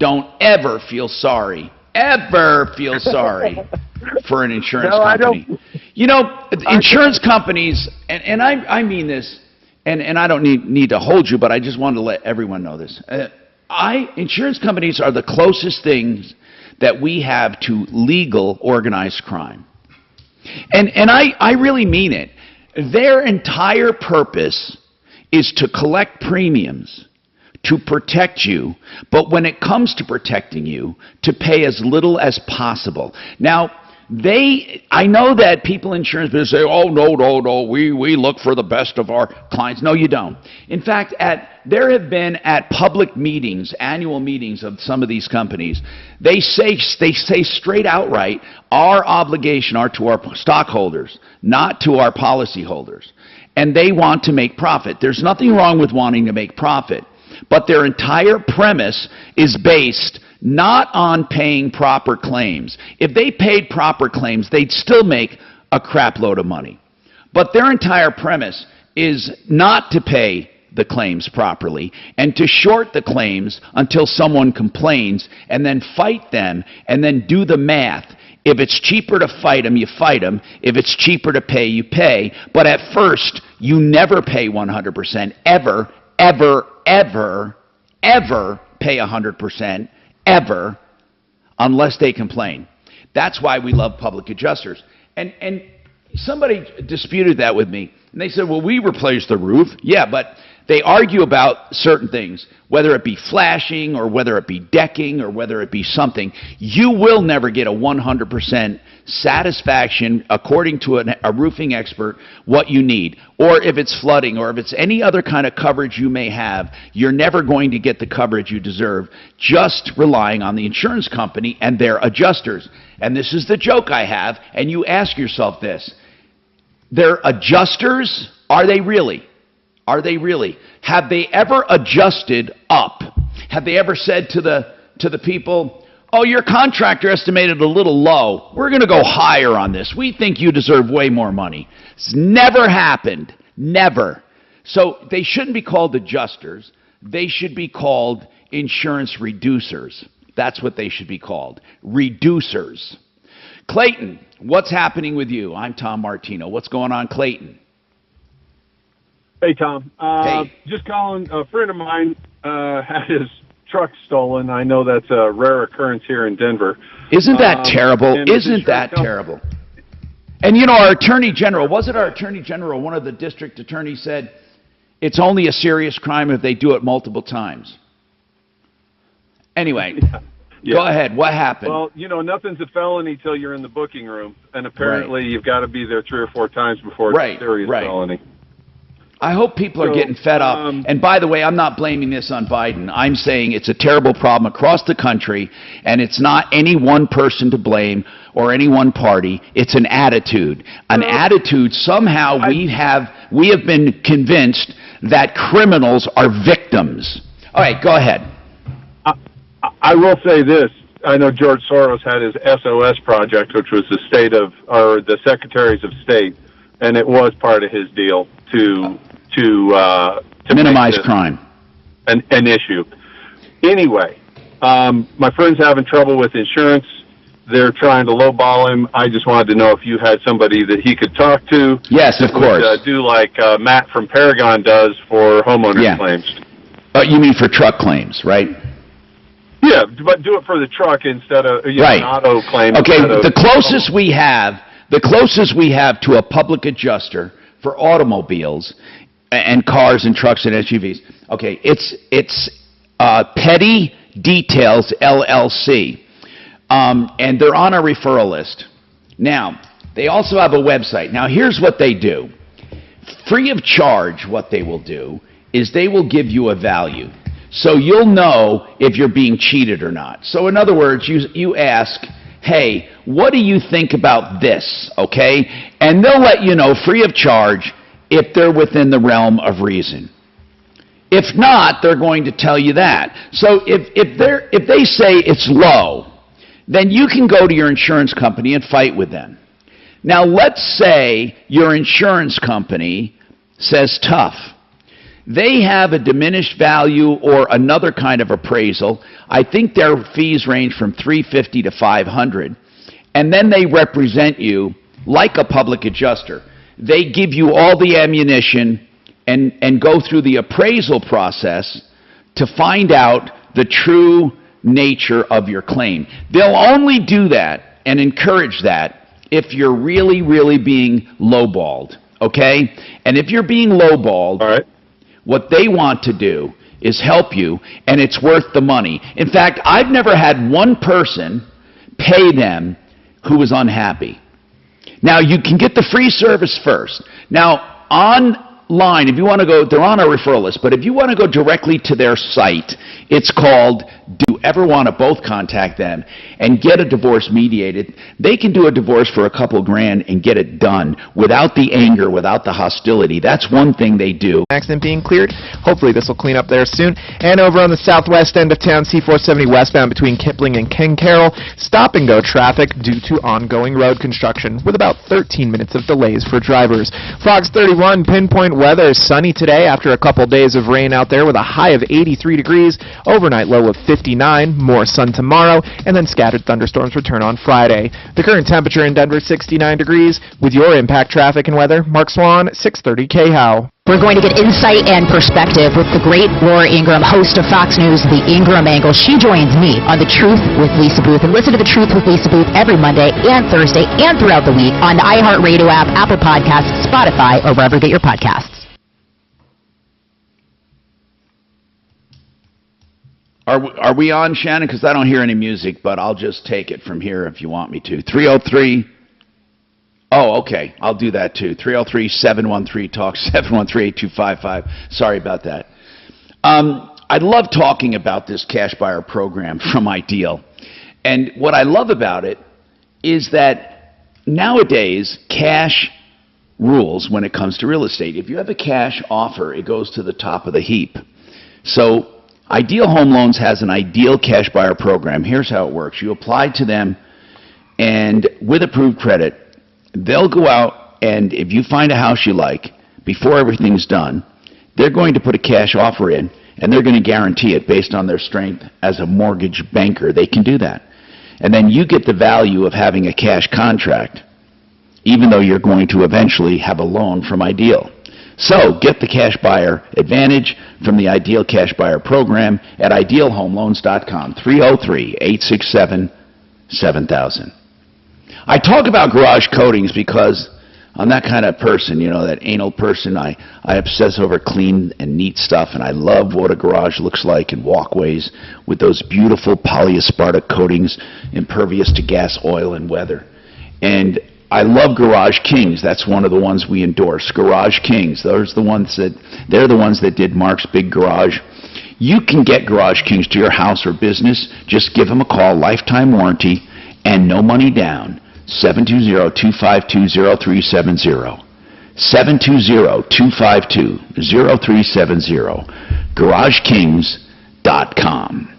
don't ever feel sorry, for an insurance company. I don't. You know, insurance companies, and I mean this, and I don't need to hold you, but I just wanted to let everyone know this. Insurance companies are the closest things that we have to legal organized crime. And I really mean it. Their entire purpose is to collect premiums, to protect you, but when it comes to protecting you, to pay as little as possible. Now, I know that people in insurance business say, oh, no, we look for the best of our clients. No, you don't. In fact, there have been at public meetings, annual meetings of some of these companies, they say straight outright, our obligation are to our stockholders, not to our policyholders. And they want to make profit. There's nothing wrong with wanting to make profit, but their entire premise is based not on paying proper claims. If they paid proper claims, they'd still make a crap load of money. But their entire premise is not to pay the claims properly and to short the claims until someone complains and then fight them and then do the math. If it's cheaper to fight them, you fight them. If it's cheaper to pay, you pay. But at first, you never pay 100%, ever pay 100%, ever, unless they complain. That's why we love public adjusters. And somebody disputed that with me. And they said, well, we replaced the roof. Yeah, but they argue about certain things, whether it be flashing or whether it be decking or whether it be something. You will never get a 100% satisfaction, according to a roofing expert, what you need. Or if it's flooding or if it's any other kind of coverage you may have, you're never going to get the coverage you deserve just relying on the insurance company and their adjusters. And this is the joke I have, and you ask yourself this. They're adjusters? Are they really? Are they really? Have they ever adjusted up? Have they ever said to the people, oh, your contractor estimated a little low. We're going to go higher on this. We think you deserve way more money. It's never happened. Never. So they shouldn't be called adjusters. They should be called insurance reducers. That's what they should be called. Reducers. Clayton, what's happening with you? I'm Tom Martino. What's going on, Clayton? Hey, Tom. Hey. Just calling. A friend of mine had his truck stolen. I know that's a rare occurrence here in Denver. Isn't that terrible? Isn't that terrible? And you know, our Attorney General, was it our Attorney General, one of the district attorneys said, it's only a serious crime if they do it multiple times. Anyway, Yeah. Go ahead. What happened? Well, you know, nothing's a felony till you're in the booking room, and apparently you've got to be there 3 or 4 times before it's a serious felony. I hope people are getting fed up. And by the way, I'm not blaming this on Biden. I'm saying it's a terrible problem across the country, and it's not any one person to blame or any one party. It's an attitude. An attitude. Somehow we have been convinced that criminals are victims. All right, go ahead. I will say this. I know George Soros had his SOS project, which was the Secretaries of State, and it was part of his deal to minimize crime. An issue. Anyway, my friend's having trouble with insurance. They're trying to lowball him. I just wanted to know if you had somebody that he could talk to. Yes, of course. Do like Matt from Paragon does for homeowners claims. You mean for truck claims, right? Yeah, but do it for the truck instead of an auto claim. Okay, the closest we have to a public adjuster for automobiles and cars and trucks and SUVs. Okay, it's Petty Details LLC, and they're on a referral list. Now, they also have a website. Now, here's what they do. Free of charge, what they will do is they will give you a value. So you'll know if you're being cheated or not. So in other words, you ask, hey, what do you think about this, okay? And they'll let you know free of charge if they're within the realm of reason. If not, they're going to tell you that. So if they say it's low, then you can go to your insurance company and fight with them. Now let's say your insurance company says tough. They have a diminished value or another kind of appraisal. I think their fees range from $350 to $500, and then they represent you like a public adjuster. They give you all the ammunition and go through the appraisal process to find out the true nature of your claim. They'll only do that and encourage that if you're really, really being lowballed, okay? And if you're being lowballed, All right. what they want to do is help you, and it's worth the money. In fact, I've never had one person pay them who was unhappy. Now, you can get the free service first. Now, online, if you want to go, they're on our referral list, but if you want to go directly to their site, it's called Do You Ever Want to Both Contact Them and get a divorce mediated. They can do a divorce for a couple grand and get it done without the anger, without the hostility. That's one thing they do. Accident being cleared. Hopefully this will clean up there soon. And over on the southwest end of town, C470 westbound between Kipling and King Carroll, stop-and-go traffic due to ongoing road construction with about 13 minutes of delays for drivers. Fox 31, pinpoint weather, sunny today after a couple days of rain out there with a high of 83 degrees, overnight low of 59, more sun tomorrow, and then scattered thunderstorms return on Friday. The current temperature in Denver, 69 degrees. With your impact traffic and weather, Mark Swan, 630 KHOW. We're going to get insight and perspective with the great Laura Ingraham, host of Fox News, The Ingraham Angle. She joins me on The Truth with Lisa Booth. And listen to The Truth with Lisa Booth every Monday and Thursday and throughout the week on the iHeartRadio app, Apple Podcasts, Spotify, or wherever you get your podcasts. Are we on, Shannon? Because I don't hear any music, but I'll just take it from here if you want me to. 303. Oh, okay. I'll do that too. 303-713-TALK, 713-8255. Sorry about that. I love talking about this cash buyer program from Ideal. And what I love about it is that nowadays cash rules when it comes to real estate. If you have a cash offer, it goes to the top of the heap. So Ideal Home Loans has an Ideal Cash Buyer program. Here's how it works. You apply to them, and with approved credit, they'll go out, and if you find a house you like, before everything's done, they're going to put a cash offer in, and they're going to guarantee it based on their strength as a mortgage banker. They can do that. And then you get the value of having a cash contract, even though you're going to eventually have a loan from Ideal. So get the cash buyer advantage from the Ideal Cash Buyer program at idealhomeloans.com, 303-867-7000. I talk about garage coatings because I'm that kind of person, you know, that anal person. I obsess over clean and neat stuff, and I love what a garage looks like and walkways with those beautiful polyaspartic coatings, impervious to gas, oil, and weather. And I love Garage Kings. That's one of the ones we endorse. Garage Kings. They're the ones that did Mark's Big Garage. You can get Garage Kings to your house or business. Just give them a call, lifetime warranty, and no money down. 720-252-0370. 720-252-0370. GarageKings.com.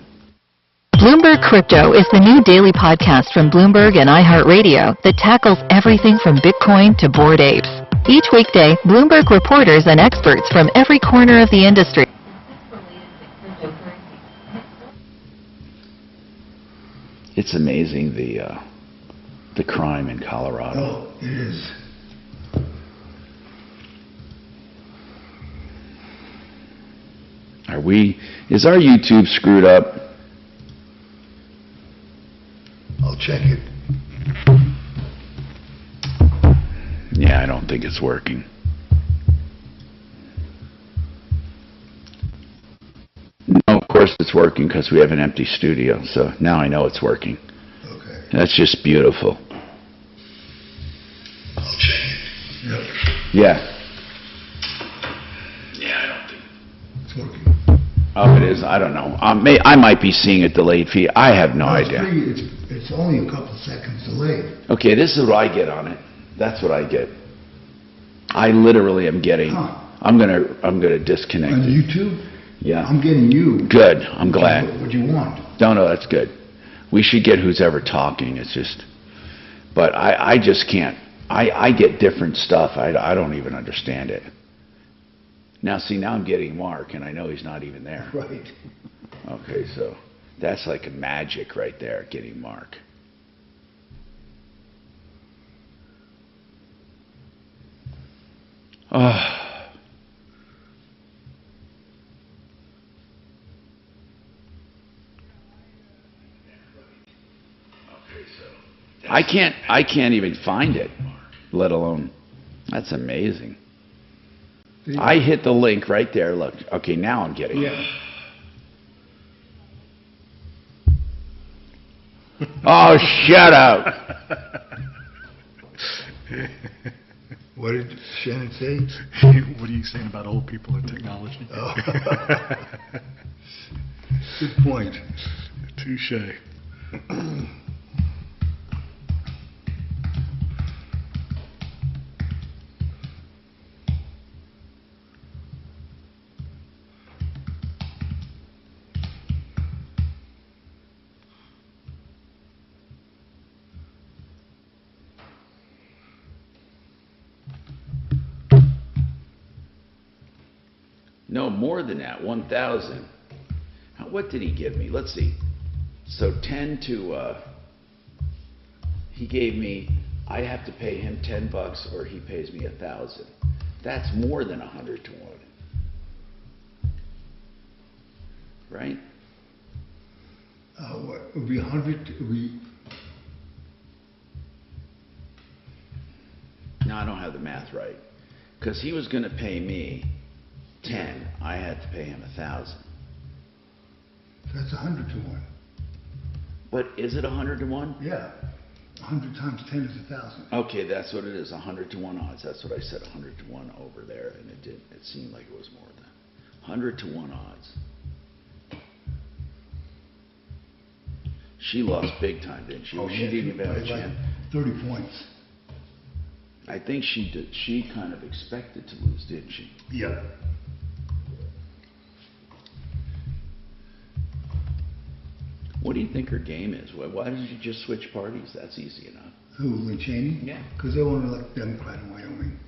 Bloomberg Crypto is the new daily podcast from Bloomberg and iHeartRadio that tackles everything from Bitcoin to Bored Apes. Each weekday, Bloomberg reporters and experts from every corner of the industry. It's amazing the crime in Colorado. Oh, it is. Is our YouTube screwed up? I'll check it. Yeah, I don't think it's working. No, of course it's working because we have an empty studio, so now I know it's working. Okay. That's just beautiful. I'll check it. Yep. Yeah. Yeah, I don't think It's working. Oh, it is? I don't know. I might be seeing a delayed feed. I have no idea. It's only a couple seconds delayed. Okay, this is what I get on it. That's what I get. I literally am getting. Huh. I'm gonna disconnect On it. YouTube? Yeah. I'm getting you. Good. I'm glad. What you want? No, that's good. We should get who's ever talking. It's just, but I just can't. I get different stuff. I don't even understand it. Now, see, now I'm getting Mark, and I know he's not even there. Right. Okay, so That's like magic right there, getting Mark. Oh. I can't even find it, let alone, that's amazing. I hit the link right there, look. Okay, now I'm getting it. Oh, shut up. What did Shannon say? What are you saying about old people and technology? Oh. Good point. Touche. No, more than that, 1,000. What did he give me? Let's see. So 10 to, he gave me, I have to pay him $10 or he pays me 1,000. That's more than 100 to 1. Right? What, it would be 100, No, I don't have the math right. Because he was going to pay me 10. I had to pay him 1,000. that's 100 to 1. But is it 100 to 1? Yeah. 100 times 10 is 1,000. Okay, that's what it is, 100 to 1 odds. That's what I said, 100 to 1 over there, and it did. It seemed like it was more than 100 to 1 odds. She lost big time, didn't she? Oh, She didn't even have a like chance. 30 points. I think she did. She kind of expected to lose, didn't she? Yeah. What do you think her game is? Why didn't you just switch parties? That's easy enough. Who, Lynn Cheney? Yeah. Because they want to elect Democrat in Wyoming.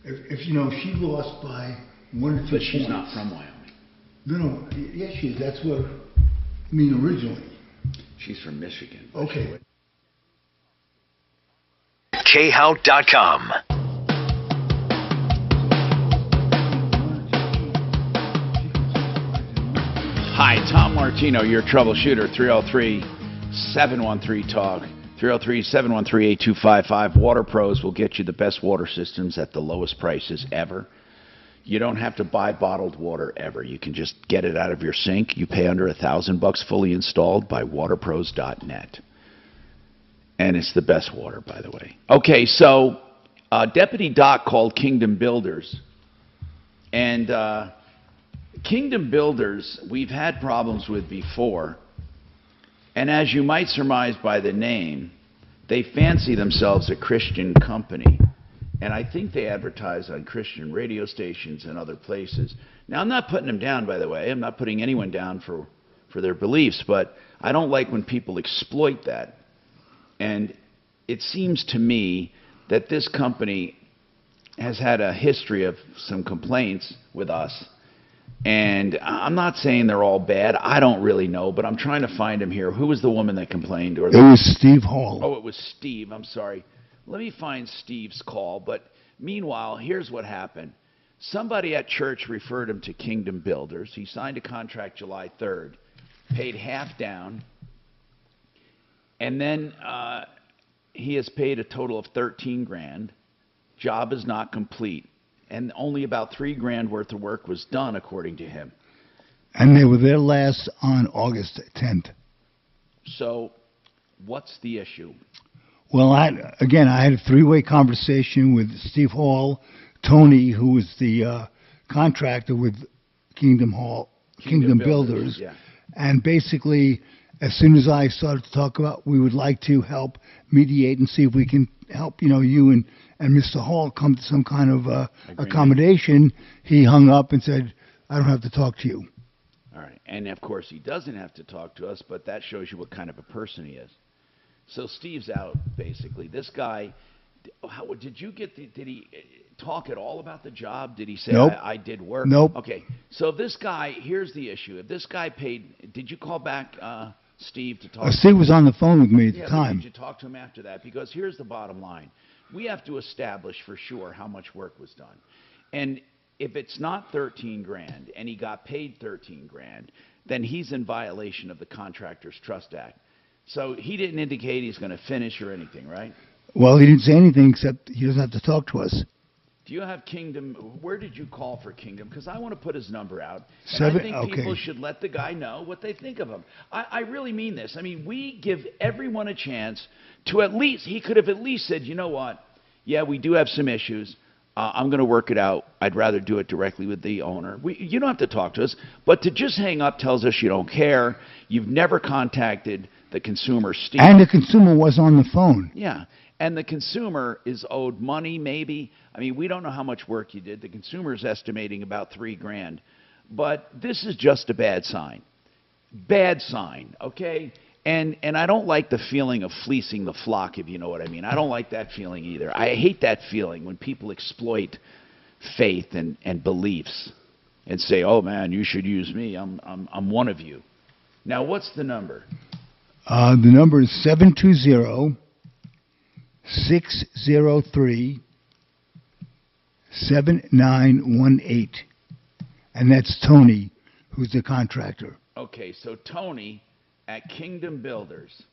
If you know, she lost by 1 or 2 points. But she's not from Wyoming. No, yes, she is. That's what I mean originally. She's from Michigan. Okay. khout.com. Hi, Tom Martino, your troubleshooter, 303-713-TALK, 303-713-8255. Water Pros will get you the best water systems at the lowest prices ever. You don't have to buy bottled water ever. You can just get it out of your sink. You pay under $1,000 fully installed by waterpros.net. And it's the best water, by the way. Okay, so Deputy Doc called Kingdom Builders. And Kingdom Builders, we've had problems with before. And as you might surmise by the name, they fancy themselves a Christian company. And I think they advertise on Christian radio stations and other places. Now, I'm not putting them down, by the way. I'm not putting anyone down for their beliefs. But I don't like when people exploit that. And it seems to me that this company has had a history of some complaints with us. And I'm not saying they're all bad. I don't really know, but I'm trying to find them here. Who was the woman that complained? Or It was Steve Hall. Oh, it was Steve. I'm sorry. Let me find Steve's call. But meanwhile, here's what happened. Somebody at church referred him to Kingdom Builders. He signed a contract July 3rd, paid half down, and then he has paid a total of $13,000. Job is not complete. And only about $3,000 worth of work was done, according to him. And they were there last on August 10th. So, what's the issue? Well, I had a three-way conversation with Steve Hall, Tony, who was the contractor with Kingdom Builders. Yeah. And basically, as soon as I started to talk about we would like to help mediate and see if we can help, you and Mr. Hall come to some kind of accommodation, he hung up and said, I don't have to talk to you. All right. And, of course, he doesn't have to talk to us, but that shows you what kind of a person he is. So Steve's out, basically. This guy, did you get talk at all about the job? Did he say, Nope. I did work? Nope. Okay, so this guy, here's the issue. If this guy paid, did you call back Steve to talk? Steve was on the phone with me at Yeah, the but time. did you talk to him after that? Because here's the bottom line. We have to establish for sure how much work was done. And if it's not 13 grand and he got paid 13 grand, then he's in violation of the Contractors Trust Act. So he didn't indicate he's going to finish or anything, right? Well, he didn't say anything except he doesn't have to talk to us. Do you have Kingdom? Where did you call for Kingdom? Because I want to put his number out. And Seven- I think okay. people should let the guy know what they think of him. I really mean this. I mean, we give everyone a chance to at least, he could have at least said, you know what? Yeah, we do have some issues. I'm going to work it out. I'd rather do it directly with the owner. You don't have to talk to us. But to just hang up tells us you don't care. You've never contacted the consumer, Steve. And the consumer was on the phone. Yeah. And the consumer is owed money, maybe. I mean, we don't know how much work you did. The consumer is estimating about $3 grand. But this is just a bad sign. Bad sign, okay? And I don't like the feeling of fleecing the flock, if you know what I mean. I don't like that feeling either. I hate that feeling when people exploit faith and beliefs and say, oh, man, you should use me. I'm one of you. Now, what's the number? The number is 720-603-7918. And that's Tony, who's the contractor. Okay, so Tony at Kingdom Builders.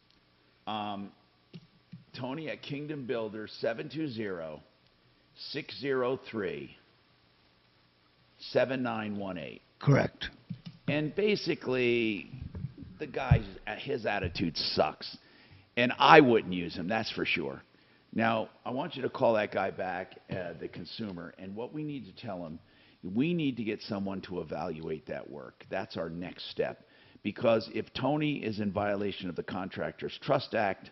Tony at Kingdom Builders, 720-603-7918. Correct. And basically, the guy's, his attitude sucks. And I wouldn't use him, that's for sure. Now, I want you to call that guy back, the consumer, and what we need to tell him, we need to get someone to evaluate that work. That's our next step. Because if Tony is in violation of the Contractors Trust Act,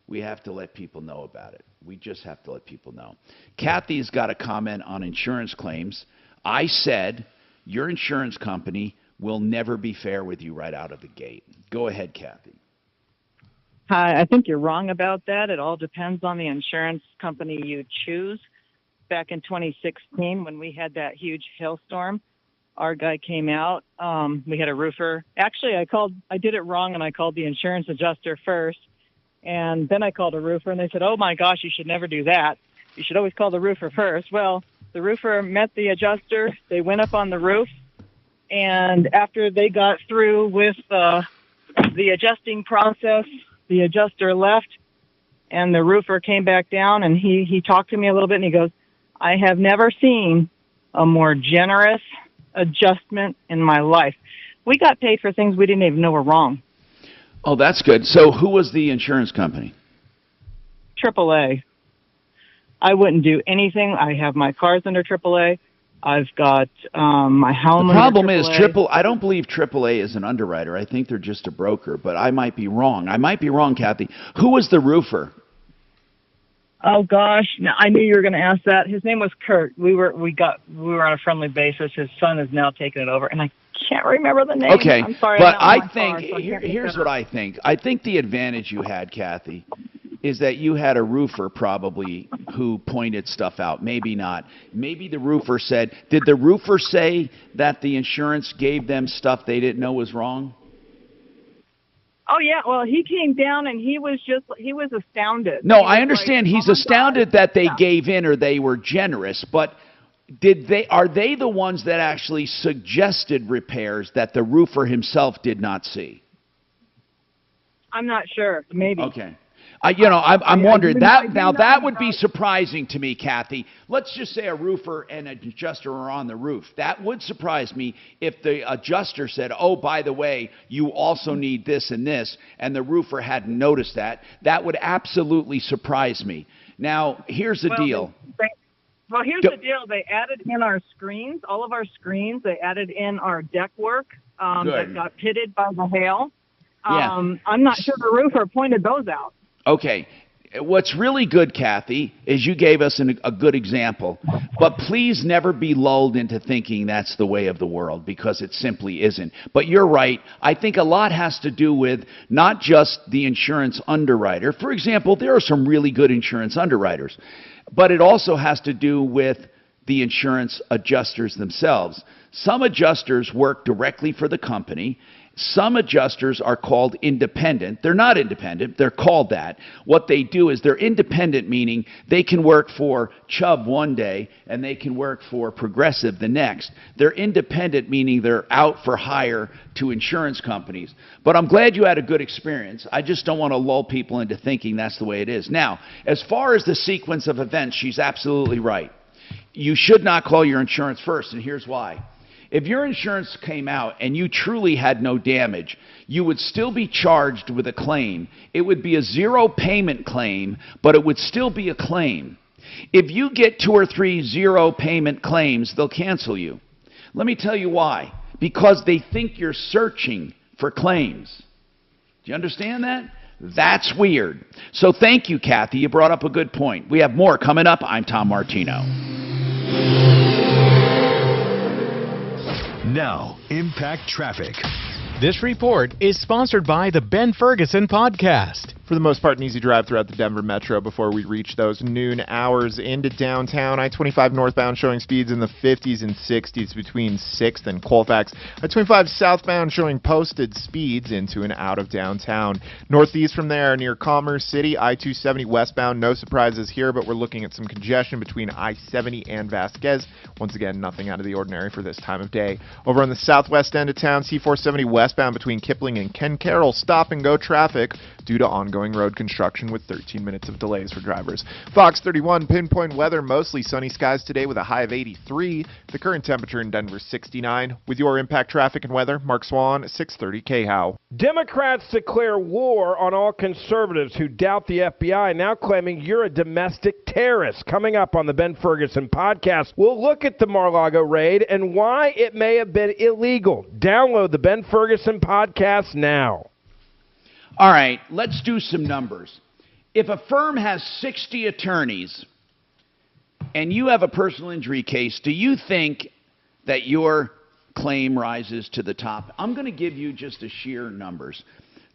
we have to let people know about it. We just have to let people know. Kathy's got a comment on insurance claims. I said your insurance company will never be fair with you right out of the gate. Go ahead, Kathy. Hi, I think you're wrong about that. It all depends on the insurance company you choose. Back in 2016, when we had that huge hailstorm, our guy came out. We had a roofer. Actually, I did it wrong, and I called the insurance adjuster first, and then I called a roofer, and they said, oh, my gosh, you should never do that. You should always call the roofer first. Well, the roofer met the adjuster. They went up on the roof, and after they got through with the adjusting process, the adjuster left, and the roofer came back down, and he talked to me a little bit, and he goes, I have never seen a more generous adjustment in my life. We got paid for things we didn't even know were wrong. Oh, that's good. So who was the insurance company? AAA. I wouldn't do anything. I have my cars under AAA. I've got my helmet. The problem is AAA. I don't believe AAA is an underwriter. I think they're just a broker, but I might be wrong. I might be wrong, Kathy. Who was the roofer? Oh gosh, no, I knew you were going to ask that. His name was Kurt. We were on a friendly basis. His son is now taking it over, and I can't remember the name. Okay, I'm sorry, but I'm I not in my think car, so I can't pick here's that what up. I think. I think the advantage you had, Kathy, is that you had a roofer probably who pointed stuff out. Maybe not. Maybe the roofer said. Did the roofer say that the insurance gave them stuff they didn't know was wrong? Oh yeah, well he came down and he was astounded. No, He was I understand like, he's "Oh my astounded God." that they Yeah. gave in or they were generous, but are they the ones that actually suggested repairs that the roofer himself did not see? I'm not sure. Maybe. Okay. I'm wondering I that do that know would be about- surprising to me, Kathy. Let's just say a roofer and an adjuster are on the roof. That would surprise me if the adjuster said, "Oh, by the way, you also need this and this," and the roofer hadn't noticed that. That would absolutely surprise me. Now, here's the deal. Here's the deal. They added in our screens, all of our screens. They added in our deck work that Good. got pitted by the hail. Yeah. I'm not sure the roofer pointed those out. Okay. What's really good, Kathy, is you gave us a good example. But please never be lulled into thinking that's the way of the world, because it simply isn't. But you're right. I think a lot has to do with not just the insurance underwriter. For example, there are some really good insurance underwriters. But it also has to do with the insurance adjusters themselves. Some adjusters work directly for the company. Some adjusters are called independent. They're not independent. They're called that. What they do is they're independent, meaning they can work for Chubb one day and they can work for Progressive the next. They're independent, meaning they're out for hire to insurance companies. But I'm glad you had a good experience. I just don't want to lull people into thinking that's the way it is. Now, as far as the sequence of events, she's absolutely right. You should not call your insurance first, and here's why. If your insurance came out and you truly had no damage, you would still be charged with a claim. It would be a zero payment claim, but it would still be a claim. If you get 2 or 3 zero payment claims, they'll cancel you. Let me tell you why. Because they think you're searching for claims. Do you understand that? That's weird. So thank you, Kathy. You brought up a good point. We have more coming up. I'm Tom Martino. Now, Impact Traffic. This report is sponsored by the Ben Ferguson Podcast. For the most part, an easy drive throughout the Denver Metro before we reach those noon hours into downtown. I-25 northbound showing speeds in the 50s and 60s between 6th and Colfax. I-25 southbound showing posted speeds into and out of downtown. Northeast from there near Commerce City, I-270 westbound. No surprises here, but we're looking at some congestion between I-70 and Vasquez. Once again, nothing out of the ordinary for this time of day. Over on the southwest end of town, C-470 westbound between Kipling and Ken Carroll, stop-and-go traffic due to ongoing road construction with 13 minutes of delays for drivers. Fox 31 pinpoint weather, mostly sunny skies today with a high of 83. The current temperature in Denver 69. With your Impact Traffic and weather, Mark Swan, 630 KHOW. Democrats declare war on all conservatives who doubt the FBI, now claiming you're a domestic terrorist. Coming up on the Ben Ferguson Podcast, we'll look at the Mar-a-Lago raid and why it may have been illegal. Download the Ben Ferguson Podcast now. All right, let's do some numbers. If a firm has 60 attorneys and you have a personal injury case, do you think that your claim rises to the top? I'm going to give you just the sheer numbers.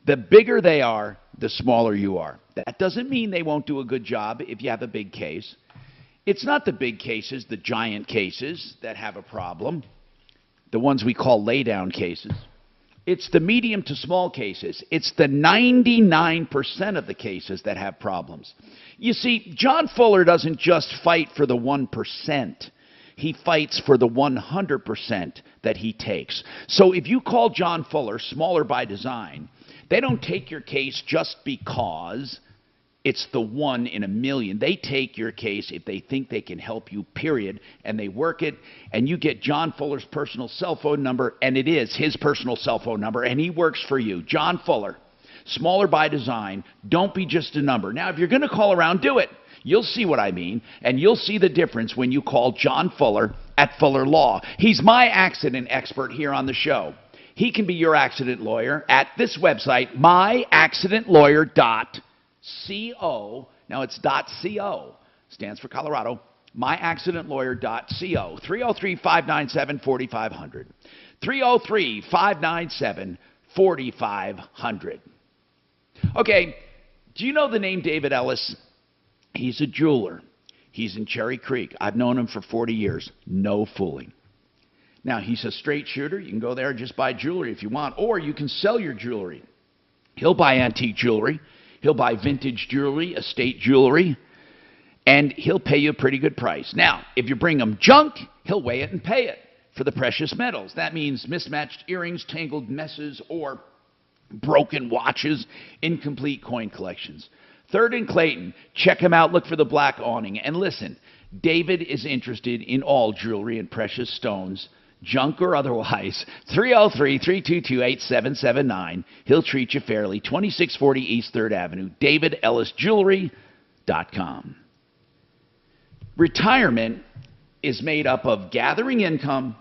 The bigger they are, the smaller you are. That doesn't mean they won't do a good job if you have a big case. It's not the big cases, the giant cases that have a problem, the ones we call lay-down cases. It's the medium to small cases. It's the 99% of the cases that have problems. You see, John Fuller doesn't just fight for the 1%. He fights for the 100% that he takes. So if you call John Fuller smaller by design, they don't take your case just because it's the 1 in a million. They take your case if they think they can help you, period, and they work it, and you get John Fuller's personal cell phone number, and it is his personal cell phone number, and he works for you. John Fuller, smaller by design. Don't be just a number. Now, if you're going to call around, do it. You'll see what I mean, and you'll see the difference when you call John Fuller at Fuller Law. He's my accident expert here on the show. He can be your accident lawyer at this website, myaccidentlawyer.co. Now it's .co, stands for Colorado. myaccidentlawyer.co. 303-597-4500. 303-597-4500. Okay, do you know the name David Ellis? He's a jeweler. He's in Cherry Creek. I've known him for 40 years. No fooling. Now, he's a straight shooter. You can go there and just buy jewelry if you want, or you can sell your jewelry. He'll buy antique jewelry. He'll buy vintage jewelry, estate jewelry, and he'll pay you a pretty good price. Now, if you bring him junk, he'll weigh it and pay it for the precious metals. That means mismatched earrings, tangled messes, or broken watches, incomplete coin collections. 3rd and Clayton, check him out, look for the black awning. And listen, David is interested in all jewelry and precious stones, junk or otherwise. 303-322-8779. He'll treat you fairly. 2640 East 3rd Avenue. DavidEllisJewelry.com. Retirement is made up of gathering income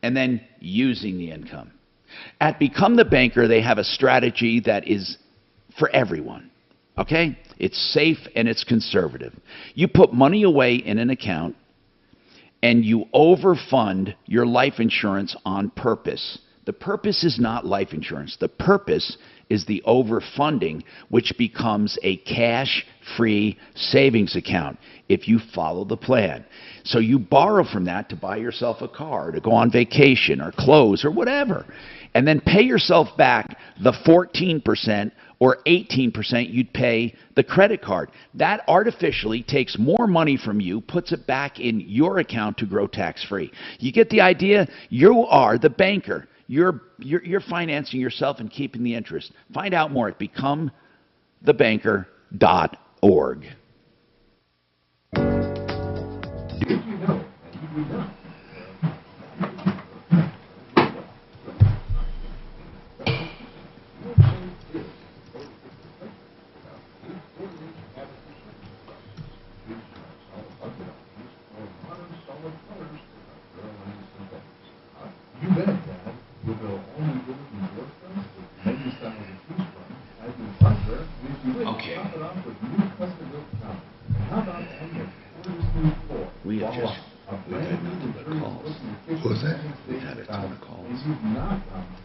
and then using the income. At Become the Banker, they have a strategy that is for everyone. Okay? It's safe and it's conservative. You put money away in an account and you overfund your life insurance on purpose. The purpose is not life insurance. The purpose is the overfunding, which becomes a cash-free savings account if you follow the plan. So you borrow from that to buy yourself a car, to go on vacation or clothes or whatever, and then pay yourself back the 14% or 18% you'd pay the credit card. That artificially takes more money from you, puts it back in your account to grow tax-free. You get the idea? You are the banker. You're financing yourself and keeping the interest. Find out more at becomethebanker.org. Okay. We've had nothing but calls. What was that? We've had a ton of calls.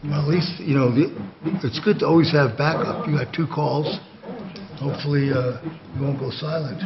Well, at least, it's good to always have backup. You got 2 calls. Hopefully, you won't go silent.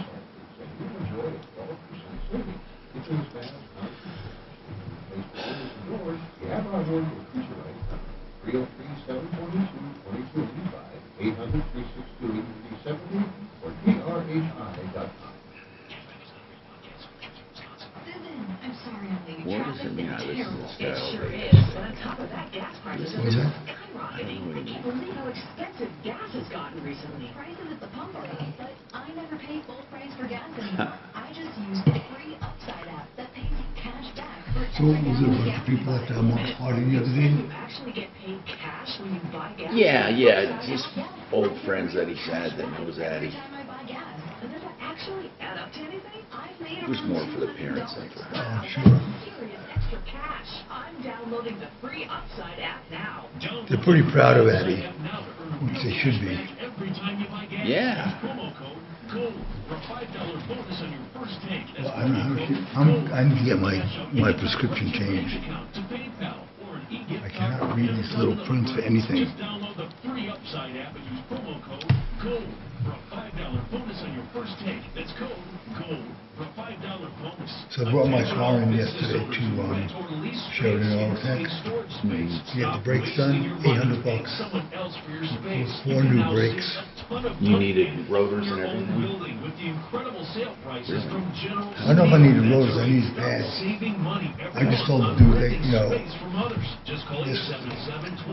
What does it mean I listen to this guy over here? What was that? I don't know what he means. How expensive gas has gotten recently. Prices at the pump are up, but I never pay full price for gas anymore. I just use the free Upside app that pays you cash back for So what was it about the people at Mark's party the other day? You actually get paid cash when you buy gas. Yeah, just old friends that he's had that knows Addie. Every time I buy gas. And does that actually add up to anything? I've made It was more for the parents than for her. Oh, sure. serious extra cash. I'm downloading the free Upside app now. They're pretty proud of Addie, which they should be. Yeah. Well, I don't know I need to get my prescription changed. I cannot read these little prints for anything. So I brought my car in yesterday to Sheridan Autotex. You get the brakes done, $800. 4 new brakes. You needed rotors and everything? I don't know if I needed rotors, I needed pads. I just told them to do it,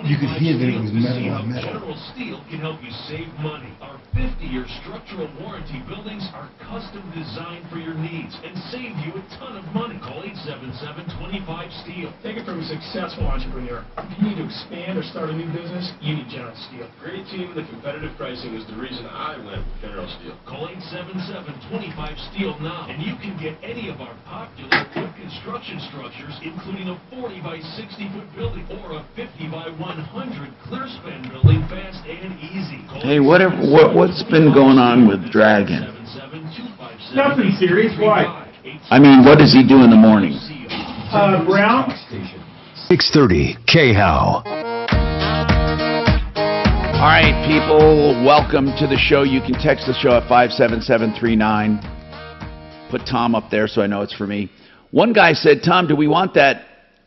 you could hear that it was metal on metal. General Steel can help you save money. Our 50-year structural warranty buildings are custom designed for your needs and save you a ton of money. Call 877-25-STEEL. Take it from a successful entrepreneur. If you need to expand or start a new business, you need General Steel. Great team and the competitive pricing is the reason I went with General Steel. Call 877-25-STEEL now, and you can get any of our popular wood construction structures, including a 40 by 60 foot building or a 50 by 100 clear span building, fast and easy. Hey, what's been going on with Dragon? Nothing serious. Why? I mean, what does he do in the morning? Brown? 630 KHOW. All right, people, welcome to the show. You can text the show at 57739. Put Tom up there so I know it's for me. One guy said, Tom, do we want that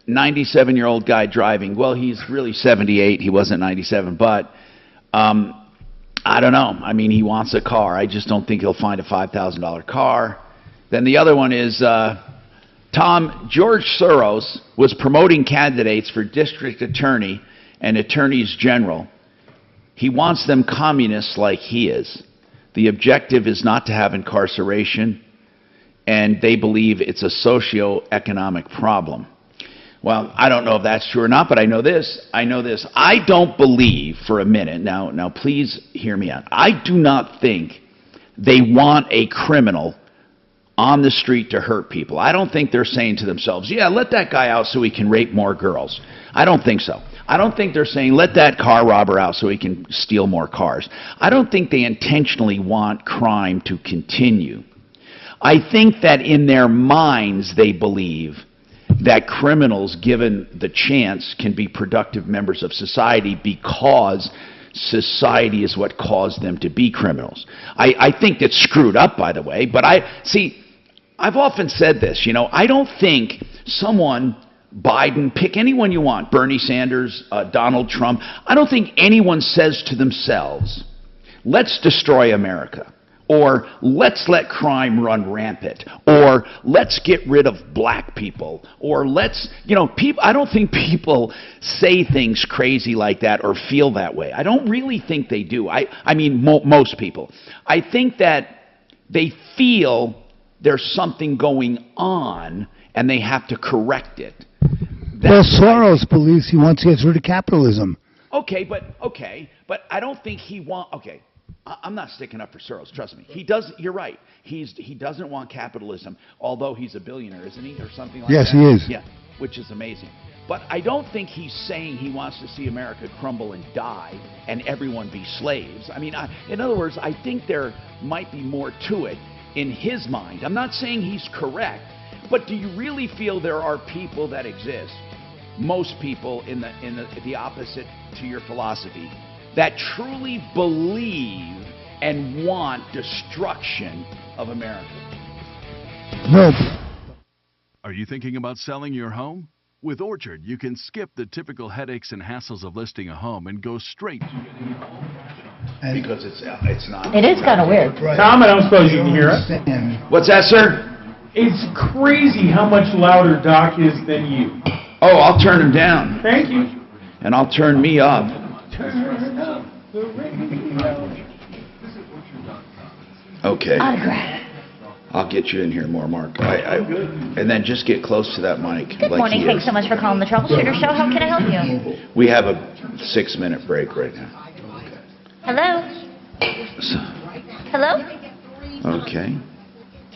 97-year-old guy driving? Well, he's really 78. He wasn't 97, but I don't know. I mean, he wants a car. I just don't think he'll find a $5,000 car. Then the other one is, Tom, George Soros was promoting candidates for district attorney and attorneys general. He wants them communists like he is. The objective is not to have incarceration, and they believe it's a socio-economic problem. Well, I don't know if that's true or not, but I know this. I don't believe for a minute, now please hear me out. I do not think they want a criminal on the street to hurt people. I don't think they're saying to themselves, yeah, let that guy out so he can rape more girls. I don't think so. I don't think they're saying, let that car robber out so he can steal more cars. I don't think they intentionally want crime to continue. I think that in their minds they believe that criminals, given the chance, can be productive members of society because society is what caused them to be criminals. I think that's screwed up, by the way, but I've often said this, you know, I don't think someone, Biden, pick anyone you want, Bernie Sanders, Donald Trump, I don't think anyone says to themselves, let's destroy America, or let's let crime run rampant, or let's get rid of black people, or let's, you know, I don't think people say things crazy like that or feel that way. I don't really think they do. I mean, most people. I think that they feel there's something going on and they have to correct it. Well, Soros believes he wants to get rid of capitalism. Okay, but I don't think he okay. I'm not sticking up for Soros, trust me. You're right. He doesn't want capitalism, although he's a billionaire, isn't he, or something like that? Yes, he is. Yeah, which is amazing. But I don't think he's saying he wants to see America crumble and die and everyone be slaves. I mean, in other words, I think there might be more to it in his mind. I'm not saying he's correct, but do you really feel there are people that exist, most people in the opposite to your philosophy, that truly believe and want destruction of America? No. Are you thinking about selling your home? With Orchard, you can skip the typical headaches and hassles of listing a home and go straight to getting a home. Because it's not. It is kind of weird. Right. Tom, I don't suppose you can hear us. What's that, sir? It's crazy how much louder Doc is than you. Oh, I'll turn him down. Thank you. And I'll turn me up. Turn up the radio. Okay. Autograph. I'll get you in here more, Mark. And then just get close to that mic. Good morning. Thanks so much for calling the Troubleshooter Show. How can I help you? We have a 6-minute break right now. Hello? Hello? Okay.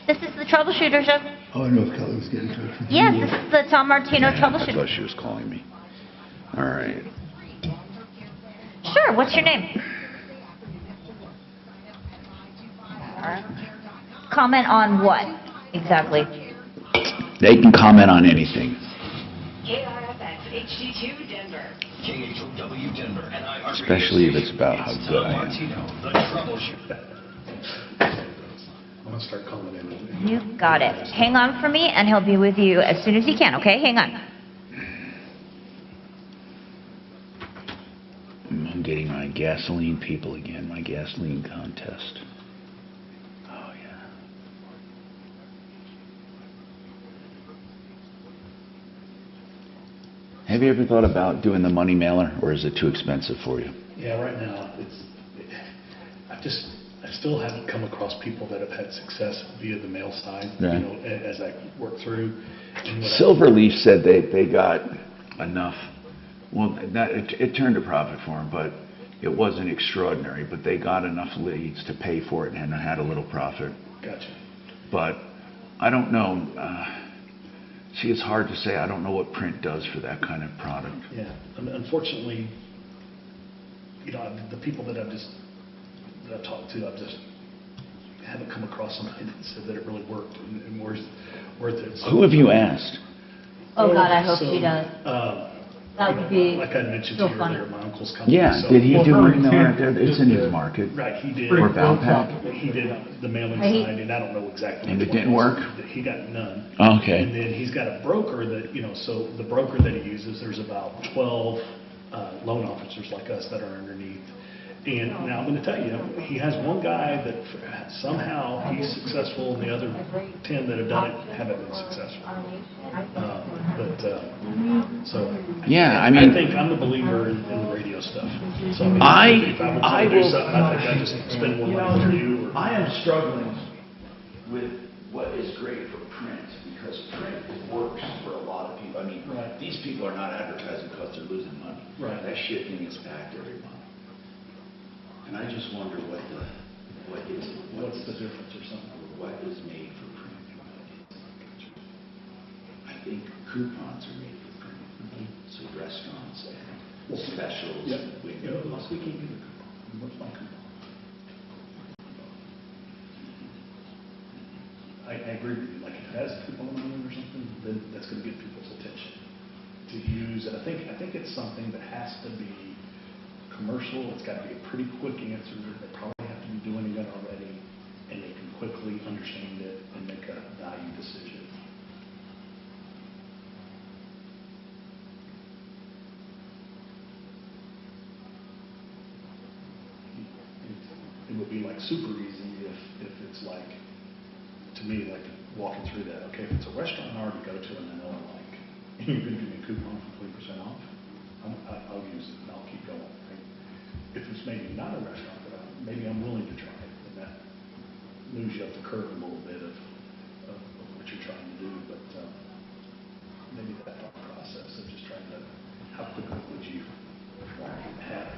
This is the Troubleshooter Show. Oh, I know if Kelly was getting to it. Yes, this is the Tom Martino I Troubleshooter. thought she was calling me. All right. Sure, what's your name? Comment on what, exactly? They can comment on anything. KRFX HD2 Denver. KHOW Denver. And Especially if it's about how good I am. The Troubleshooter. I'm going to start calling in. You got it. Hang on for me, and he'll be with you as soon as he can, okay? Hang on. I'm getting my gasoline people again, my gasoline contest. Oh, yeah. Have you ever thought about doing the money mailer, or is it too expensive for you? Yeah, right now, I still haven't come across people that have had success via the mail side, Yeah. you know, as I work through. And Silverleaf said they got enough. Well, it turned a profit for them, but it wasn't extraordinary. But they got enough leads to pay for it and had a little profit. Gotcha. But I don't know. See, it's hard to say. I don't know what print does for that kind of product. Yeah, unfortunately, you know, the people that I've talked to, I haven't come across somebody that said that it really worked and worth it. So, Who have you asked? Oh, God, I hope so, she does. That would be like I mentioned so to you funny. earlier, my uncle's company. Yeah, so, did he do money mailer out there? It's in his market. Right, he did. Or Valpak? He did the mailing Hey, side, and I don't know exactly. And it which didn't one work? He got none. Okay. And then he's got a broker that, you know, so the broker that he uses, there's about 12 loan officers like us that are underneath. And now I'm going to tell you, he has one guy that somehow he's successful, and the other 10 that have done it haven't been successful. Yeah, I mean, I think I'm a believer in the radio stuff. So I if I would do something, I think I'd just spend more money for you. I am struggling with what is great for print, because print works for a lot of people. I mean, these people are not advertising because they're losing money. Right. That shipping is backed every month. And I just wonder what's the difference or something? What is made for print? I think coupons are made for print. So restaurants and specials, windows. We can't get a coupon. What's my coupon? I agree with you. Like if it has a coupon on it or something, then that's going to get people's attention to use. And I think it's something that has to be commercial, it's got to be a pretty quick answer. They probably have to be doing it already, and they can quickly understand it and make a value decision. It would be like super easy if it's like, to me, like walking through that. Okay, if it's a restaurant I already go to and I know I like, and you're going to give me a coupon for 20% off, I'll use it and I'll keep going. Right? If it's maybe not a restaurant that maybe I'm willing to try it, and that moves you up the curve a little bit of what you're trying to do. But maybe that thought process of just trying to, how quickly would you have it?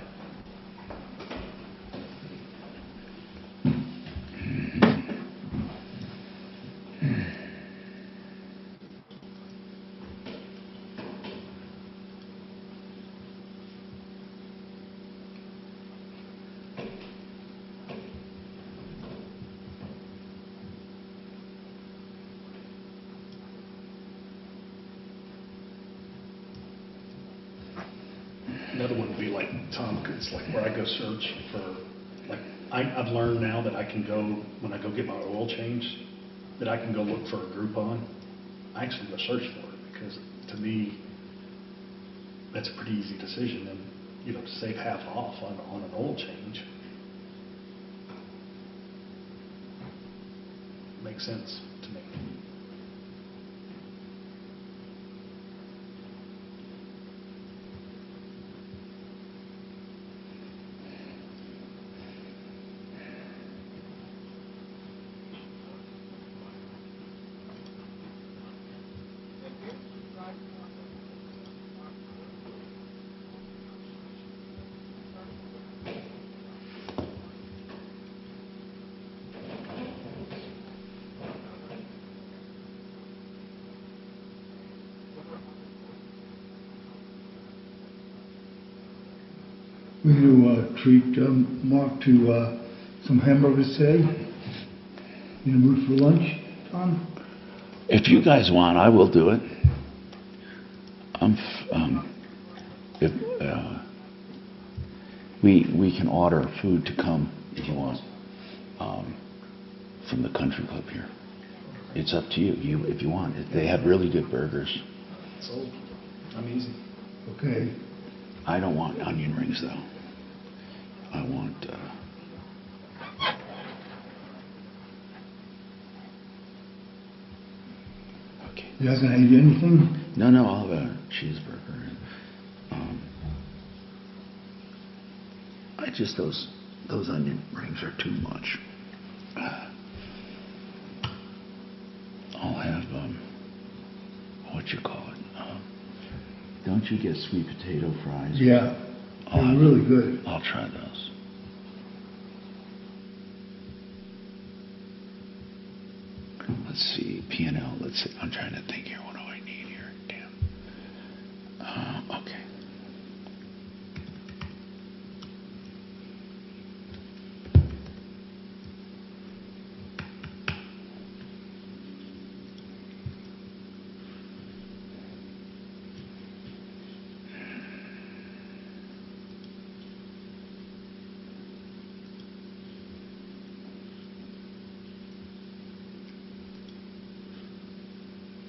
Another one would be like Tom, it's like where I go search for, like, I've learned now that I can go, when I go get my oil changed, that I can go look for a Groupon. I actually go search for it because to me, that's a pretty easy decision. And, you know, to save half off on an oil change makes sense to me. We're going to treat Mark to some hamburgers today. You in the mood for lunch, Tom? If you guys want, I will do it. We can order food to come if you want from the country club here. It's up to you. If you want, they have really good burgers. Sold. I'm easy. Okay. I don't want onion rings though. I want. Okay. You're not gonna eat anything? No, I'll have a cheeseburger. I just those onion rings are too much. I'll have what you call it? Don't you get sweet potato fries? Yeah, they're really good. I'll try those. Let's see, P&L. Let's see. I'm trying to think here. What do I need here? Damn. Okay.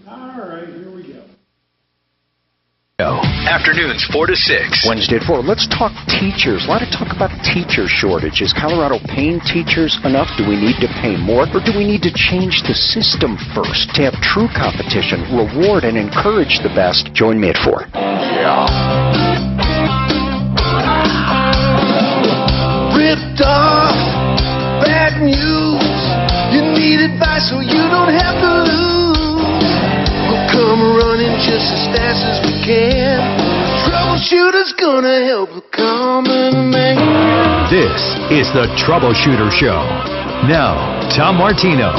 All right, here we go. Afternoons 4 to 6. Wednesday at 4. Let's talk teachers. A lot of talk about teacher shortage. Is Colorado paying teachers enough? Do we need to pay more? Or do we need to change the system first to have true competition, reward and encourage the best? Join me at 4. Yeah. Ripped off, bad news. You need advice so you don't have to lose. We'll come running just as fast as we can. Troubleshooter's gonna help the common man. This is the Troubleshooter Show. Now, Tom Martino.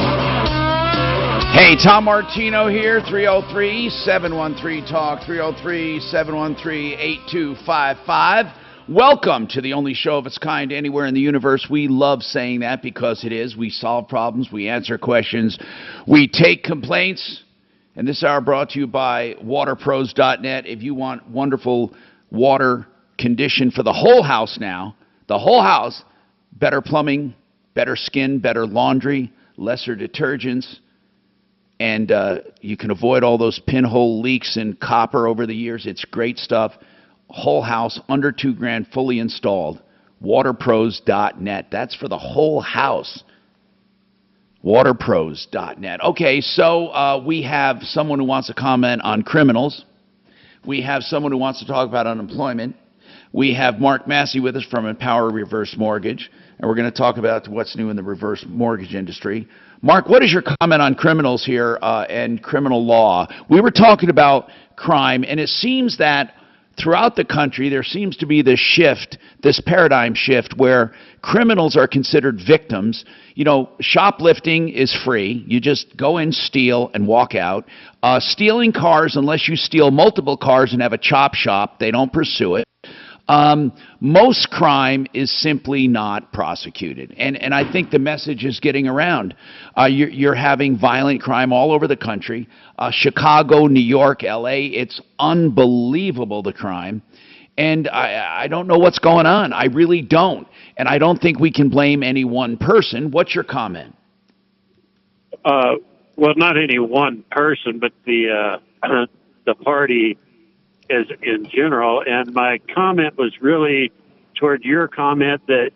Hey, Tom Martino here, 303-713-TALK, 303-713-8255. Welcome to the only show of its kind anywhere in the universe. We love saying that because it is. We solve problems, we answer questions, we take complaints. And this hour brought to you by waterpros.net. If you want wonderful water condition for the whole house now. The whole house, better plumbing, better skin, better laundry, lesser detergents, and you can avoid all those pinhole leaks in copper over the years. It's great stuff. Whole house, under $2,000, fully installed. Waterpros.net. That's for the whole house. Waterpros.net. Okay, so we have someone who wants to comment on criminals. We have someone who wants to talk about unemployment. We have Mark Massey with us from Empower Reverse Mortgage, and we're going to talk about what's new in the reverse mortgage industry. Mark, what is your comment on criminals here and criminal law? We were talking about crime, and it seems that throughout the country there seems to be this shift, this paradigm shift, where criminals are considered victims. You know, shoplifting is free. You just go in, steal, and walk out. Stealing cars, unless you steal multiple cars and have a chop shop, they don't pursue it. Most crime is simply not prosecuted. And I think the message is getting around. You're having violent crime all over the country. Chicago, New York, L.A., it's unbelievable, the crime. And I don't know what's going on. I really don't. And I don't think we can blame any one person. What's your comment? Well, not any one person, but the party as in general. And my comment was really toward your comment that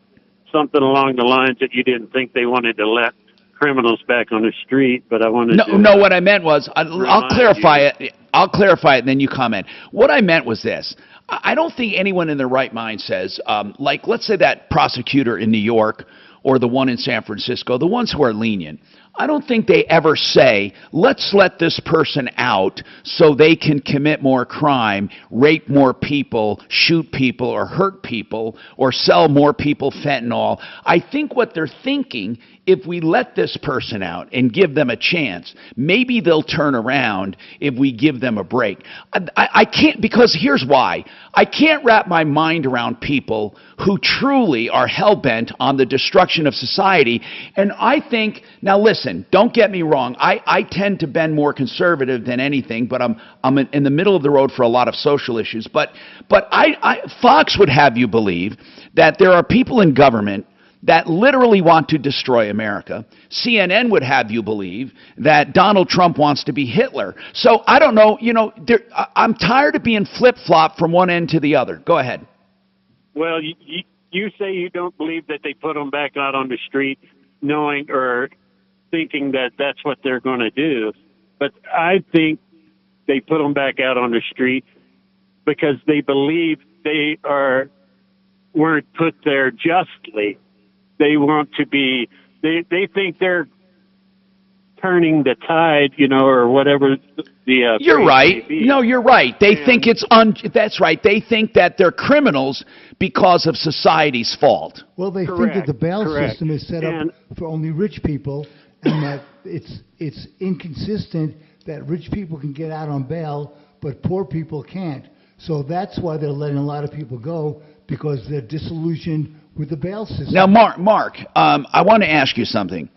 something along the lines that you didn't think they wanted to let criminals back on the street, but I wanted to... No, what I meant was, I'll clarify it. I'll clarify it, and then you comment. What I meant was this. I don't think anyone in their right mind says, like, let's say that prosecutor in New York or the one in San Francisco, the ones who are lenient, I don't think they ever say, let's let this person out so they can commit more crime, rape more people, shoot people, or hurt people, or sell more people fentanyl. I think what they're thinking, if we let this person out and give them a chance, maybe they'll turn around if we give them a break. I can't, because here's why. I can't wrap my mind around people who truly are hell-bent on the destruction of society. And I think, now listen, don't get me wrong, I tend to bend more conservative than anything, but I'm in the middle of the road for a lot of social issues. But Fox would have you believe that there are people in government that literally want to destroy America. CNN would have you believe that Donald Trump wants to be Hitler. So I don't know, I'm tired of being flip-flop from one end to the other. Go ahead. Well, you say you don't believe that they put them back out on the street knowing or thinking that that's what they're going to do. But I think they put them back out on the street because they believe they weren't put there justly. They want to be, they think they're turning the tide, or whatever the you're right. No, you're right. They think it's that's right. They think that they're criminals because of society's fault. Well, they think that the bail system is set up for only rich people, and that it's inconsistent that rich people can get out on bail, but poor people can't. So that's why they're letting a lot of people go, because they're disillusioned with the bail system. Now, Mark, I want to ask you something.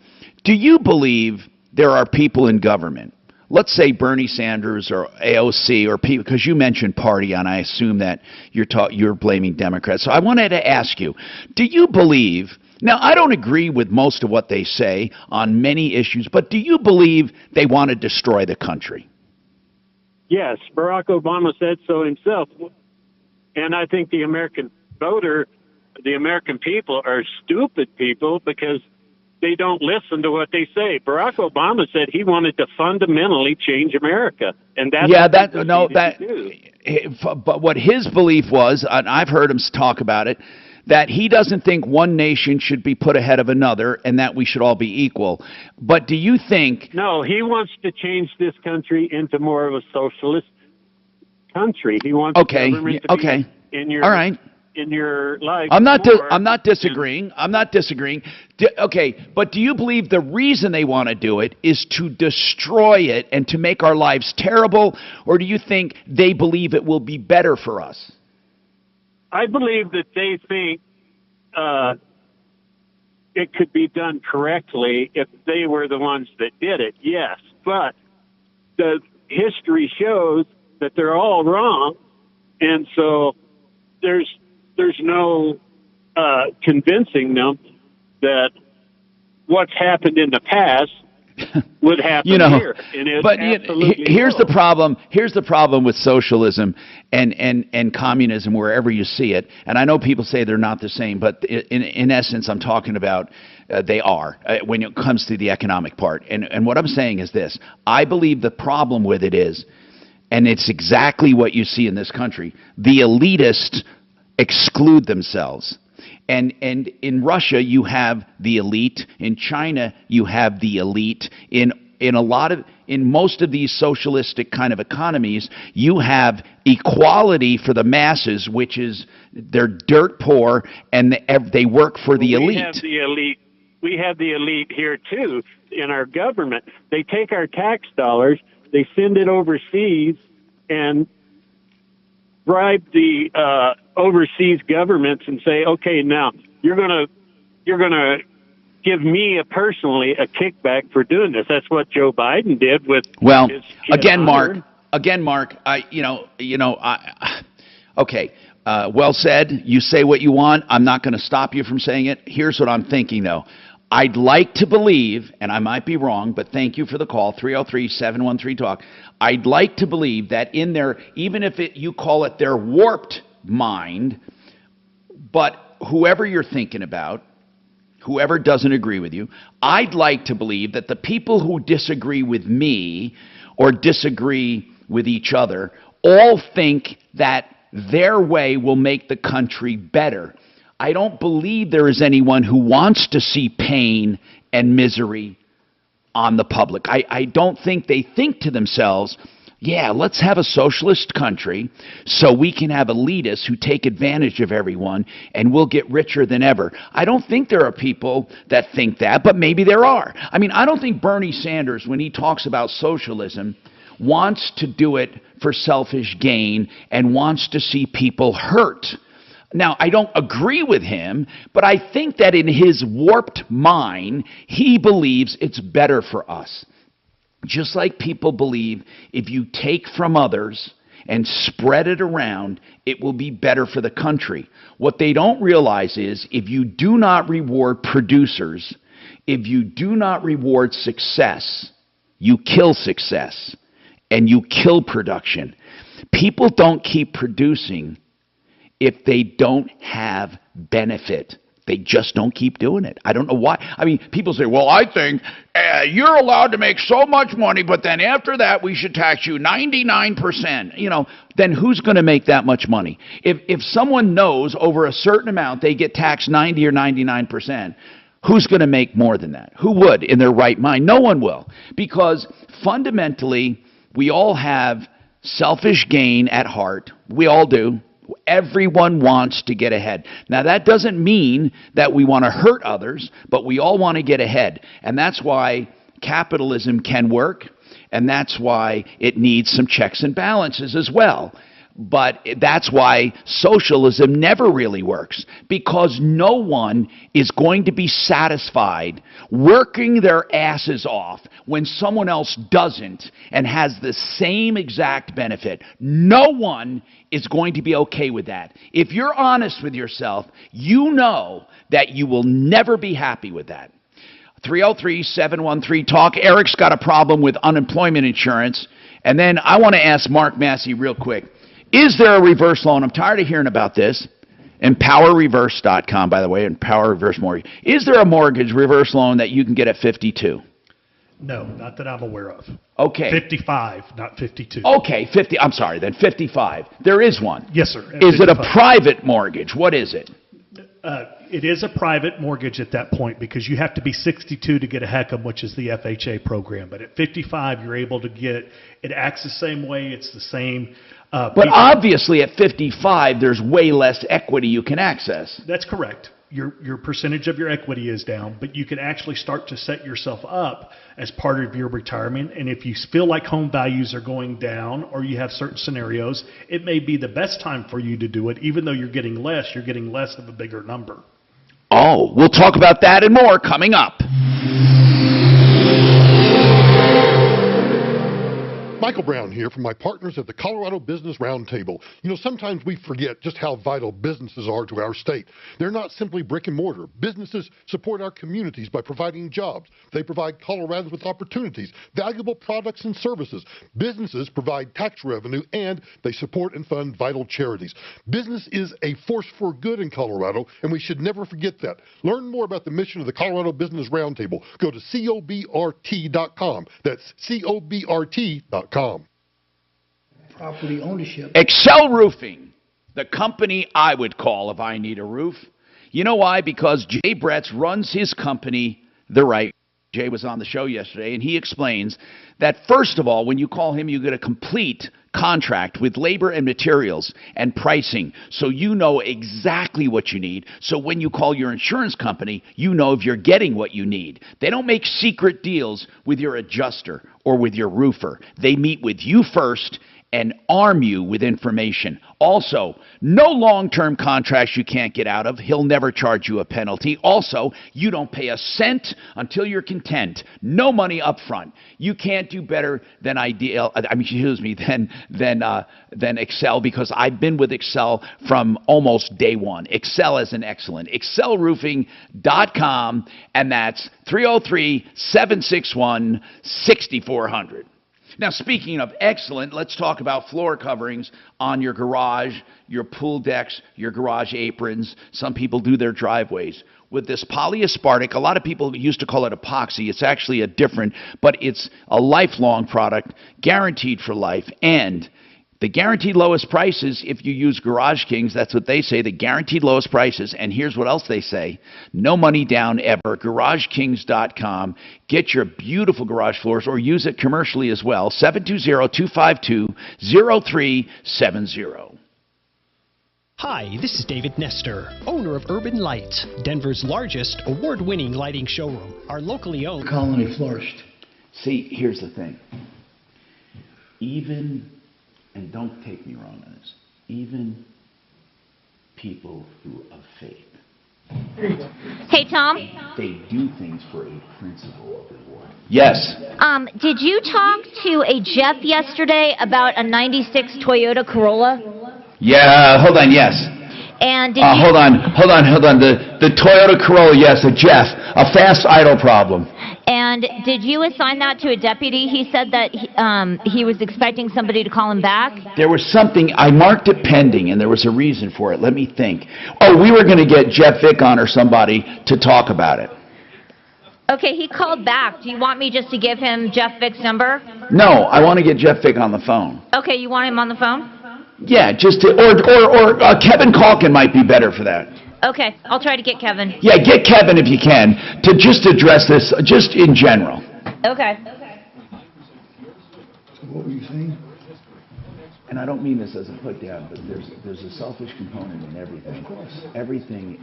Do you believe there are people in government, let's say Bernie Sanders or AOC or people, because you mentioned party, and I assume that you're blaming Democrats. So I wanted to ask you, do you believe, now I don't agree with most of what they say on many issues, but do you believe they want to destroy the country? Yes, Barack Obama said so himself. And I think the American voter, the American people are stupid people because they don't listen to what they say. Barack Obama said he wanted to fundamentally change America, and that's but what his belief was, and I've heard him talk about it, that he doesn't think one nation should be put ahead of another and that we should all be equal. But do you think... No, he wants to change this country into more of a socialist country. He wants government to be in your... All right. In your life. I'm not disagreeing. I'm not disagreeing. Okay, but do you believe the reason they want to do it is to destroy it and to make our lives terrible, or do you think they believe it will be better for us? I believe that they think it could be done correctly if they were the ones that did it, yes. But the history shows that they're all wrong, and so there's no convincing them that what's happened in the past would happen here. And it but absolutely here's will. the problem. Here's the problem with socialism and communism, wherever you see it. And I know people say they're not the same, but in essence, I'm talking about they are when it comes to the economic part. And what I'm saying is this: I believe the problem with it is, and it's exactly what you see in this country, the elitists exclude themselves. And in Russia, you have the elite. In China, you have the elite. In most of these socialistic kind of economies, you have equality for the masses, which is they're dirt poor and they work for the elite. We have the elite here too in our government. They take our tax dollars, they send it overseas, and bribe the overseas governments and say, okay, now you're gonna give me personally a kickback for doing this. That's what Joe Biden did with his kid Hunter. Mark, okay. Well said. You say what you want. I'm not going to stop you from saying it. Here's what I'm thinking, though. I'd like to believe, and I might be wrong, but thank you for the call, 303-713-TALK. I'd like to believe that in their, even if you call it their warped mind, but whoever you're thinking about, whoever doesn't agree with you, I'd like to believe that the people who disagree with me or disagree with each other all think that their way will make the country better. I don't believe there is anyone who wants to see pain and misery on the public. I don't think they think to themselves, yeah, let's have a socialist country so we can have elitists who take advantage of everyone and we'll get richer than ever. I don't think there are people that think that, but maybe there are. I mean, I don't think Bernie Sanders, when he talks about socialism, wants to do it for selfish gain and wants to see people hurt. Now, I don't agree with him, but I think that in his warped mind, he believes it's better for us. Just like people believe if you take from others and spread it around, it will be better for the country. What they don't realize is if you do not reward producers, if you do not reward success, you kill success and you kill production. People don't keep producing if they don't have benefit. They just don't keep doing it. I don't know why. I mean, people say, well, I think you're allowed to make so much money, but then after that we should tax you 99%. You know, then who's going to make that much money? If someone knows over a certain amount they get taxed 90 or 99%, who's going to make more than that? Who would in their right mind? No one will. Because fundamentally, we all have selfish gain at heart. We all do. Everyone wants to get ahead. Now, that doesn't mean that we want to hurt others, but we all want to get ahead. And that's why capitalism can work, and that's why it needs some checks and balances as well. But that's why socialism never really works, because no one is going to be satisfied working their asses off when someone else doesn't and has the same exact benefit. No one is going to be okay with that. If you're honest with yourself, you know that you will never be happy with that. 303-713-TALK. Eric's got a problem with unemployment insurance. And then I want to ask Mark Massey real quick. Is there a reverse loan? I'm tired of hearing about this. EmpowerReverse.com, by the way, Empower Reverse Mortgage. Is there a mortgage reverse loan that you can get at 52? No, not that I'm aware of. Okay. 55, not 52. Okay, 50. I'm sorry, then 55. There is one. Yes, sir. Is it a private mortgage? What is it? It is a private mortgage at that point because you have to be 62 to get a HECM, which is the FHA program. But at 55, you're able to get it acts the same way. It's the same. But obviously at 55, there's way less equity you can access. That's correct. Your percentage of your equity is down, but you can actually start to set yourself up as part of your retirement. And if you feel like home values are going down or you have certain scenarios, it may be the best time for you to do it. Even though you're getting less of a bigger number. Oh, we'll talk about that and more coming up. Michael Brown here from my partners at the Colorado Business Roundtable. You know, sometimes we forget just how vital businesses are to our state. They're not simply brick and mortar. Businesses support our communities by providing jobs. They provide Coloradans with opportunities, valuable products and services. Businesses provide tax revenue, and they support and fund vital charities. Business is a force for good in Colorado, and we should never forget that. Learn more about the mission of the Colorado Business Roundtable. Go to cobrt.com. That's cobrt.com. Property ownership. Excel Roofing, the company I would call if I need a roof. You know why? Because Jay Bretz runs his company the right way. Jay was on the show yesterday, and he explains that, first of all, when you call him, you get a complete contract with labor and materials and pricing, so you know exactly what you need. So when you call your insurance company, you know if you're getting what you need. They don't make secret deals with your adjuster or with your roofer. They meet with you first and arm you with information. Also, no long-term contracts you can't get out of. He'll never charge you a penalty. Also, you don't pay a cent until you're content. No money up front. You can't do better than than Excel, because I've been with Excel from almost day one. Excel is an excellent. ExcelRoofing.com, and that's 303-761-6400. Now, speaking of excellent, let's talk about floor coverings on your garage, your pool decks, your garage aprons. Some people do their driveways. With this polyaspartic, a lot of people used to call it epoxy. It's actually a different, but it's a lifelong product, guaranteed for life, and the guaranteed lowest prices, if you use Garage Kings, that's what they say, the guaranteed lowest prices. And here's what else they say: no money down ever. GarageKings.com. Get your beautiful garage floors, or use it commercially as well. 720-252-0370. Hi, this is David Nestor, owner of Urban Lights, Denver's largest award-winning lighting showroom. Our locally owned colony flourished. See, here's the thing. And don't take me wrong on this, even people who have faith, Hey, Tom. they do things for a principle of reward. Yes. Did you talk to a Jeff yesterday about a 96 Toyota Corolla? Yeah, hold on, yes. And hold on. The Toyota Corolla, yes, a Jeff, a fast idle problem. And did you assign that to a deputy? He said that he was expecting somebody to call him back. There was something, I marked it pending, and there was a reason for it. Let me think. Oh, we were going to get Jeff Vick on or somebody to talk about it. Okay, he called back. Do you want me just to give him Jeff Vick's number? No, I want to get Jeff Vick on the phone. Okay, you want him on the phone? Yeah, just to, or Kevin Calkin might be better for that. Okay, I'll try to get Kevin. Yeah, get Kevin if you can, to just address this, just in general. Okay. So what were you saying? And I don't mean this as a put down, but there's a selfish component in everything. Of course. Everything,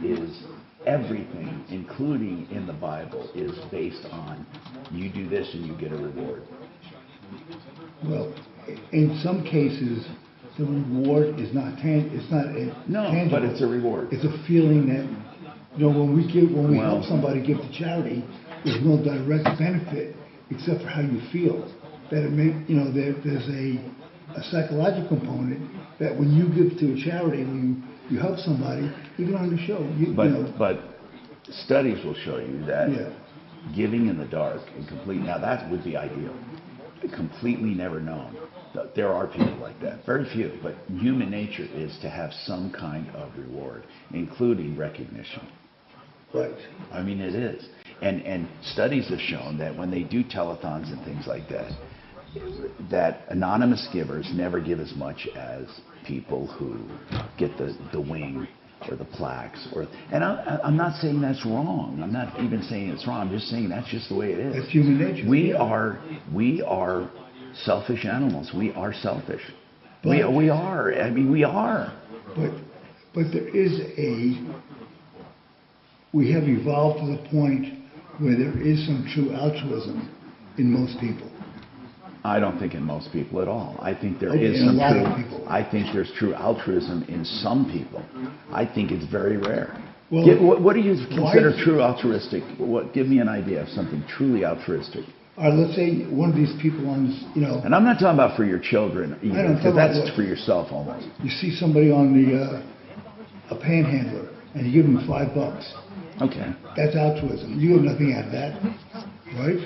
including in the Bible, is based on you do this and you get a reward. Well, in some cases, the reward is not tangible. But it's a reward. It's a feeling that, when we help somebody give to charity, there's no direct benefit except for how you feel. That it may, there's a psychological component that when you give to a charity, when you help somebody, even on the show, But studies will show you that giving in the dark and now that would be ideal. Completely never known. There are people like that, very few, but human nature is to have some kind of reward, including recognition. Right. I mean, it is. And studies have shown that when they do telethons and things like that, that anonymous givers never give as much as people who get the wing or the plaques. And I'm not saying that's wrong. I'm not even saying it's wrong. I'm just saying that's just the way it is. That's human nature. We are selfish animals. We are selfish. We are. I mean, we are. But there is we have evolved to the point where there is some true altruism in most people. I don't think in most people at all. I think there Okay, is in a some lot true. of people. I think there's true altruism in some people. I think it's very rare. Well, What do you why consider is- true altruistic? Give me an idea of something truly altruistic. All right, let's say one of these people on this, you know. And I'm not talking about for your children I either, don't because talk about that's what- for yourself almost. You see somebody on the, a panhandler, and you give them $5. Okay. That's altruism. You get nothing out of that, right?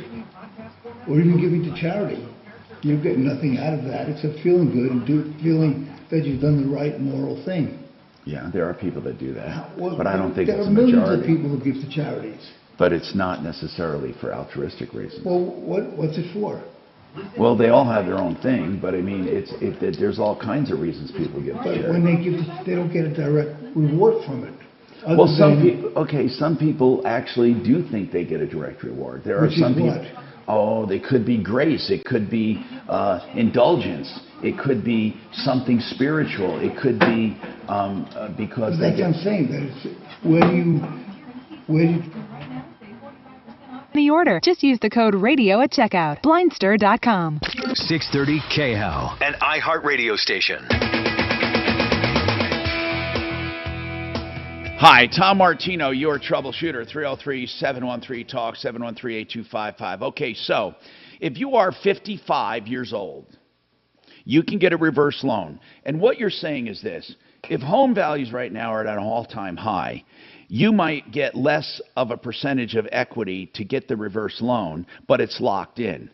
Or even giving to charity. You get nothing out of that except feeling good and feeling that you've done the right moral thing. Yeah, there are people that do that, Well, but I don't think there it's are a millions majority. of people who give to charities. But it's not necessarily for altruistic reasons. Well, what's it for? Well, they all have their own thing, but I mean, there's all kinds of reasons people give to But charity. when they give, they don't get a direct reward from it. Other Well, some than- people, okay, some people actually do think they get a direct reward. There are Which is some people. what? Oh, they could be grace. It could be indulgence. It could be something spiritual. It could be because But they that's what I'm get. saying. That it's where do you The order. Just use the code RADIO at checkout. Blindster.com. 630 KHAL, an iHeartRadio station. Hi, Tom Martino, your troubleshooter, 303-713-TALK, 713-8255. Okay, so if you are 55 years old, you can get a reverse loan. And what you're saying is this: if home values right now are at an all-time high, you might get less of a percentage of equity to get the reverse loan, but it's locked in.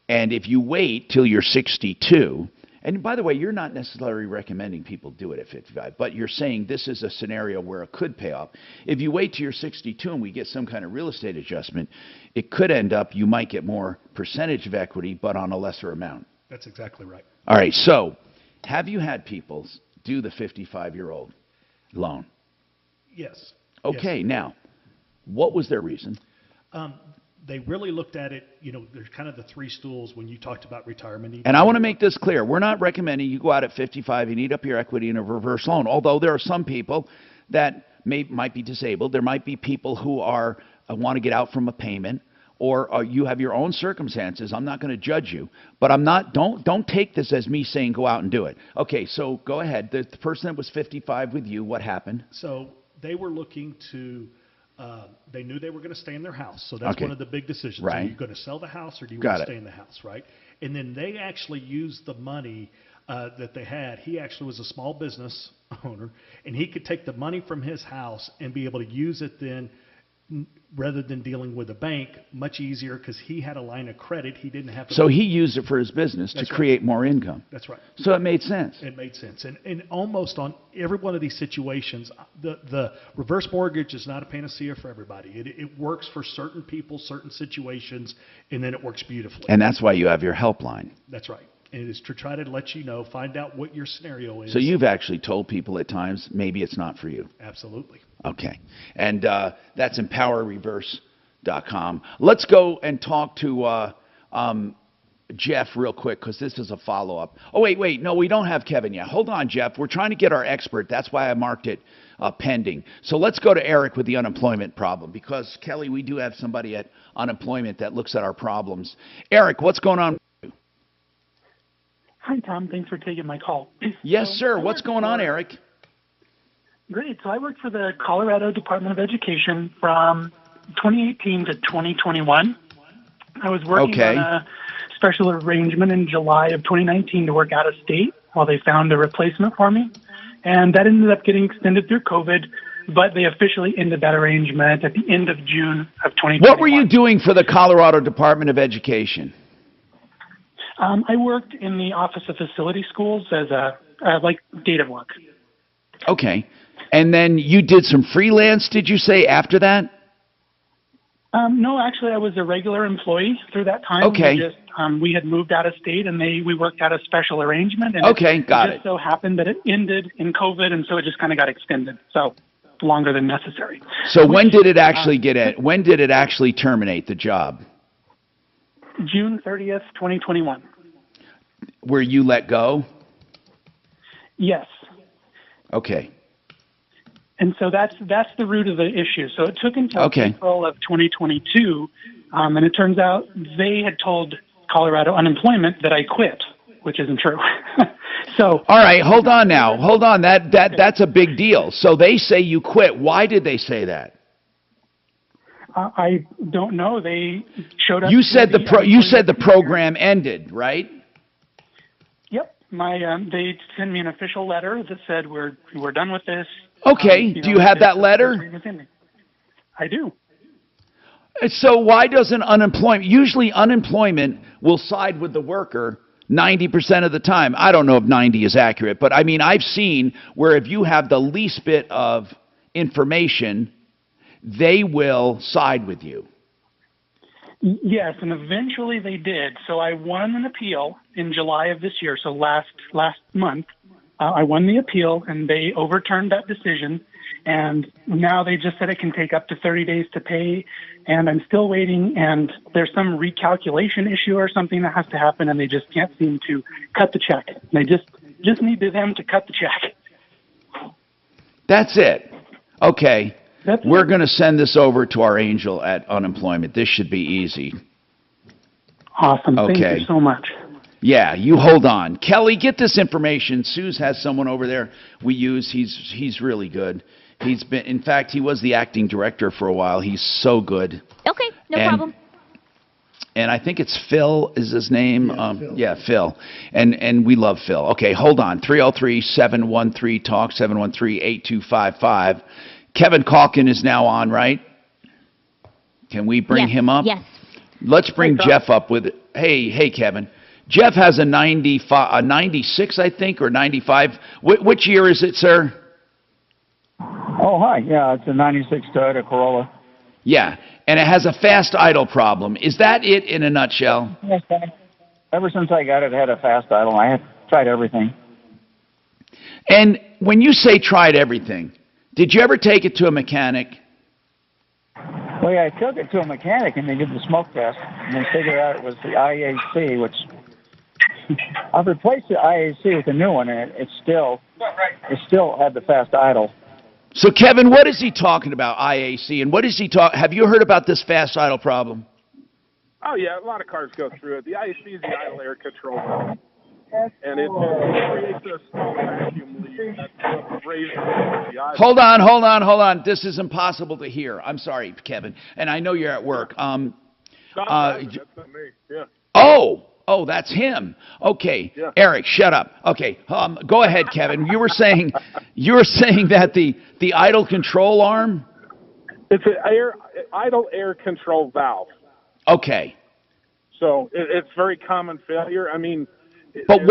And if you wait till you're 62, and by the way, you're not necessarily recommending people do it at 55, but you're saying this is a scenario where it could pay off. If you wait till you're 62 and we get some kind of real estate adjustment, it could end up you might get more percentage of equity, but on a lesser amount. That's exactly right. All right, so have you had people do the 55-year-old loan? Yes. Okay, Yes. now, what was their reason? They really looked at it, you know, there's kind of the three stools when you talked about retirement. And I want to make this clear. We're not recommending you go out at 55 and eat up your equity in a reverse loan, although there are some people that might be disabled. There might be people who are want to get out from a payment, or you have your own circumstances. I'm not going to judge you, but I'm not. Don't take this as me saying go out and do it. Okay, so go ahead. The person that was 55 with you, what happened? So they were looking to, they knew they were going to stay in their house. So that's Okay. one of the big decisions. Are Right. you going to sell the house or do you Got want to it. stay in the house, right? And then they actually used the money that they had. He actually was a small business owner, and he could take the money from his house and be able to use it then, rather than dealing with a bank, much easier because he had a line of credit. He didn't have to. So he used it for his business That's to right. create more income. That's right. So it made sense. It made sense. And almost on every one of these situations, the reverse mortgage is not a panacea for everybody. It works for certain people, certain situations, and then it works beautifully. And that's why you have your helpline. That's right. And it is to try to let you know, find out what your scenario is. So you've actually told people at times maybe it's not for you. Absolutely. Okay. And that's empowerreverse.com. Let's go and talk to Jeff real quick because this is a follow-up. Oh, wait. No, we don't have Kevin yet. Hold on, Jeff. We're trying to get our expert. That's why I marked it pending. So let's go to Eric with the unemployment problem because, Kelly, we do have somebody at unemployment that looks at our problems. Eric, what's going on? Hi, Tom. Thanks for taking my call. Yes, sir. What's going on, Eric? Great. So I worked for the Colorado Department of Education from 2018 to 2021. I was working Okay. on a special arrangement in July of 2019 to work out of state while they found a replacement for me. And that ended up getting extended through COVID, but they officially ended that arrangement at the end of June of 2021. What were you doing for the Colorado Department of Education? I worked in the Office of Facility Schools as a like data work. Okay. And then you did some freelance, did you say, after that? No, actually, I was a regular employee through that time. Okay. We had moved out of state, and we worked out a special arrangement. And Okay, got it. Just so happened that it ended in COVID, and so it just kind of got extended, so longer than necessary. So when did it actually when did it actually terminate the job? June 30th, 2021. Were you let go? Yes. Okay. And so that's the root of the issue. So it took until Okay. April of 2022, and it turns out they had told Colorado Unemployment that I quit, which isn't true. So all right, hold on now. Hold on. That's a big deal. So they say you quit. Why did they say that? I don't know. They showed up. You said the program ended, right? Yep. They sent me an official letter that said we're done with this. Okay. Do you have that letter? I do. So why doesn't unemployment? Usually unemployment will side with the worker 90% of the time. I don't know if 90 is accurate, but I mean I've seen where if you have the least bit of information, they will side with you. Yes, and eventually they did. So I won an appeal in July of this year. So last month, I won the appeal, and they overturned that decision. And now they just said it can take up to 30 days to pay. And I'm still waiting. And there's some recalculation issue or something that has to happen, and they just can't seem to cut the check. They just need them to cut the check. That's it. Okay. We're going to send this over to our angel at unemployment. This should be easy. Awesome. Okay. Thank you so much. Yeah, you hold on. Kelly, get this information. Suze has someone over there we use. He's really good. In fact, he was the acting director for a while. He's so good. Okay, no problem. And I think it's Phil is his name. Yeah, Phil. And we love Phil. Okay, hold on. 303-713-TALK, 713-8255. Kevin Calkin is now on, right? Can we bring him up? Yes. Let's bring Jeff up with it. Hey, Kevin. Jeff has a 96, I think, or 95. Which year is it, sir? Oh, hi. Yeah, it's a 96 Toyota Corolla. Yeah, and it has a fast idle problem. Is that it in a nutshell? Yes, ever since I got it, had a fast idle. I had tried everything. And when you say tried everything, did you ever take it to a mechanic? Well, yeah, I took it to a mechanic, and they did the smoke test, and they figured out it was the IAC, which I've replaced the IAC with a new one, and it still had the fast idle. So, Kevin, what is he talking about, IAC, and what is he have you heard about this fast idle problem? Oh, yeah, a lot of cars go through it. The IAC is the idle air control valve, and it creates a small vacuum leak that raises the idle. Hold on. This is impossible to hear. I'm sorry, Kevin, and I know you're at work. That's not me. Yeah. Oh, that's him. Okay, Yeah. Eric, shut up. Okay, go ahead, Kevin. You were saying that the idle control arm. It's an idle air control valve. Okay. So it's very common failure. I mean. But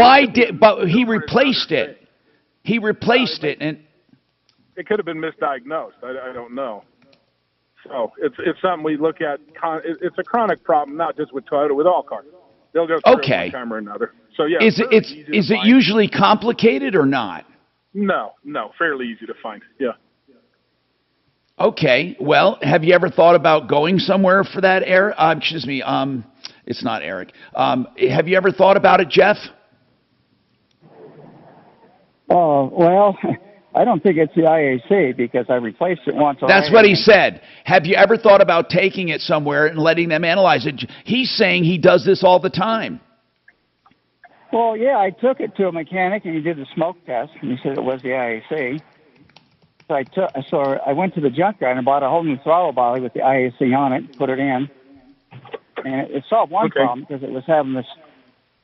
he replaced it. He replaced it, and it could have been misdiagnosed. I don't know. So it's something we look at. It's a chronic problem, not just with Toyota, with all cars. They'll go through it one time or another. So yeah. Is it usually complicated or not? No, fairly easy to find. Yeah. Okay. Well, have you ever thought about going somewhere for that, Eric? Excuse me. It's not Eric. Have you ever thought about it, Jeff? Well, I don't think it's the IAC because I replaced it once. That's what he said. Have you ever thought about taking it somewhere and letting them analyze it? He's saying he does this all the time. Well, yeah, I took it to a mechanic and he did the smoke test and he said it was the IAC. So I went to the junkyard and bought a whole new throttle body with the IAC on it, put it in, and it solved one problem because it was having this.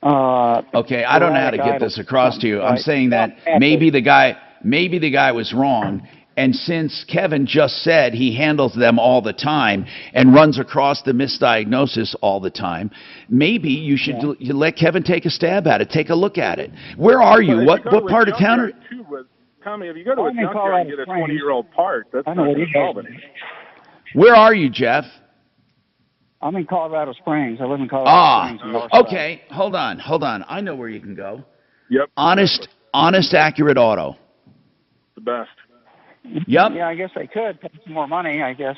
Okay, I don't know how to get this across to you. I'm saying that maybe the guy was wrong, and since Kevin just said he handles them all the time and runs across the misdiagnosis all the time, maybe you should you let Kevin take a stab at it, take a look at it. Where are you? What part of town are you? Tommy, if you go to a junkyard and get a 20-year-old part, that's not going to solve it. Where are you, Jeff? I'm in Colorado Springs. I live in Colorado Springs. Okay. Hold on. I know where you can go. Yep. Honest, Accurate Auto. The best. Yep. Yeah, I guess I could pay some more money, I guess.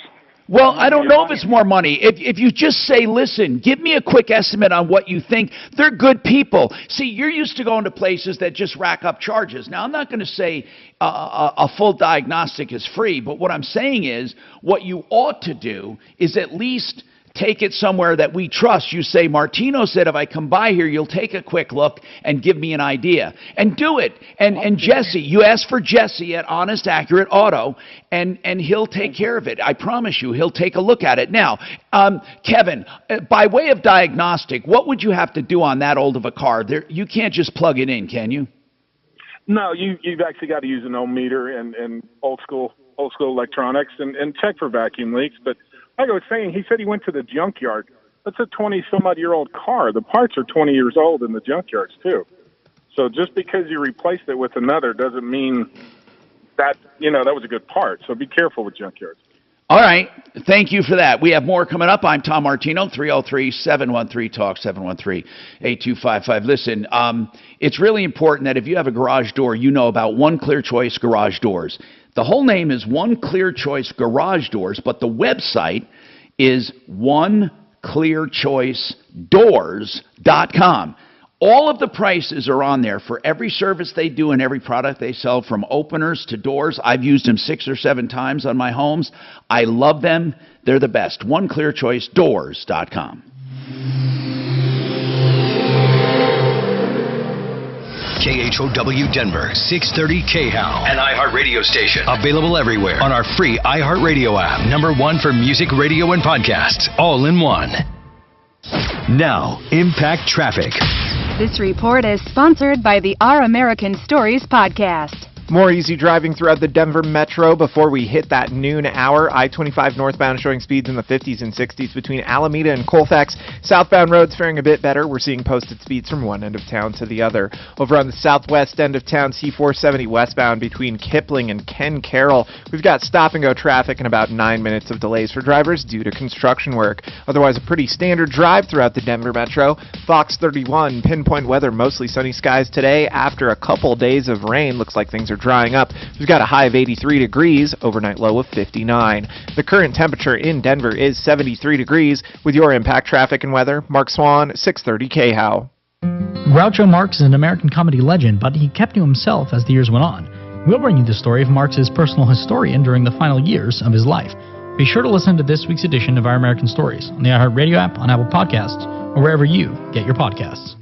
Well, I don't know if it's more money. If you just say, listen, give me a quick estimate on what you think. They're good people. See, you're used to going to places that just rack up charges. Now, I'm not going to say a full diagnostic is free, but what I'm saying is what you ought to do is at least take it somewhere that we trust. You say, Martino said if I come by here, you'll take a quick look and give me an idea. And do it. And Jesse, you ask for Jesse at Honest Accurate Auto, and he'll take care of it. I promise you, he'll take a look at it. Now, Kevin, by way of diagnostic, what would you have to do on that old of a car? You can't just plug it in, can you? No, you've actually got to use an ohm meter and old school electronics and check for vacuum leaks. But like I was saying, he said he went to the junkyard. That's a 20-some-odd-year-old car. The parts are 20 years old in the junkyards, too. So just because you replaced it with another doesn't mean that, that was a good part. So be careful with junkyards. All right. Thank you for that. We have more coming up. I'm Tom Martino, 303-713-TALK, 713-8255. Listen, it's really important that if you have a garage door, you know about One Clear Choice Garage Doors. The whole name is One Clear Choice Garage Doors, but the website is oneclearchoicedoors.com. All of the prices are on there for every service they do and every product they sell, from openers to doors. I've used them 6 or 7 times on my homes. I love them. They're the best. oneclearchoicedoors.com. KHOW Denver, 630 KHOW, an iHeart radio station. Available everywhere on our free iHeartRadio app. #1 for music, radio, and podcasts, all in one. Now, Impact Traffic. This report is sponsored by the Our American Stories podcast. More easy driving throughout the Denver metro before we hit that noon hour. I-25 northbound showing speeds in the 50s and 60s between Alameda and Colfax. Southbound roads faring a bit better. We're seeing posted speeds from one end of town to the other. Over on the southwest end of town, C-470 westbound between Kipling and Ken Carroll. We've got stop-and-go traffic and about 9 minutes of delays for drivers due to construction work. Otherwise, a pretty standard drive throughout the Denver metro. Fox 31, pinpoint weather, mostly sunny skies today after a couple days of rain. Looks like things are drying up. We've got a high of 83 degrees, overnight low of 59. The current temperature in Denver is 73 degrees. With your Impact Traffic and weather, Mark Swan, 630 KHOW. Groucho Marx is an American comedy legend, but he kept to himself as the years went on. We'll bring you the story of Marx's personal historian during the final years of his life. Be sure to listen to this week's edition of Our American Stories on the iHeartRadio app, on Apple Podcasts, or wherever you get your podcasts.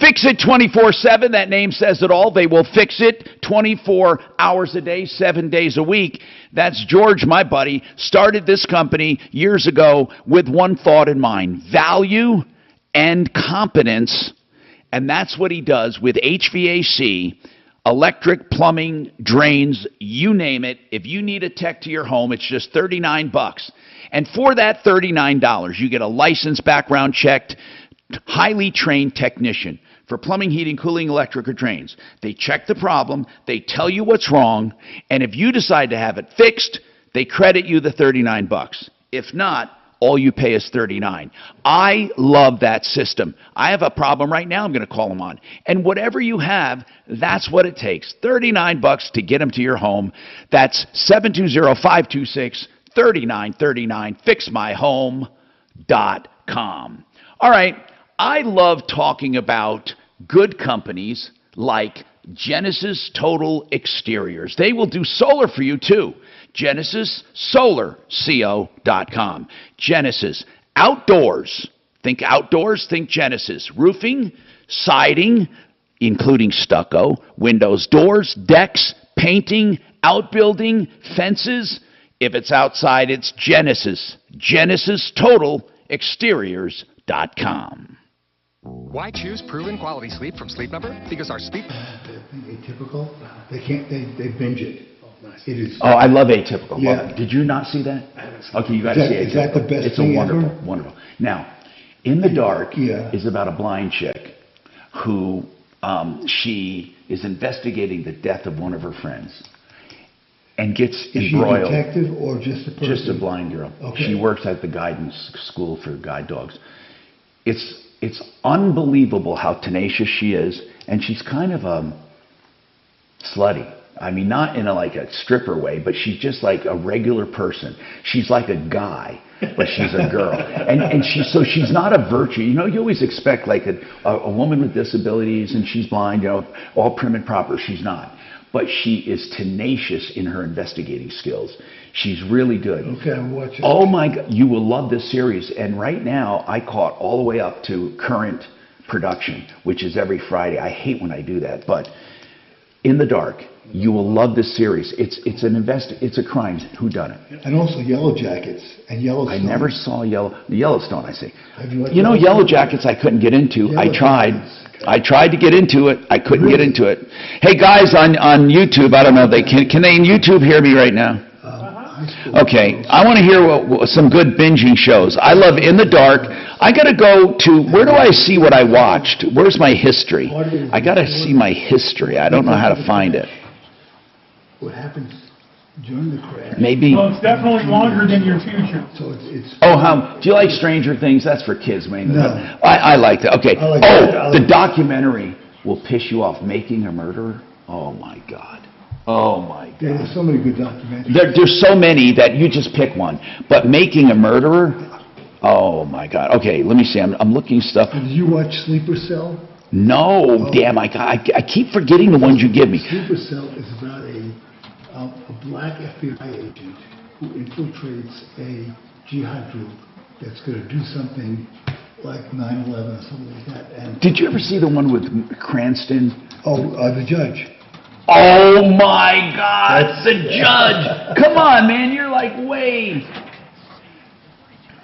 Fix It 24/7. That name says it all. They will fix it 24 hours a day, 7 days a week. That's George, my buddy, started this company years ago with one thought in mind: value and competence. And that's what he does with HVAC, electric, plumbing, drains, you name it. If you need a tech to your home, it's just $39. And for that $39, you get a licensed, background checked, highly trained technician for plumbing, heating, cooling, electric, or drains. They check the problem, they tell you what's wrong, and if you decide to have it fixed, they credit you the $39. If not, all you pay is $39. I love that system. I have a problem right now I'm going to call them on. And whatever you have, that's what it takes. $39 to get them to your home. That's 720-526-3939. FixMyHome.com. All right. I love talking about good companies like Genesis Total Exteriors. They will do solar for you too. GenesisSolarCO.com. Genesis Outdoors. Think outdoors, think Genesis. Roofing, siding, including stucco, windows, doors, decks, painting, outbuilding, fences. If it's outside, it's Genesis. GenesisTotalExteriors.com. Why choose proven quality sleep from Sleep Number? Because our sleep... Atypical, they binge it. It is. Oh, I love Atypical. Yeah. Well, did you not see that? Okay, you got to see Atypical. Is that the best it's thing a wonderful, ever? wonderful. Now, In the Dark is about a blind chick who she is investigating the death of one of her friends and gets embroiled. Is she a detective or just a person? Just a blind girl. Okay. She works at the guidance school for guide dogs. It's unbelievable how tenacious she is, and she's kind of slutty. I mean, not in like a stripper way, but she's just like a regular person. She's like a guy, but she's a girl. And she's not a virtue. You know, you always expect like a woman with disabilities and she's blind, you know, all prim and proper. She's not. But she is tenacious in her investigating skills. She's really good. Okay, I'll watch it. Oh my God, you will love this series. And right now, I caught all the way up to current production, which is every Friday. I hate when I do that, but In the Dark. You will love this series. It's a crime whodunit. And also Yellow Jackets and Yellowstone. I never saw Yellowstone. I see. Have you watched Yellow Jackets I couldn't get into. Yellow I tried. Jackets. I tried to get into it. I couldn't get into it. Hey guys on YouTube, I don't know if they can they in YouTube hear me right now? Okay, I want to hear some good binging shows. I love In the Dark. I got to go to, where do I see what I watched? Where's my history? I got to see my history. I don't know how to find it. What happens during the crash? Maybe. Well, it's definitely longer than your future. So it's Oh, do you like Stranger Things? That's for kids mainly. No. I like that. Okay. I like that. The documentary will piss you off. Making a Murderer. Oh my God. Oh my God. There's so many good documentaries. There's so many that you just pick one. But Making a Murderer. Oh my God. Okay, let me see. I'm looking stuff. Did you watch Sleeper Cell? No, damn! I keep forgetting the ones you give me. Sleeper Cell is about a black FBI agent who infiltrates a jihad group that's going to do something like 9/11 or something like that. And Did you ever see the one with Cranston? The judge. Oh my God, the judge! Come on, man, you're like way.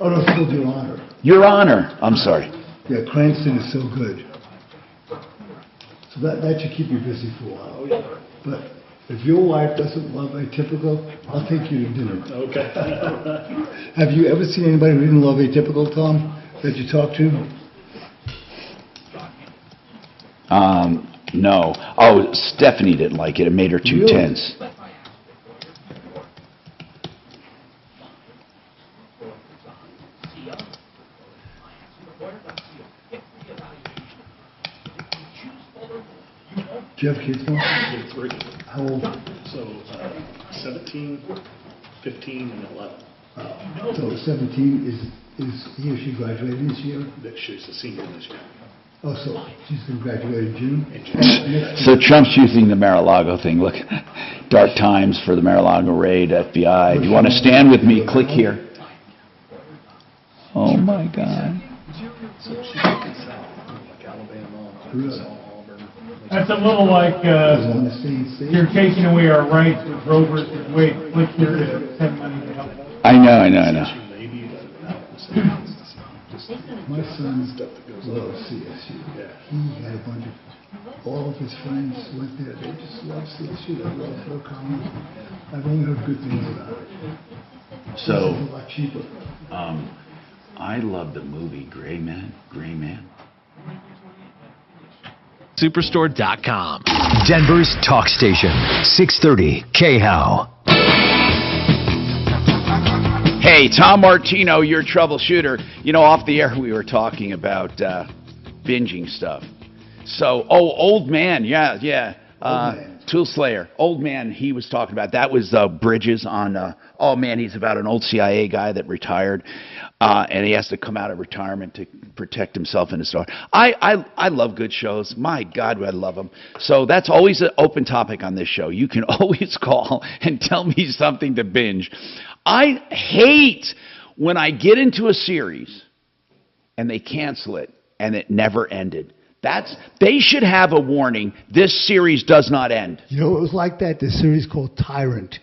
Oh no, it's called Your Honor. Your Honor. I'm sorry. Yeah, Cranston is so good. So that should keep you busy for a while. But if your wife doesn't love Atypical, I'll take you to dinner. Okay. Have you ever seen anybody who didn't love Atypical, Tom, that you talked to? No. Oh, Stephanie didn't like it. It made her too Really? tense. Do you have kids, Tom? Yeah, 3. How old? So 17, 15, and 11. So 17, is he or she graduating this year? That she's a senior this year. Oh, so she's going to graduate in June? So Trump's using the Mar-a-Lago thing. Look, dark times for the Mar-a-Lago raid, FBI. Do you want to stand with me? Click here. Oh my God. So she's looking south, like Alabama, Arkansas, Auburn. That's a little like you're taking away our rights with Roe versus Wade. Click here to send money to help. I know. My son loves CSU. He had a bunch of, all of his friends went there. They just love CSU. They love Phil Collins. I've only heard good things about it. So, It's a lot cheaper. I love the movie Gray Man. Superstore.com. Denver's talk station, 630 KHOW. Hey, Tom Martino, your troubleshooter. You know, off the air we were talking about binging stuff. So, Old Man, yeah. Tool Slayer, Old Man, he was talking about. That was Bridges on, oh man, he's about an old CIA guy that retired, and he has to come out of retirement to protect himself and his daughter. I love good shows. My God, do I love them. So that's always an open topic on this show. You can always call and tell me something to binge. I hate when I get into a series and they cancel it and it never ended. They should have a warning. This series does not end. You know, it was like that. The series called Tyrant.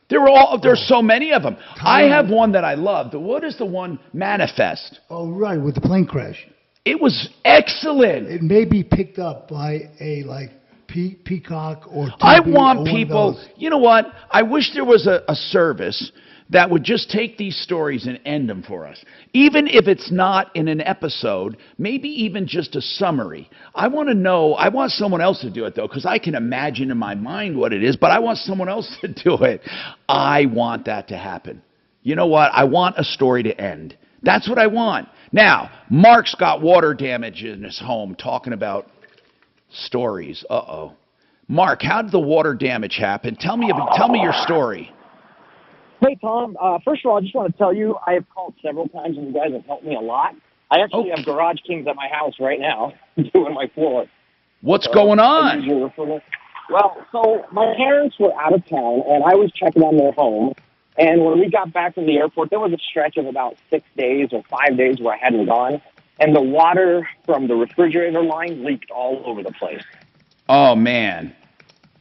There's so many of them. I have one that I love. What is the one, Manifest? Oh, right, with the plane crash. It was excellent. It may be picked up by a Peacock or TV. I want or people. You know what? I wish there was a service that would just take these stories and end them for us. Even if it's not in an episode, maybe even just a summary. I want to know, I want someone else to do it though, because I can imagine in my mind what it is, but I want someone else to do it. I want that to happen. You know what? I want a story to end. That's what I want. Now, Mark's got water damage in his home talking about stories. Uh-oh. Mark, how did the water damage happen? Tell me your story. Hey, Tom. First of all, I just want to tell you I have called several times and you guys have helped me a lot. I actually have Garage Kings at my house right now doing my floor. What's going on? Well, so my parents were out of town and I was checking on their home. And when we got back from the airport, there was a stretch of about 6 days or 5 days where I hadn't gone. And the water from the refrigerator line leaked all over the place. Oh, man.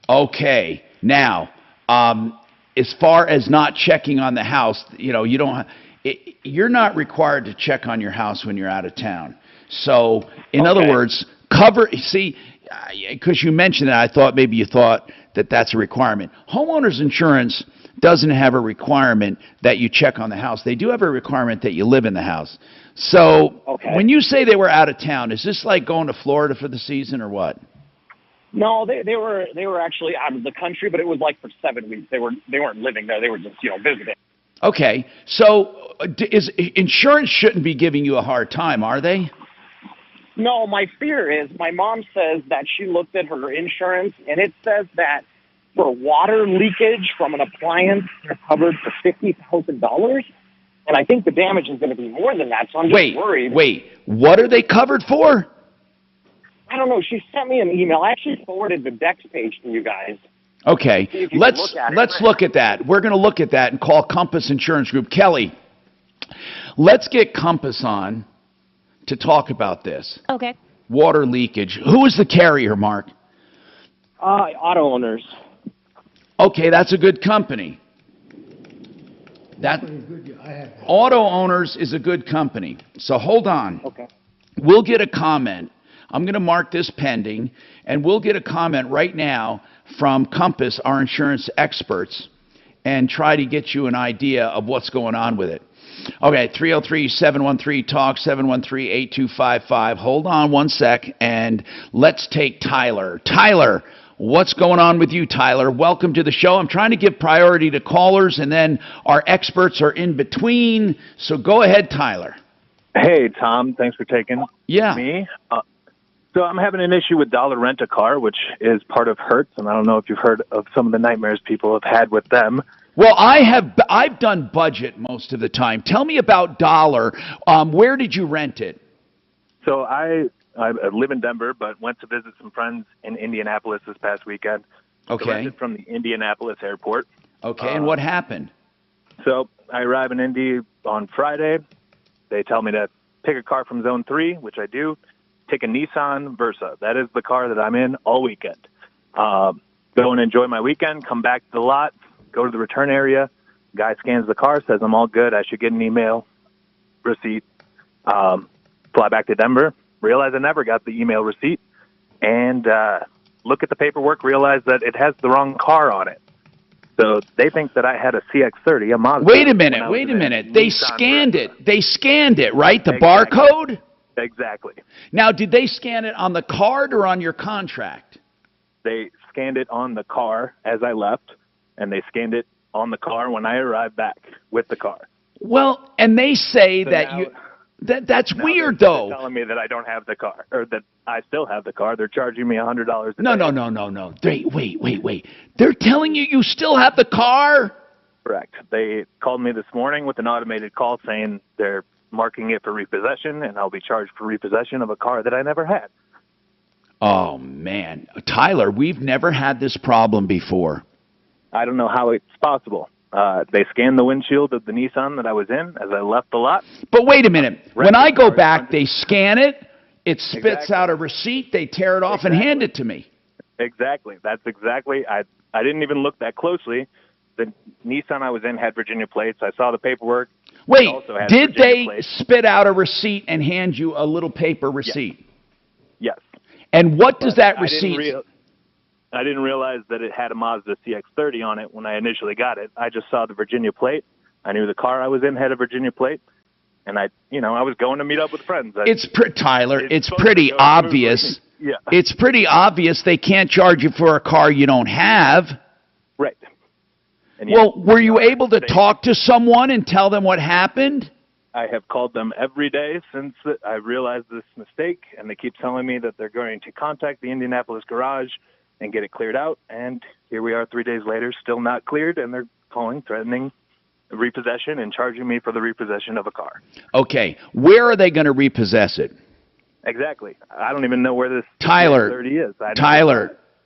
Okay. Now, as far as not checking on the house, you know, you're not required to check on your house when you're out of town. So, in other words, because you mentioned that, I thought maybe you thought that that's a requirement. Homeowners insurance doesn't have a requirement that you check on the house. They do have a requirement that you live in the house. So, when you say they were out of town, is this like going to Florida for the season or what? No, they were actually out of the country, but it was like for 7 weeks. They weren't living there. They were just, you know, visiting. Okay. So, insurance shouldn't be giving you a hard time, are they? No, my fear is my mom says that she looked at her insurance, and it says that for water leakage from an appliance, they're covered for $50,000. And I think the damage is going to be more than that, so I'm just worried. Wait, what are they covered for? I don't know. She sent me an email. I actually forwarded the Dex page to you guys. Okay, let's look at that. We're going to look at that and call Compass Insurance Group. Kelly, let's get Compass on to talk about this. Okay. Water leakage. Who is the carrier, Mark? Auto owners. Okay, that's a good company. Auto Owners is a good company. So hold on. Okay. We'll get a comment. I'm going to mark this pending, and we'll get a comment right now from Compass, our insurance experts, and try to get you an idea of what's going on with it. Okay, 303-713-TALK, 713-8255. Hold on one sec, and let's take Tyler. Tyler, what's going on with you, Tyler? Welcome to the show. I'm trying to give priority to callers, and then our experts are in between. So go ahead, Tyler. Hey, Tom. Thanks for taking me. So I'm having an issue with Dollar Rent a Car, which is part of Hertz, and I don't know if you've heard of some of the nightmares people have had with them. Well, I've done budget most of the time. Tell me about Dollar. Where did you rent it? So I live in Denver, but went to visit some friends in Indianapolis this past weekend. Okay. So rented from the Indianapolis airport. Okay, and what happened? So I arrive in Indy on Friday. They tell me to pick a car from Zone 3, which I do. Take a Nissan Versa. That is the car that I'm in all weekend. Go and enjoy my weekend, come back to the lot, go to the return area. Guy scans the car, says I'm all good. I should get an email receipt. Fly back to Denver. Realize I never got the email receipt. And look at the paperwork, realize that it has the wrong car on it. So they think that I had a CX-30, a Mazda. Wait a minute. They scanned it. They scanned it, right? The barcode? Exactly. Now, did they scan it on the card or on your contract? They scanned it on the car as I left, and they scanned it on the car when I arrived back with the car. Well, and they say So that now- you... That's weird, they're though. telling me that I don't have the car, or that I still have the car. They're charging me $100 a No. Wait. They're telling you still have the car? Correct. They called me this morning with an automated call saying they're marking it for repossession, and I'll be charged for repossession of a car that I never had. Oh, man. Tyler, we've never had this problem before. I don't know how it's possible. They scanned the windshield of the Nissan that I was in as I left the lot. But wait a minute. When I go back, they scan it, it spits out a receipt, they tear it off and hand it to me. Exactly. That's exactly. I didn't even look that closely. The Nissan I was in had Virginia plates. I saw the paperwork. Wait, It also had did Virginia they plates. spit out a receipt and hand you a little paper receipt? Yes. And what does that I receipt... I didn't realize that it had a Mazda CX-30 on it when I initially got it. I just saw the Virginia plate. I knew the car I was in had a Virginia plate. And I was going to meet up with friends. Tyler, it's pretty obvious. Yeah. It's pretty obvious they can't charge you for a car you don't have. Right. And Well, were you able to talk to someone and tell them what happened? I have called them every day since I realized this mistake, and they keep telling me that they're going to contact the Indianapolis garage and get it cleared out. And here we are 3 days later, still not cleared, and they're calling, threatening repossession and charging me for the repossession of a car. Okay, where are they going to repossess it? Exactly. I don't even know where this Tyler, 30 is.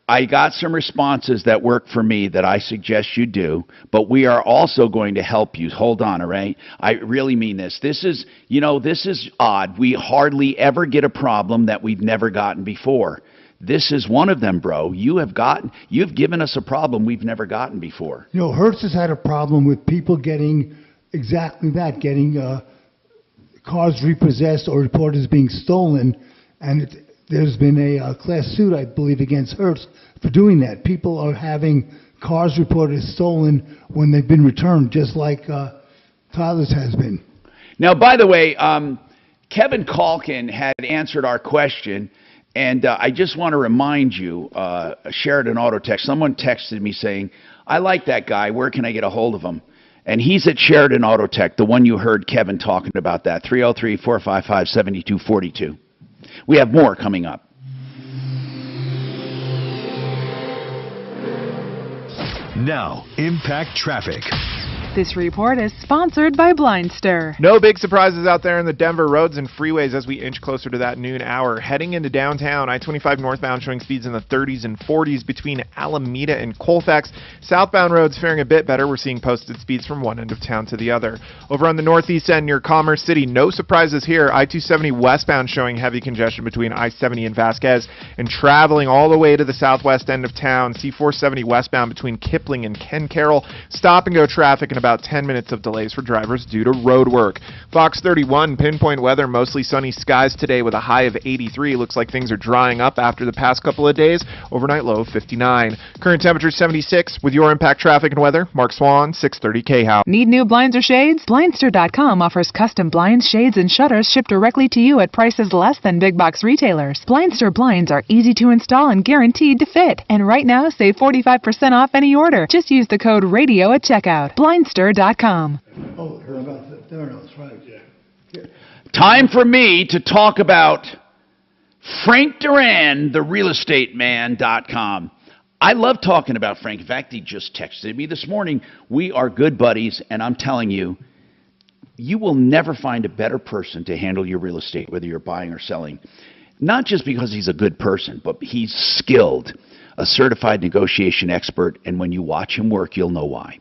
I got some responses that work for me that I suggest you do, but we are also going to help you. Hold on, all right? I really mean this. This is, this is odd. We hardly ever get a problem that we've never gotten before. This is one of them, bro. You've given us a problem we've never gotten before. Hertz has had a problem with people getting exactly that, getting cars repossessed or reported as being stolen, and there's been a class suit, I believe, against Hertz for doing that. People are having cars reported as stolen when they've been returned, just like Tyler's has been. Now, by the way, Kevin Calkin had answered our question, and I just want to remind you, Sheridan Auto Tech, someone texted me saying, I like that guy. Where can I get a hold of him? And he's at Sheridan Auto Tech, the one you heard Kevin talking about that, 303-455-7242. We have more coming up. Now, Impact Traffic. This report is sponsored by Blindster. No big surprises out there in the Denver roads and freeways as we inch closer to that noon hour. Heading into downtown, I-25 northbound showing speeds in the 30s and 40s between Alameda and Colfax. Southbound roads faring a bit better. We're seeing posted speeds from one end of town to the other. Over on the northeast end near Commerce City, no surprises here. I-270 westbound showing heavy congestion between I-70 and Vasquez, and traveling all the way to the southwest end of town. C-470 westbound between Kipling and Ken Carroll. Stop and go traffic and about 10 minutes of delays for drivers due to road work. Fox 31, pinpoint weather, mostly sunny skies today with a high of 83. Looks like things are drying up after the past couple of days. Overnight low of 59. Current temperature 76. With your Impact Traffic and Weather, Mark Swan, 630 KHOW. Need new blinds or shades? Blindster.com offers custom blinds, shades, and shutters shipped directly to you at prices less than big box retailers. Blindster blinds are easy to install and guaranteed to fit. And right now, save 45% off any order. Just use the code RADIO at checkout. Blindster.com. Oh, heard about that. There it is, right. Yeah. Time for me to talk about Frank Duran, the realestateman.com. I love talking about Frank. In fact, he just texted me this morning. We are good buddies, and I'm telling you, you will never find a better person to handle your real estate, whether you're buying or selling. Not just because he's a good person, but he's skilled, a certified negotiation expert, and when you watch him work, you'll know why.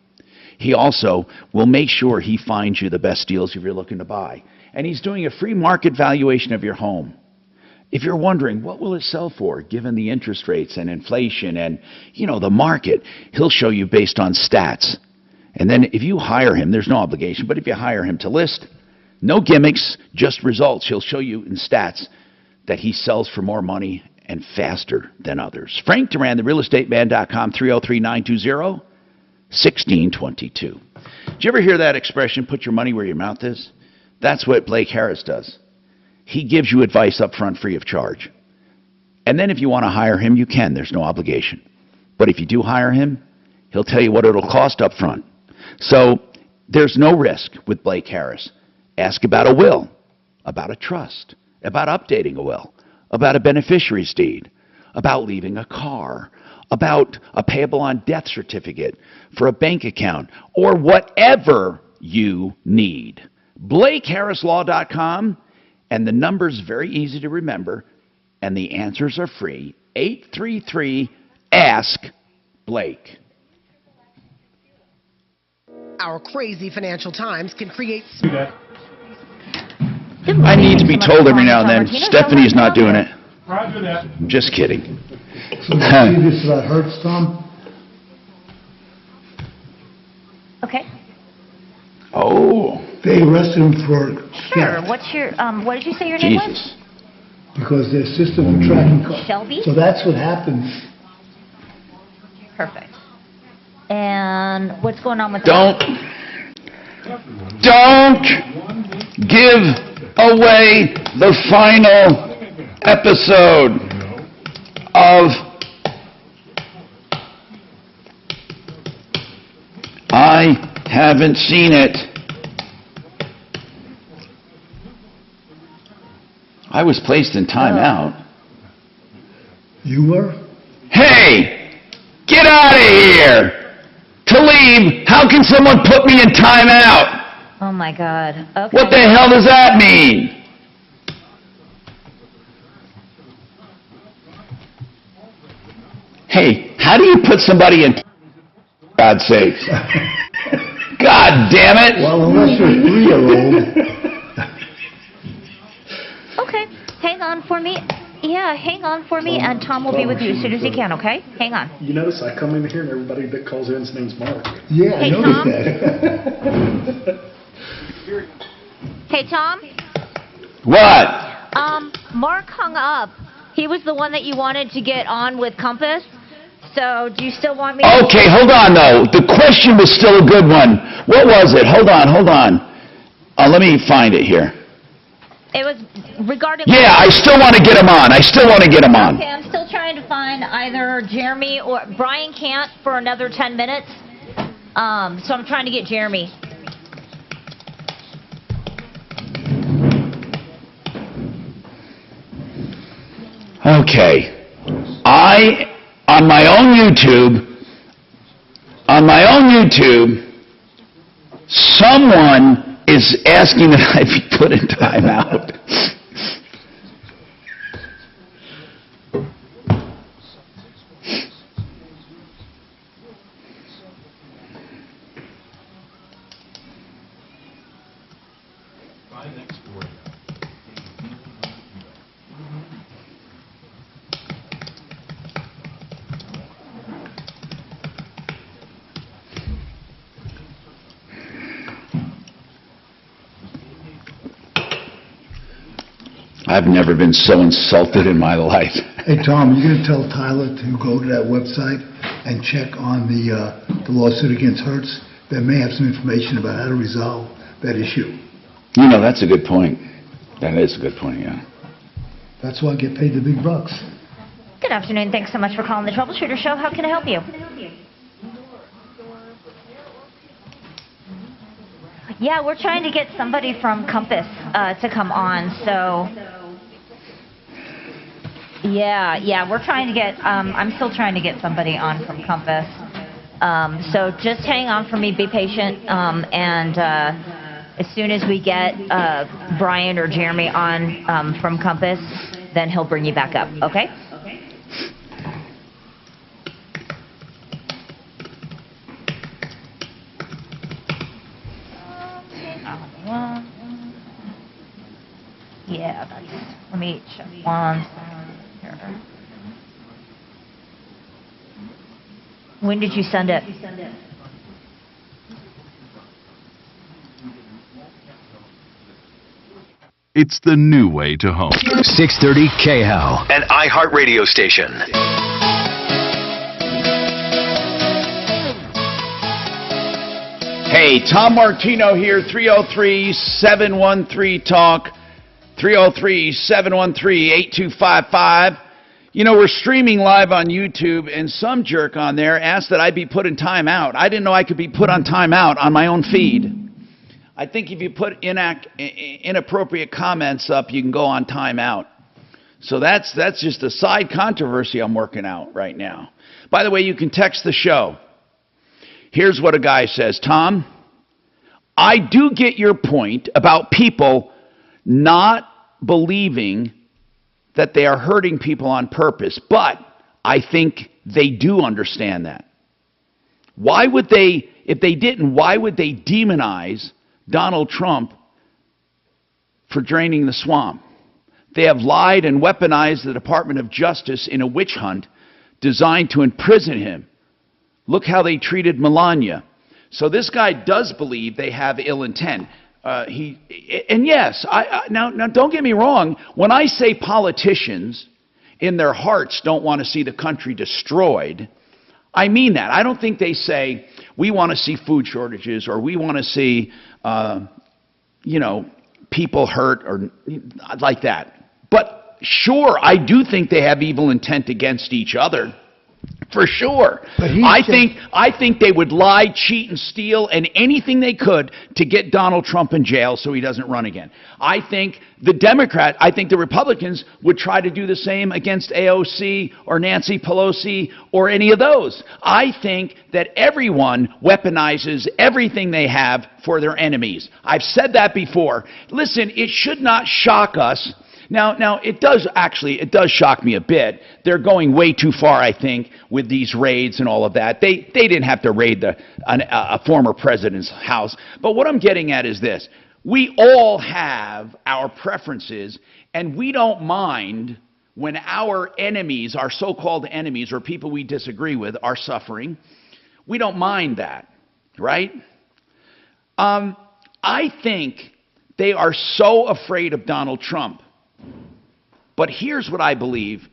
He also will make sure he finds you the best deals if you're looking to buy. And he's doing a free market valuation of your home. If you're wondering, what will it sell for, given the interest rates and inflation and, the market, he'll show you based on stats. And then if you hire him, there's no obligation, but if you hire him to list, no gimmicks, just results. He'll show you in stats that he sells for more money and faster than others. Frank Duran, therealestateman.com, 303-920-1622. Did you ever hear that expression, put your money where your mouth is? That's what Blake Harris does. He gives you advice up front free of charge. And then if you want to hire him, you can. There's no obligation. But if you do hire him, he'll tell you what it'll cost up front. So there's no risk with Blake Harris. Ask about a will, about a trust, about updating a will, about a beneficiary's deed, about leaving a car, about a payable on death certificate for a bank account, or whatever you need. BlakeHarrisLaw.com, and the number's very easy to remember, and the answers are free. 833-ASK-BLAKE. Our crazy financial times can create... I need to be told every now and then. Stephanie's not doing it. Roger that. Just kidding. So you see this about Hertz, Tom? Okay. Oh. They arrested him for Sure. theft What's your, what did you say your name was? Jesus. because their system for tracking cars. Shelby? So that's what happened. Perfect. And what's going on with Don't give away the final episode of I haven't seen it. I was placed in timeout. You were? Hey! Get out of here! To leave, how can someone put me in timeout? Oh my God. Okay. What the hell does that mean? Hey, how do you put somebody in, God's sakes? God damn it! Well, unless you're a 3-year-old. Okay, hang on for me. Yeah, hang on for me, and Tom will be with you as soon as he can, okay? Hang on. You notice I come in here and everybody that calls in, his name's Mark. Yeah, Hey, I Tom? noticed that. Hey, Tom? What? Mark hung up. He was the one that you wanted to get on with Compass. So, do you still want me to... Okay, hold on, though. The question was still a good one. What was it? Hold on. Let me find it here. It was regarding... Yeah, I still want to get him on. Okay, I'm still trying to find either Jeremy or... Brian can't for another 10 minutes. So I'm trying to get Jeremy. Okay. On my own YouTube, someone is asking that I be put in timeout. I've never been so insulted in my life. Hey, Tom, you're going to tell Tyler to go to that website and check on the lawsuit against Hertz. That may have some information about how to resolve that issue. You know, that's a good point. That is a good point, yeah. That's why I get paid the big bucks. Good afternoon. Thanks so much for calling the Troubleshooter Show. How can I help you? Yeah, we're trying to get somebody from Compass to come on, so... Yeah, we're trying to get... I'm still trying to get somebody on from Compass. So just hang on for me, be patient, and as soon as we get Brian or Jeremy on from Compass, then he'll bring you back up, okay? Yeah, let me check one here. When did you send it? It's the new way to home. 630 KHAL, an iHeart radio station. Hey, Tom Martino here, 303-713-TALK, 303-713-8255. You know, we're streaming live on YouTube, and some jerk on there asked that I be put in timeout. I didn't know I could be put on timeout on my own feed. I think if you put inappropriate comments up, you can go on timeout. So that's just a side controversy I'm working out right now. By the way, you can text the show. Here's what a guy says. Tom, I do get your point about people not believing that they are hurting people on purpose, but I think they do understand that. Why would they, if they didn't, why would they demonize Donald Trump for draining the swamp? They have lied and weaponized the Department of Justice in a witch hunt designed to imprison him. Look how they treated Melania. So this guy does believe they have ill intent. And yes, now don't get me wrong. When I say politicians in their hearts don't want to see the country destroyed, I mean that. I don't think they say we want to see food shortages or we want to see, people hurt or like that. But sure, I do think they have evil intent against each other. For sure. I think they would lie, cheat, and steal and anything they could to get Donald Trump in jail so he doesn't run again. I think the Republicans would try to do the same against AOC or Nancy Pelosi or any of those. I think that everyone weaponizes everything they have for their enemies. I've said that before. Listen, it should not shock us Now it does shock me a bit. They're going way too far, I think, with these raids and all of that. They didn't have to raid a former president's house. But what I'm getting at is this. We all have our preferences, and we don't mind when our enemies, our so-called enemies, or people we disagree with, are suffering. We don't mind that, right? I think they are so afraid of Donald Trump. But here's what I believe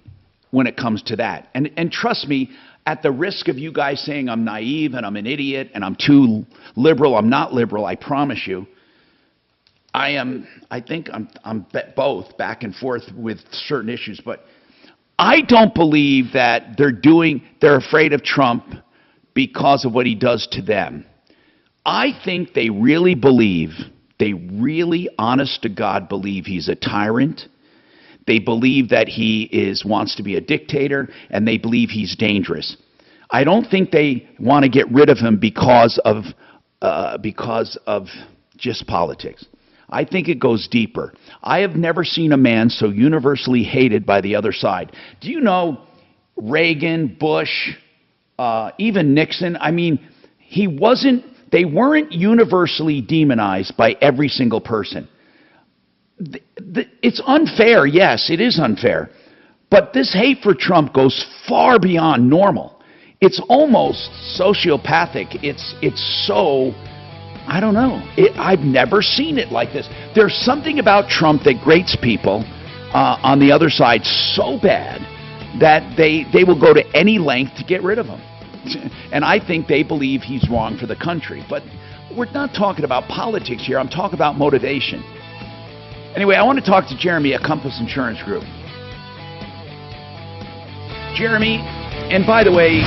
when it comes to that. And trust me, at the risk of you guys saying I'm naive and I'm an idiot and I'm too liberal, I'm not liberal, I promise you. I think I'm both back and forth with certain issues, but I don't believe that they're afraid of Trump because of what he does to them. I think they really believe, honest to God, believe he's a tyrant. They believe that he wants to be a dictator, and they believe he's dangerous. I don't think they want to get rid of him because of just politics. I think it goes deeper. I have never seen a man so universally hated by the other side. Do you know Reagan, Bush, even Nixon? I mean, they weren't universally demonized by every single person. It's unfair, yes, it is unfair. But this hate for Trump goes far beyond normal. It's almost sociopathic. It's so... I don't know. I've never seen it like this. There's something about Trump that grates people on the other side so bad that they will go to any length to get rid of him. And I think they believe he's wrong for the country. But we're not talking about politics here. I'm talking about motivation. Anyway, I want to talk to Jeremy at Compass Insurance Group. Jeremy, and by the way,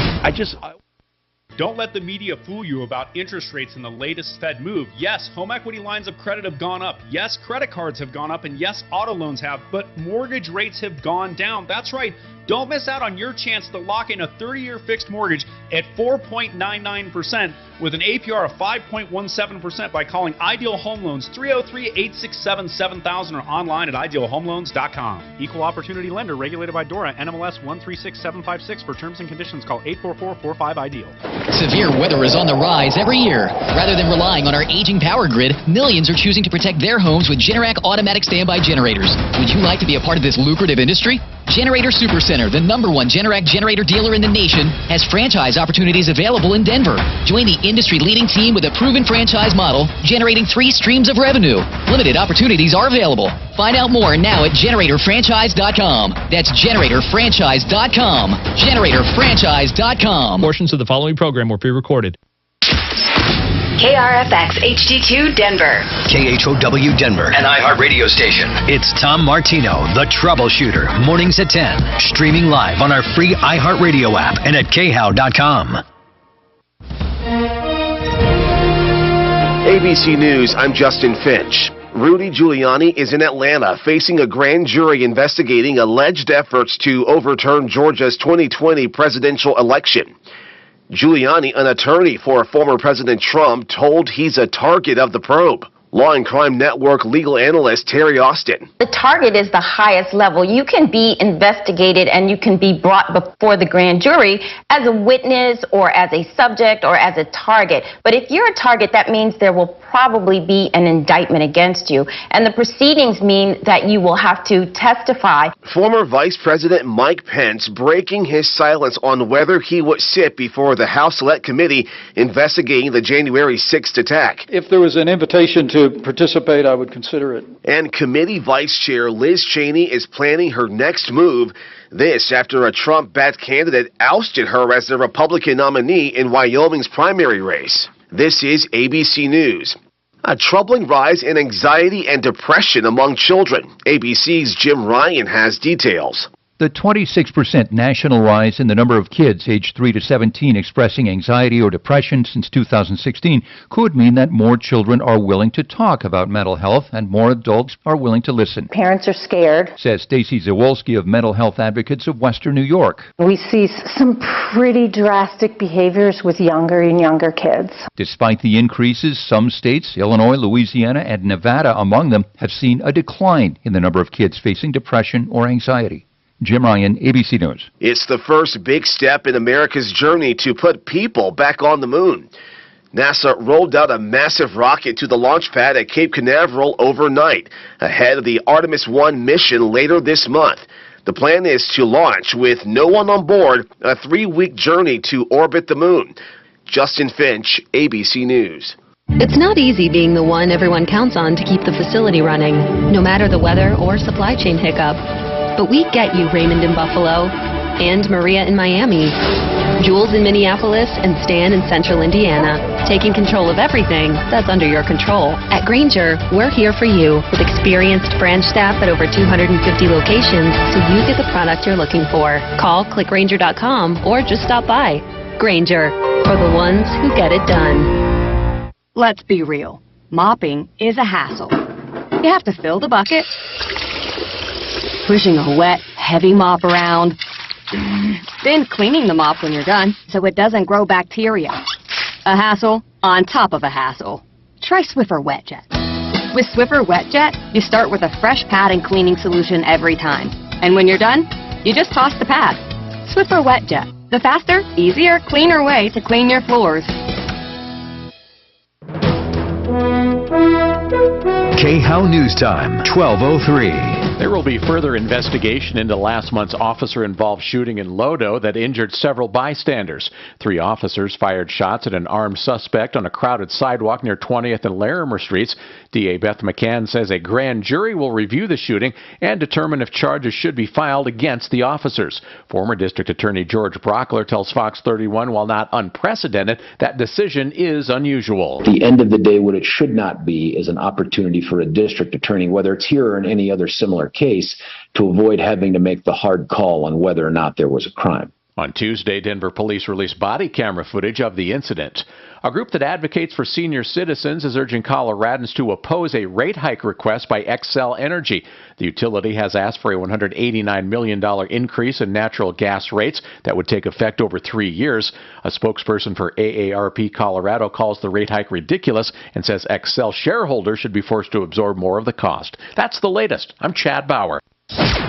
Don't let the media fool you about interest rates and the latest Fed move. Yes, home equity lines of credit have gone up. Yes, credit cards have gone up. And yes, auto loans have. But mortgage rates have gone down. That's right. Don't miss out on your chance to lock in a 30-year fixed mortgage at 4.99% with an APR of 5.17% by calling Ideal Home Loans 303-867-7000 or online at idealhomeloans.com. Equal opportunity lender regulated by DORA, NMLS 136756. For terms and conditions, call 844-45-IDEAL. Severe weather is on the rise every year. Rather than relying on our aging power grid, millions are choosing to protect their homes with Generac automatic standby generators. Would you like to be a part of this lucrative industry? Generator Supercenter, the #1 Generac generator dealer in the nation, has franchise opportunities available in Denver. Join the industry-leading team with a proven franchise model, generating 3 streams of revenue. Limited opportunities are available. Find out more now at GeneratorFranchise.com. That's GeneratorFranchise.com. GeneratorFranchise.com. Portions of the following program were pre-recorded. KRFX HD2 Denver. KHOW Denver, an iHeart radio station. It's Tom Martino, the Troubleshooter, mornings at 10. Streaming live on our free iHeart radio app and at khow.com. ABC News, I'm Justin Finch. Rudy Giuliani is in Atlanta facing a grand jury investigating alleged efforts to overturn Georgia's 2020 presidential election. Giuliani, an attorney for former President Trump, told he's a target of the probe. Law and Crime Network legal analyst Terry Austin. The target is the highest level. You can be investigated and you can be brought before the grand jury as a witness or as a subject or as a target. But if you're a target, that means there will probably be an indictment against you. And the proceedings mean that you will have to testify. Former Vice President Mike Pence breaking his silence on whether he would sit before the House Select Committee investigating the January 6th attack. If there was an invitation to participate, I would consider it. And Committee Vice Chair Liz Cheney is planning her next move. This after a Trump-backed candidate ousted her as the Republican nominee in Wyoming's primary race. This is ABC News. A troubling rise in anxiety and depression among children. ABC's Jim Ryan has details. The 26% national rise in the number of kids aged 3 to 17 expressing anxiety or depression since 2016 could mean that more children are willing to talk about mental health and more adults are willing to listen. Parents are scared. Says Stacy Zawolski of Mental Health Advocates of Western New York. We see some pretty drastic behaviors with younger and younger kids. Despite the increases, some states, Illinois, Louisiana, and Nevada among them, have seen a decline in the number of kids facing depression or anxiety. Jim Ryan, ABC News. It's the first big step in America's journey to put people back on the moon. NASA rolled out a massive rocket to the launch pad at Cape Canaveral overnight, ahead of the Artemis 1 mission later this month. The plan is to launch with no one on board, a 3-week journey to orbit the moon. Justin Finch, ABC News. It's not easy being the one everyone counts on to keep the facility running, no matter the weather or supply chain hiccup. But we get you, Raymond in Buffalo, and Maria in Miami, Jules in Minneapolis, and Stan in Central Indiana, taking control of everything that's under your control. At Grainger, we're here for you, with experienced branch staff at over 250 locations, so you get the product you're looking for. Call, clickgrainger.com, or just stop by. Grainger, for the ones who get it done. Let's be real. Mopping is a hassle. You have to fill the bucket, pushing a wet, heavy mop around, then cleaning the mop when you're done so it doesn't grow bacteria. A hassle on top of a hassle. Try Swiffer Wet Jet. With Swiffer Wet Jet, you start with a fresh pad and cleaning solution every time. And when you're done, you just toss the pad. Swiffer Wet Jet, the faster, easier, cleaner way to clean your floors. KHOW News Time, 12:03. There will be further investigation into last month's officer-involved shooting in Lodo that injured several bystanders. 3 officers fired shots at an armed suspect on a crowded sidewalk near 20th and Larimer Streets. DA Beth McCann says a grand jury will review the shooting and determine if charges should be filed against the officers. Former District Attorney George Brockler tells Fox 31, while not unprecedented, that decision is unusual. At the end of the day, what it should not be is an opportunity for a district attorney, whether it's here or in any other similar case, to avoid having to make the hard call on whether or not there was a crime. On Tuesday, Denver police released body camera footage of the incident. A group that advocates for senior citizens is urging Coloradans to oppose a rate hike request by Xcel Energy. The utility has asked for a $189 million increase in natural gas rates that would take effect over 3 years. A spokesperson for AARP Colorado calls the rate hike ridiculous and says Xcel shareholders should be forced to absorb more of the cost. That's the latest. I'm Chad Bauer.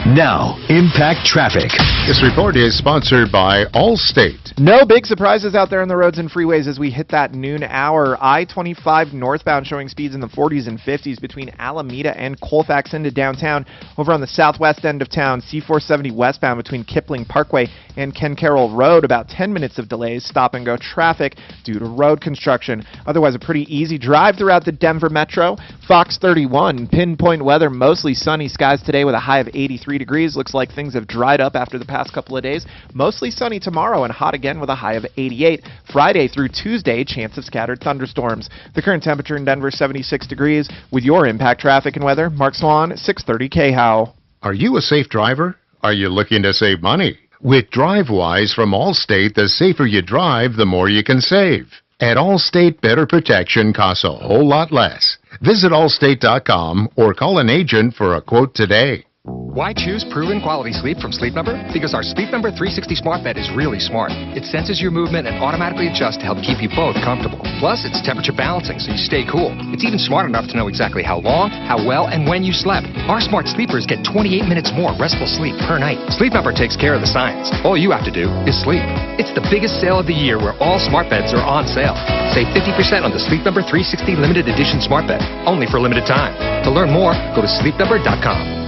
Now, Impact Traffic. This report is sponsored by Allstate. No big surprises out there on the roads and freeways as we hit that noon hour. I-25 northbound showing speeds in the 40s and 50s between Alameda and Colfax into downtown. Over on the southwest end of town, C-470 westbound between Kipling Parkway and Ken Carroll Road. About 10 minutes of delays, stop-and-go traffic due to road construction. Otherwise, a pretty easy drive throughout the Denver Metro. Fox 31, pinpoint weather, mostly sunny skies today with a high of 83 degrees. Looks like things have dried up after the past couple of days. Mostly sunny tomorrow and hot again with a high of 88. Friday through Tuesday, chance of scattered thunderstorms. The current temperature in Denver, 76 degrees. With your Impact Traffic and weather, Mark Swan, 630 KHOW. Are you a safe driver? Are you looking to save money? With DriveWise from Allstate, the safer you drive, the more you can save. At Allstate, better protection costs a whole lot less. Visit allstate.com or call an agent for a quote today. Why choose proven quality sleep from Sleep Number? Because our Sleep Number 360 smart bed is really smart. It senses your movement and automatically adjusts to help keep you both comfortable. Plus, it's temperature balancing so you stay cool. It's even smart enough to know exactly how long, how well, and when you slept. Our smart sleepers get 28 minutes more restful sleep per night. Sleep Number takes care of the science. All you have to do is sleep. It's the biggest sale of the year where all smart beds are on sale. Save 50% on the Sleep Number 360 limited edition smart bed, only for a limited time. To learn more, go to sleepnumber.com.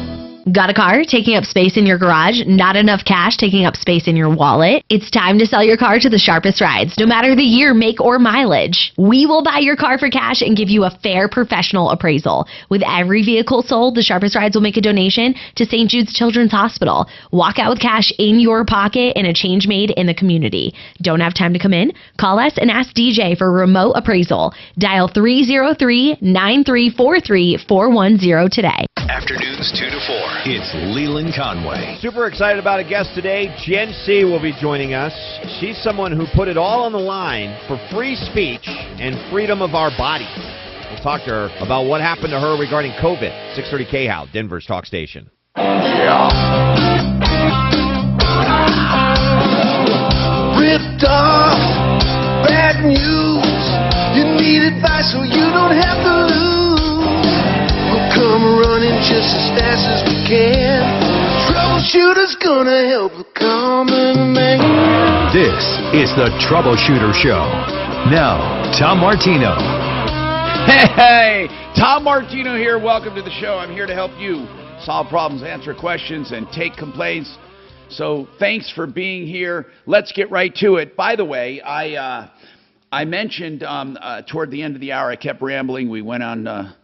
Got a car taking up space in your garage? Not enough cash taking up space in your wallet? It's time to sell your car to the sharpest rides, no matter the year, make, or mileage. We will buy your car for cash and give you a fair professional appraisal. With every vehicle sold, the sharpest rides will make a donation to St. Jude's Children's Hospital. Walk out with cash in your pocket and a change made in the community. Don't have time to come in? Call us and ask DJ for a remote appraisal. Dial 303-9343-410 today. Afternoons 2 to 4. It's Leland Conway. Super excited about a guest today. Jen C. will be joining us. She's someone who put it all on the line for free speech and freedom of our bodies. We'll talk to her about what happened to her regarding COVID. 630 KHOW, Denver's talk station. Ripped off, bad news. You need advice so you don't have to lose. We'll come running just as fast as we can. Troubleshooter's gonna help the common man. This is the Troubleshooter Show. Now, Tom Martino. Hey, Tom Martino here. Welcome to the show. I'm here to help you solve problems, answer questions, and take complaints. So thanks for being here. Let's get right to it. By the way, I mentioned toward the end of the hour, I kept rambling. We went on,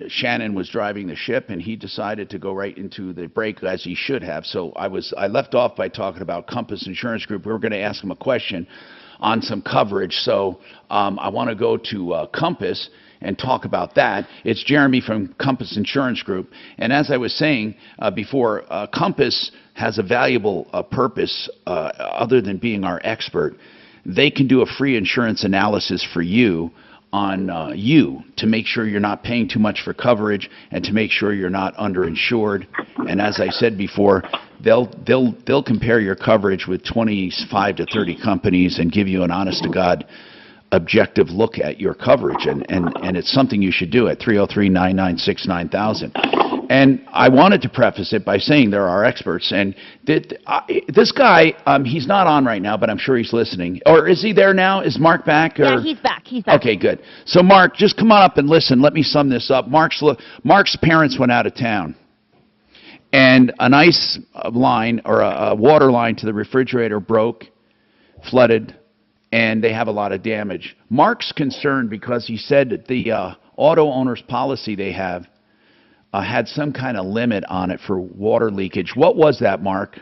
Shannon was driving the ship, and he decided to go right into the break, as he should have. So I left off by talking about Compass Insurance Group. We were going to ask him a question on some coverage. So I want to go to Compass and talk about that. It's Jeremy from Compass Insurance Group. And as I was saying before, Compass has a valuable purpose other than being our expert. They can do a free insurance analysis for you on you to make sure you're not paying too much for coverage and to make sure you're not underinsured. And as I said before, they'll compare your coverage with 25 to 30 companies and give you an honest-to-God objective look at your coverage, and it's something you should do at 303-996-9000. And I wanted to preface it by saying they're our experts, and this guy, he's not on right now, but I'm sure he's listening. Or is he there now? Is Mark back? Or? Yeah, he's back. He's back. Okay, good. So Mark, just come on up and listen. Let me sum this up. Mark's parents went out of town, and an ice line or a water line to the refrigerator broke, flooded, and they have a lot of damage. Mark's concerned because he said that the auto owner's policy they have had some kind of limit on it for water leakage. What was that, Mark?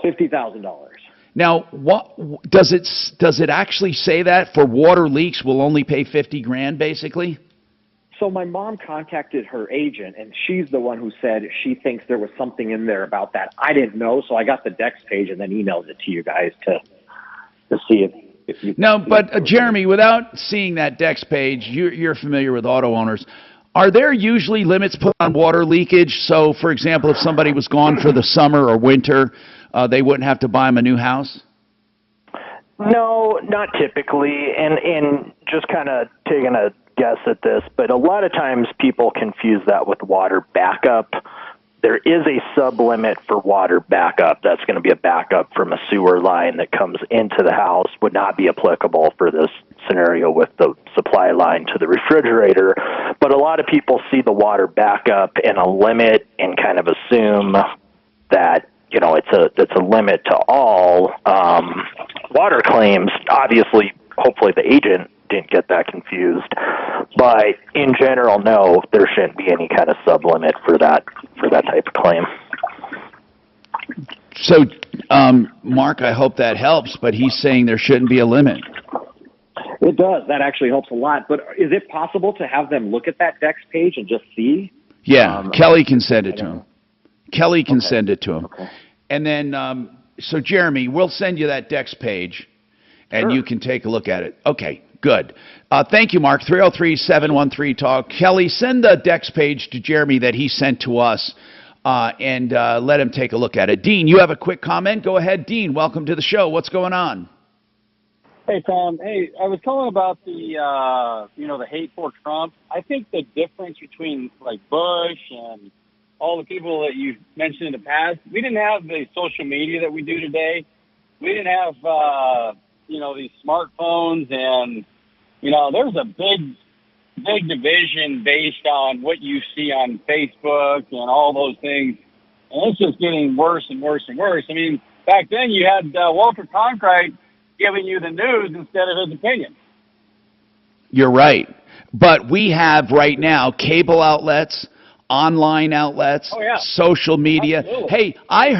$50,000. Now, what does it actually say that for water leaks we'll only pay $50,000 basically? So my mom contacted her agent, and she's the one who said she thinks there was something in there about that. I didn't know, so I got the Dex page and then emailed it to you guys to see if you... No, but Jeremy, without seeing that Dex page, you're familiar with auto owners. Are there usually limits put on water leakage? So, for example, if somebody was gone for the summer or winter, they wouldn't have to buy them a new house? No, not typically, and just kind of taking a guess at this, but a lot of times people confuse that with water backup. There is a sub-limit for water backup. That's going to be a backup from a sewer line that comes into the house. Would not be applicable for this scenario with the supply line to the refrigerator. But a lot of people see the water backup and a limit and kind of assume that, you know, it's a limit to all water claims. Obviously, hopefully the agent didn't get that confused. But in general, no, there shouldn't be any kind of sub-limit for that type of claim. So, Mark, I hope that helps, but he's saying there shouldn't be a limit. It does. That actually helps a lot. But is it possible to have them look at that Dex page and just see? Yeah, Kelly can send it to him. Kelly can send it to him. Okay. And then, so Jeremy, we'll send you that Dex page, and you can take a look at it. Okay, good. Thank you, Mark. 303-713-TALK. Kelly, send the Dex page to Jeremy that he sent to us, and let him take a look at it. Dean, you have a quick comment? Go ahead, Dean. Welcome to the show. What's going on? Hey, Tom. Hey, I was calling about the, the hate for Trump. I think the difference between, like, Bush and all the people that you mentioned in the past, we didn't have the social media that we do today. We didn't have, these smartphones, and, there's a big division based on what you see on Facebook and all those things. And it's just getting worse and worse and worse. I mean, back then you had Walter Cronkite giving you the news instead of his opinion. You're right. But we have right now cable outlets, online outlets, social media. Absolutely. Hey, I've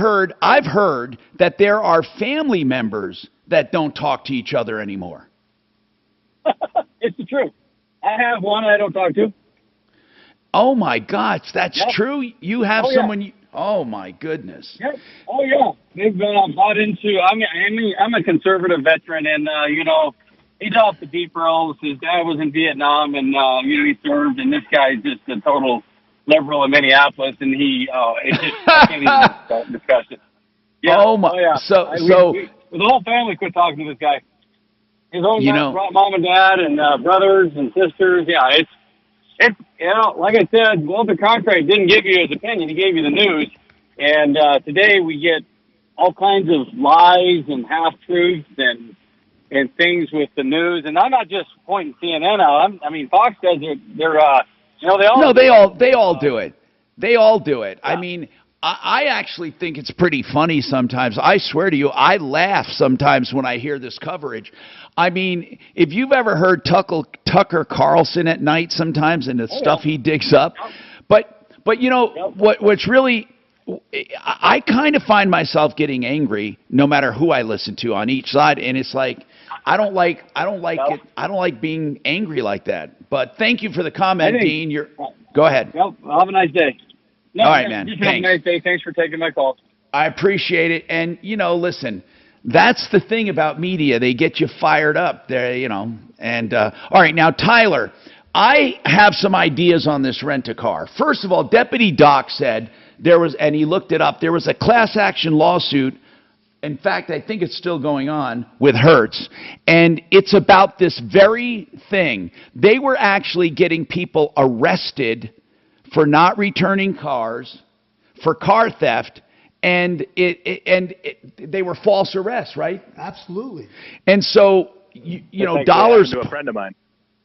heard that there are family members that don't talk to each other anymore. It's the truth. I have one I don't talk to. Oh my gosh, that's Yep. true. You have Oh, yeah. someone. Oh my goodness. Yep. Oh yeah, they've bought into. I'm a conservative veteran, and he's off the deep road. His dad was in Vietnam, and he served. And this guy's just a total liberal in Minneapolis, and it just I can't even discuss it. Yeah. Oh my. yeah. So the whole family quit talking to this guy. His own mom and dad and brothers and sisters. Yeah, it's like I said, Walter Contractor didn't give you his opinion; he gave you the news. And today we get all kinds of lies and half truths and things with the news. And I'm not just pointing CNN out. I mean, Fox does it. They're they all do it. They all do it. I mean, I actually think it's pretty funny sometimes. I swear to you, I laugh sometimes when I hear this coverage. I mean, if you've ever heard Tucker Carlson at night sometimes and the stuff he digs up, but what's really, I kind of find myself getting angry no matter who I listen to on each side, and it's like I don't like it. I don't like being angry like that. But thank you for the comment, Dean. Go ahead. Well, have a nice day. No, all right, man. Just have a nice day. Thanks for taking my call. I appreciate it. And, listen, that's the thing about media. They get you fired up there, And, all right, now, Tyler, I have some ideas on this rent-a-car. First of all, Deputy Doc said and he looked it up, there was a class action lawsuit. In fact, I think it's still going on with Hertz. And it's about this very thing. They were actually getting people arrested for not returning cars, for car theft, and they were false arrests, right? Absolutely. And so, dollars. To a friend of mine.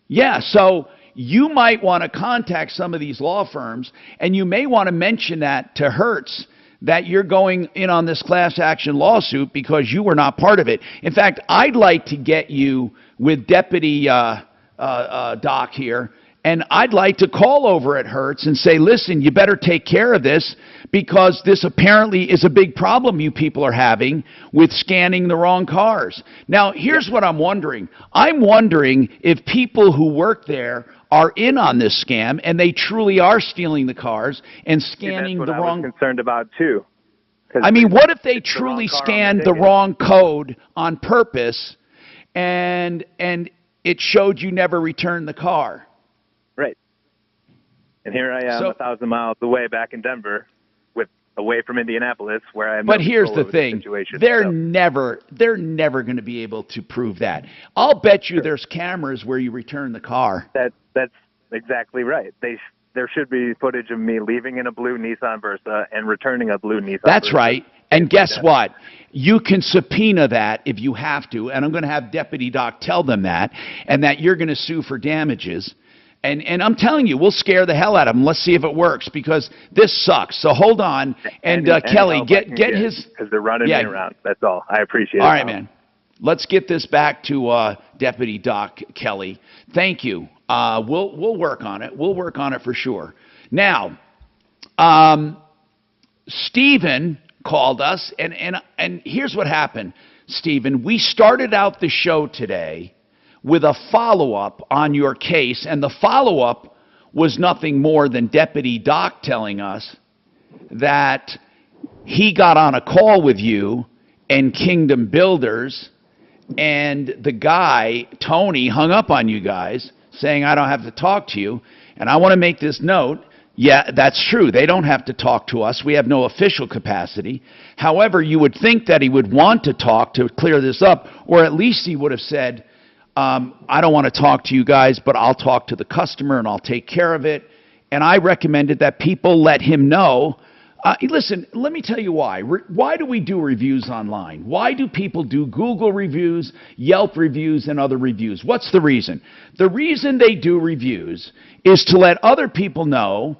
Yeah, so you might want to contact some of these law firms, and you may want to mention that to Hertz, that you're going in on this class action lawsuit because you were not part of it. In fact, I'd like to get you with Deputy Doc here, and I'd like to call over at Hertz and say, listen, you better take care of this because this apparently is a big problem you people are having with scanning the wrong cars. Now, here's what I'm wondering. I'm wondering if people who work there are in on this scam and they truly are stealing the cars and scanning the wrong. I was concerned about too. I mean, what if they truly scanned the wrong code on purpose and it showed you never returned the car? Right. And here I am 1,000 miles away back in Denver away from Indianapolis where I am. But here's the thing. They're never going to be able to prove that. I'll bet you there's cameras where you return the car. That's exactly right. There should be footage of me leaving in a blue Nissan Versa and returning a blue Nissan That's Versa. right. And guess what? You can subpoena that if you have to, and I'm going to have Deputy Doc tell them that, and that you're going to sue for damages. And I'm telling you, we'll scare the hell out of them. Let's see if it works, because this sucks. So hold on. And Kelly, get his... Because they're running me around. That's all. I appreciate it. All right, man. Let's get this back to Deputy Doc Kelly. Thank you. We'll work on it. We'll work on it for sure. Now, Stephen called us, and here's what happened, Stephen. We started out the show today with a follow-up on your case, and the follow-up was nothing more than Deputy Doc telling us that he got on a call with you and Kingdom Builders, and the guy, Tony, hung up on you guys, saying, I don't have to talk to you. And I want to make this note. Yeah, that's true. They don't have to talk to us. We have no official capacity. However, you would think that he would want to talk to clear this up, or at least he would have said, I don't want to talk to you guys, but I'll talk to the customer and I'll take care of it. And I recommended that people let him know. Listen, let me tell you why. Why do we do reviews online? Why do people do Google reviews, Yelp reviews, and other reviews? What's the reason? The reason they do reviews is to let other people know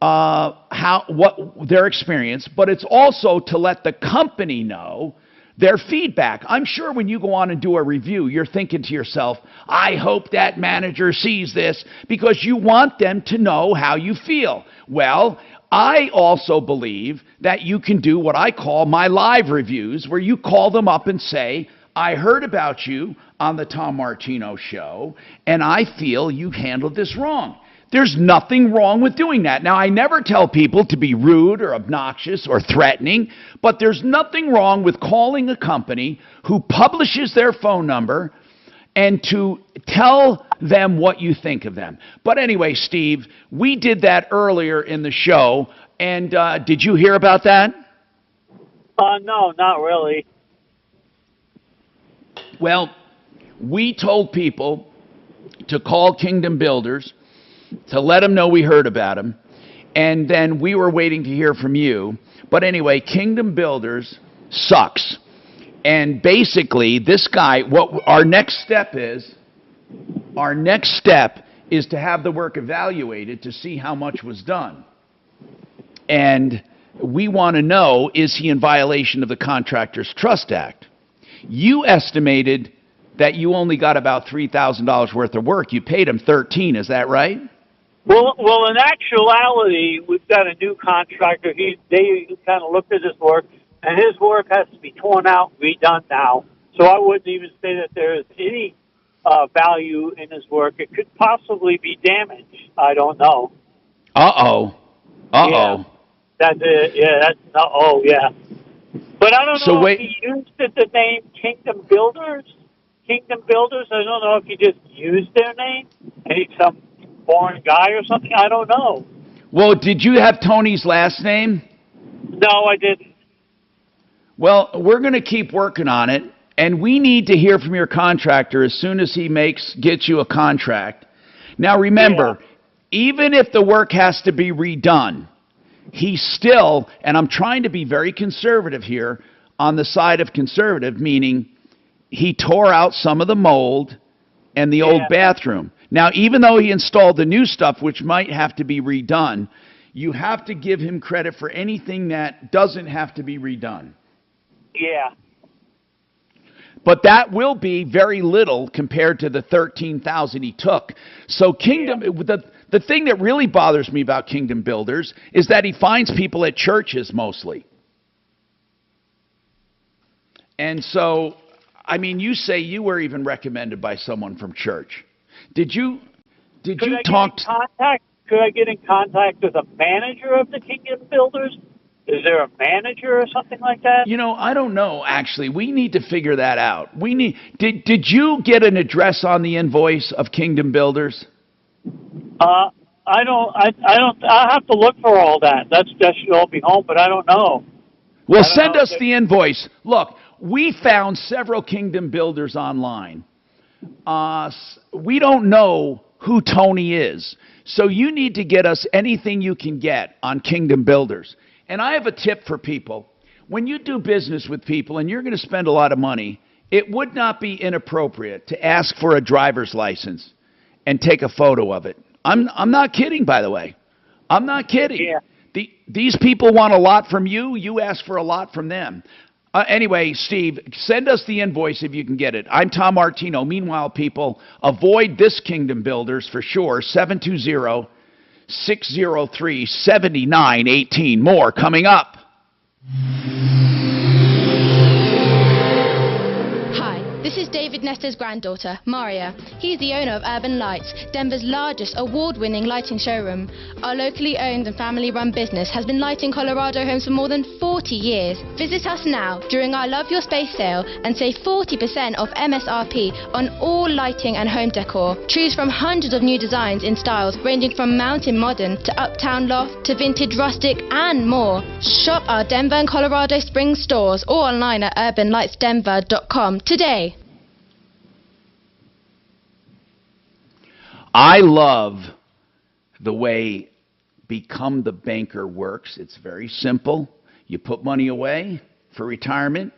what their experience, but it's also to let the company know their feedback. I'm sure when you go on and do a review, you're thinking to yourself, I hope that manager sees this, because you want them to know how you feel. Well, I also believe that you can do what I call my live reviews, where you call them up and say, I heard about you on the Tom Martino show, and I feel you handled this wrong. There's nothing wrong with doing that. Now, I never tell people to be rude or obnoxious or threatening, but there's nothing wrong with calling a company who publishes their phone number and to tell them what you think of them. But anyway, Steve, we did that earlier in the show, and did you hear about that? No, not really. Well, we told people to call Kingdom Builders to let them know we heard about them, and then we were waiting to hear from you. But anyway, Kingdom Builders sucks. And basically, this guy, what our next step is to have the work evaluated to see how much was done. And we want to know, is he in violation of the Contractors Trust Act? You estimated that you only got about $3,000 worth of work. You paid him $13,000, is that right? Well, in actuality, we've got a new contractor. They kind of looked at his work, and his work has to be torn out, redone now. So I wouldn't even say that there is any value in his work. It could possibly be damaged. I don't know. Uh-oh. Yeah, that's it. Yeah, that's uh-oh, yeah. But I don't know if he used the name Kingdom Builders. Kingdom Builders, I don't know if he just used their name and he's some foreign guy or something. I don't know. Well, did you have Tony's last name? No, I didn't. Well, we're going to keep working on it, and we need to hear from your contractor as soon as he gets you a contract. Now, remember, even if the work has to be redone, he's still, and I'm trying to be very conservative here, on the side of conservative, meaning he tore out some of the mold and the old bathroom. Now, even though he installed the new stuff, which might have to be redone, you have to give him credit for anything that doesn't have to be redone. Yeah. But that will be very little compared to the $13,000 he took. So Kingdom, the thing that really bothers me about Kingdom Builders is that he finds people at churches mostly. And so, I mean, you say you were even recommended by someone from church. Could I get in contact with a manager of the Kingdom Builders? Is there a manager or something like that? You know, I don't know, actually. We need to figure that out. Did you get an address on the invoice of Kingdom Builders? I don't, I'll have to look for all that. That should all be home, but I don't know. Well, send us the invoice. Look, we found several Kingdom Builders online. We don't know who Tony is, so you need to get us anything you can get on Kingdom Builders. And I have a tip for people. When you do business with people and you're going to spend a lot of money, it would not be inappropriate to ask for a driver's license and take a photo of it. I'm not kidding, by the way. I'm not kidding. Yeah. These people want a lot from you. You ask for a lot from them. Anyway, Steve, send us the invoice if you can get it. I'm Tom Martino. Meanwhile, people, avoid this Kingdom Builders for sure. 720-603-7918. More coming up. This is David Nestor's granddaughter, Maria. He's the owner of Urban Lights, Denver's largest award-winning lighting showroom. Our locally owned and family-run business has been lighting Colorado homes for more than 40 years. Visit us now during our Love Your Space sale and save 40% off MSRP on all lighting and home decor. Choose from hundreds of new designs in styles ranging from mountain modern to uptown loft to vintage rustic and more. Shop our Denver and Colorado Springs stores or online at urbanlightsdenver.com today. I love the way Become the Banker works. It's very simple. You put money away for retirement,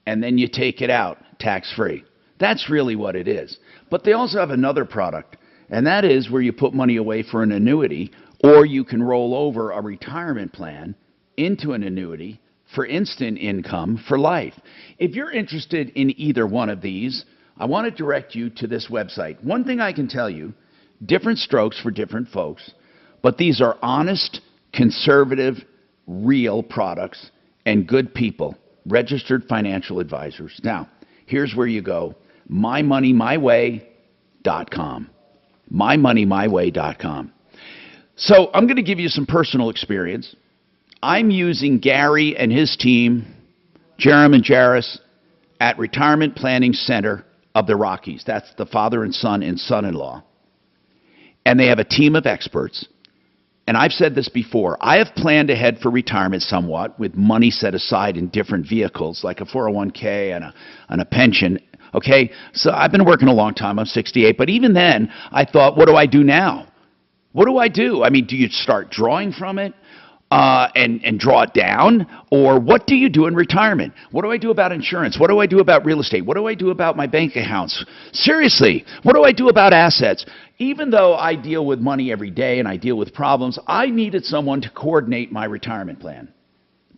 and then you take it out tax-free. That's really what it is. But they also have another product, and that is where you put money away for an annuity, or you can roll over a retirement plan into an annuity for instant income for life. If you're interested in either one of these, I want to direct you to this website. One thing I can tell you, different strokes for different folks, but these are honest, conservative, real products and good people, registered financial advisors. Now, here's where you go, mymoneymyway.com. mymoneymyway.com. So I'm going to give you some personal experience. I'm using Gary and his team, Jerem and Jairus, at Retirement Planning Center of the Rockies. That's the father and son-in-law. And they have a team of experts. And I've said this before. I have planned ahead for retirement somewhat with money set aside in different vehicles, like a 401k and a pension. Okay? So I've been working a long time. I'm 68. But even then, I thought, what do I do now? What do I do? I mean, do you start drawing from it? And draw it down? Or what do you do in retirement? What do I do about insurance? What do I do about real estate? What do I do about my bank accounts? Seriously, what do I do about assets? Even though I deal with money every day and I deal with problems, I needed someone to coordinate my retirement plan,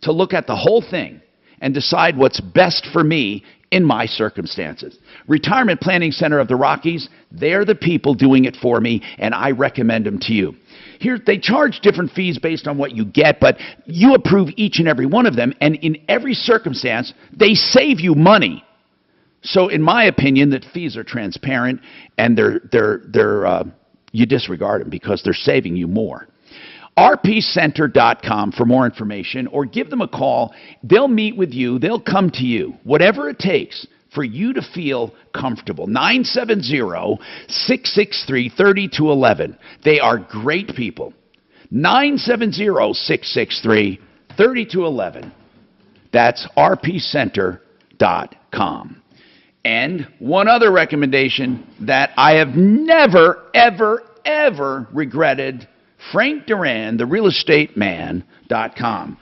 to look at the whole thing and decide what's best for me in my circumstances. Retirement Planning Center of the Rockies, they're the people doing it for me, and I recommend them to you. Here, they charge different fees based on what you get, but you approve each and every one of them, and in every circumstance, they save you money. So in my opinion, the fees are transparent, and you disregard them because they're saving you more. rpcenter.com for more information, or give them a call. They'll meet with you. They'll come to you. Whatever it takes for you to feel comfortable. 970-663-3211. They are great people. 970-663-3211. That's rpcenter.com. And one other recommendation that I have never, ever, ever regretted, Frank Duran, the realestateman.com.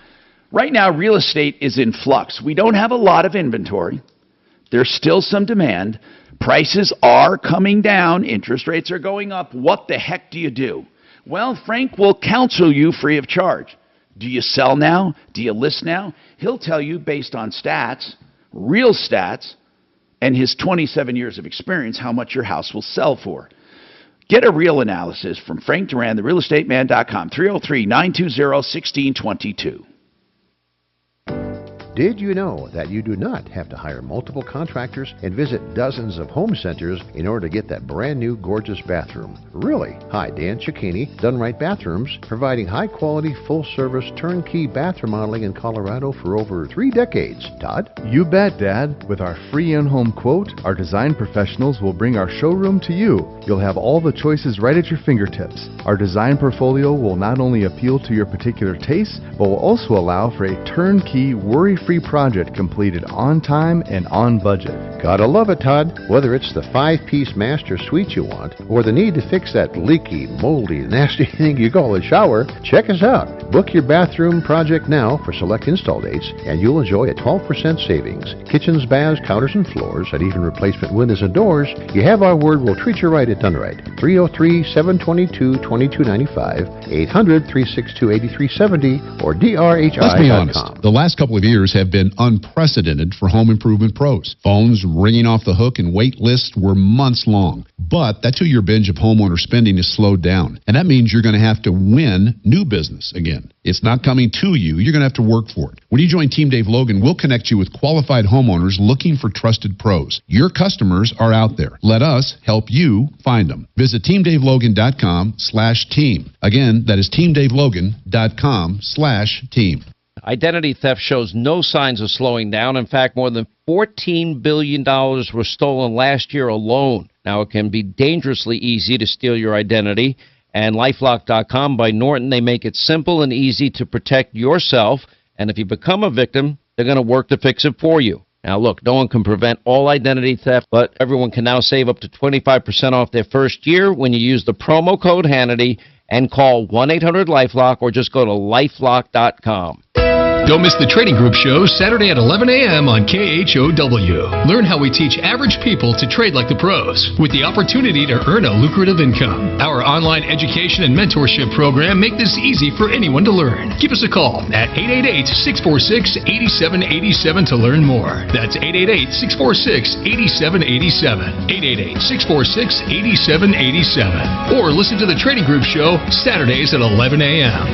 Right now, real estate is in flux. We don't have a lot of inventory. There's still some demand. Prices are coming down. Interest rates are going up. What the heck do you do? Well, Frank will counsel you free of charge. Do you sell now? Do you list now? He'll tell you based on stats, real stats, and his 27 years of experience, how much your house will sell for. Get a real analysis from Frank Duran, therealestateman.com, 303-920-1622. Did you know that you do not have to hire multiple contractors and visit dozens of home centers in order to get that brand new gorgeous bathroom? Really? Hi, Dan Cicchini, Done Right Bathrooms, providing high quality, full service, turnkey bathroom modeling in Colorado for over 3 decades. Todd? You bet, Dad. With our free in-home quote, our design professionals will bring our showroom to you. You'll have all the choices right at your fingertips. Our design portfolio will not only appeal to your particular tastes, but will also allow for a turnkey, worry-free project completed on time and on budget. Gotta love it, Todd. Whether it's the 5-piece master suite you want, or the need to fix that leaky, moldy, nasty thing you call a shower, check us out. Book your bathroom project now for select install dates, and you'll enjoy a 12% savings. Kitchens, baths, counters, and floors, and even replacement windows and doors. You have our word, we'll treat you right at Done Right. 303-722-2295, 800-362-8370, or drhi.com. Let's be honest. The last couple of years have been unprecedented for home improvement pros. Phones ringing off the hook and wait lists were months long. But that 2-year binge of homeowner spending is slowed down. And that means you're going to have to win new business again. It's not coming to you. You're going to have to work for it. When you join Team Dave Logan, we'll connect you with qualified homeowners looking for trusted pros. Your customers are out there. Let us help you find them. Visit teamdavelogan.com/team. Again, that is teamdavelogan.com/team. Identity theft shows no signs of slowing down. In fact, more than $14 billion were stolen last year alone. Now, it can be dangerously easy to steal your identity. And LifeLock.com by Norton, they make it simple and easy to protect yourself. And if you become a victim, they're going to work to fix it for you. Now, look, no one can prevent all identity theft, but everyone can now save up to 25% off their first year when you use the promo code Hannity and call 1-800-LifeLock or just go to LifeLock.com. Don't miss the Trading Group show Saturday at 11 a.m. on KHOW. Learn how we teach average people to trade like the pros with the opportunity to earn a lucrative income. Our online education and mentorship program make this easy for anyone to learn. Give us a call at 888-646-8787 to learn more. That's 888-646-8787. 888-646-8787. Or listen to the Trading Group show Saturdays at 11 a.m.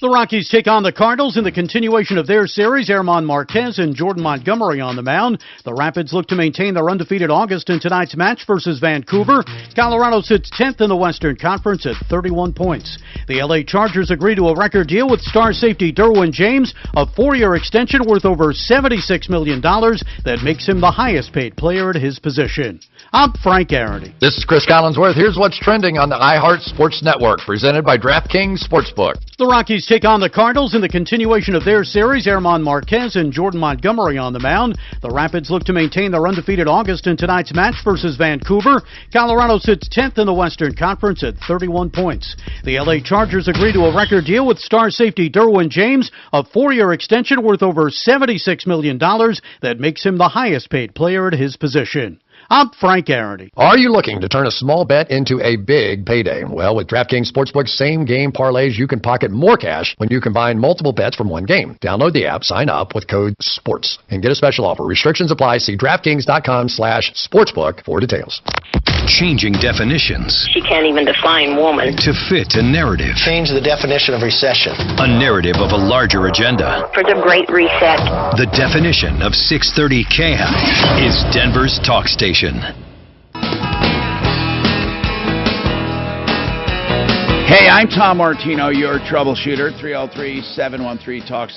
The Rockies take on the Cardinals in the continuation of their series. Herman Marquez and Jordan Montgomery on the mound. The Rapids look to maintain their undefeated August in tonight's match versus Vancouver. Colorado sits 10th in the Western Conference at 31 points. The LA Chargers agree to a record deal with star safety Derwin James, a 4-year extension worth over $76 million that makes him the highest paid player at his position. I'm Frank Arity. This is Chris Collinsworth. Here's what's trending on the iHeart Sports Network, presented by DraftKings Sportsbook. The Rockies take on the Cardinals in the continuation of their series. Herman Marquez and Jordan Montgomery on the mound. The Rapids look to maintain their undefeated August in tonight's match versus Vancouver. Colorado sits 10th in the Western Conference at 31 points. The LA Chargers agree to a record deal with star safety Derwin James, a 4-year extension worth over $76 million that makes him the highest paid player at his position. I'm Frank Arity. Are you looking to turn a small bet into a big payday? Well, with DraftKings Sportsbook's same-game parlays, you can pocket more cash when you combine multiple bets from one game. Download the app, sign up with code SPORTS, and get a special offer. Restrictions apply. See DraftKings.com/sportsbook for details. Changing definitions She can't even define woman. to fit a narrative. Change the definition of recession. A narrative of a larger agenda. For the Great Reset. The definition of 630 KHAL is Denver's talk station. Hey, I'm Tom Martino, your troubleshooter. 303-713-TALK,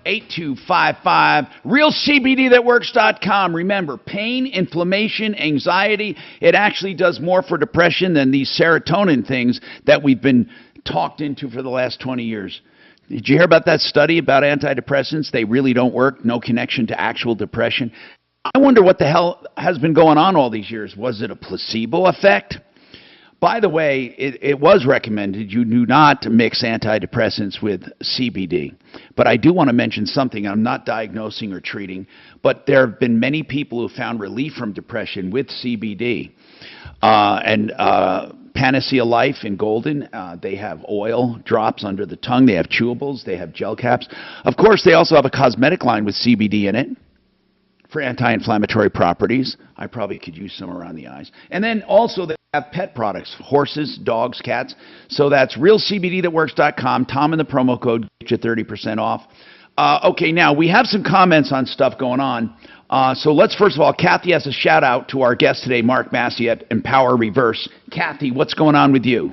713-8255. RealCBDThatWorks.com. Remember, pain, inflammation, anxiety, it actually does more for depression than these serotonin things that we've been talked into for the last 20 years. Did you hear about that study about antidepressants? They really don't work. No connection to actual depression. I wonder what the hell has been going on all these years. Was it a placebo effect? By the way, it was recommended you do not mix antidepressants with CBD. But I do want to mention something. I'm not diagnosing or treating, but there have been many people who found relief from depression with CBD. Panacea Life in Golden, they have oil drops under the tongue. They have chewables. They have gel caps. Of course, they also have a cosmetic line with CBD in it for anti-inflammatory properties. I probably could use some around the eyes. And then also they have pet products, horses, dogs, cats. So that's realcbdthatworks.com. Tom in the promo code, get you 30% off. Okay, now we have some comments on stuff going on. So let's first of all, Kathy has a shout out to our guest today, Mark Massey at Empower Reverse. Kathy, what's going on with you?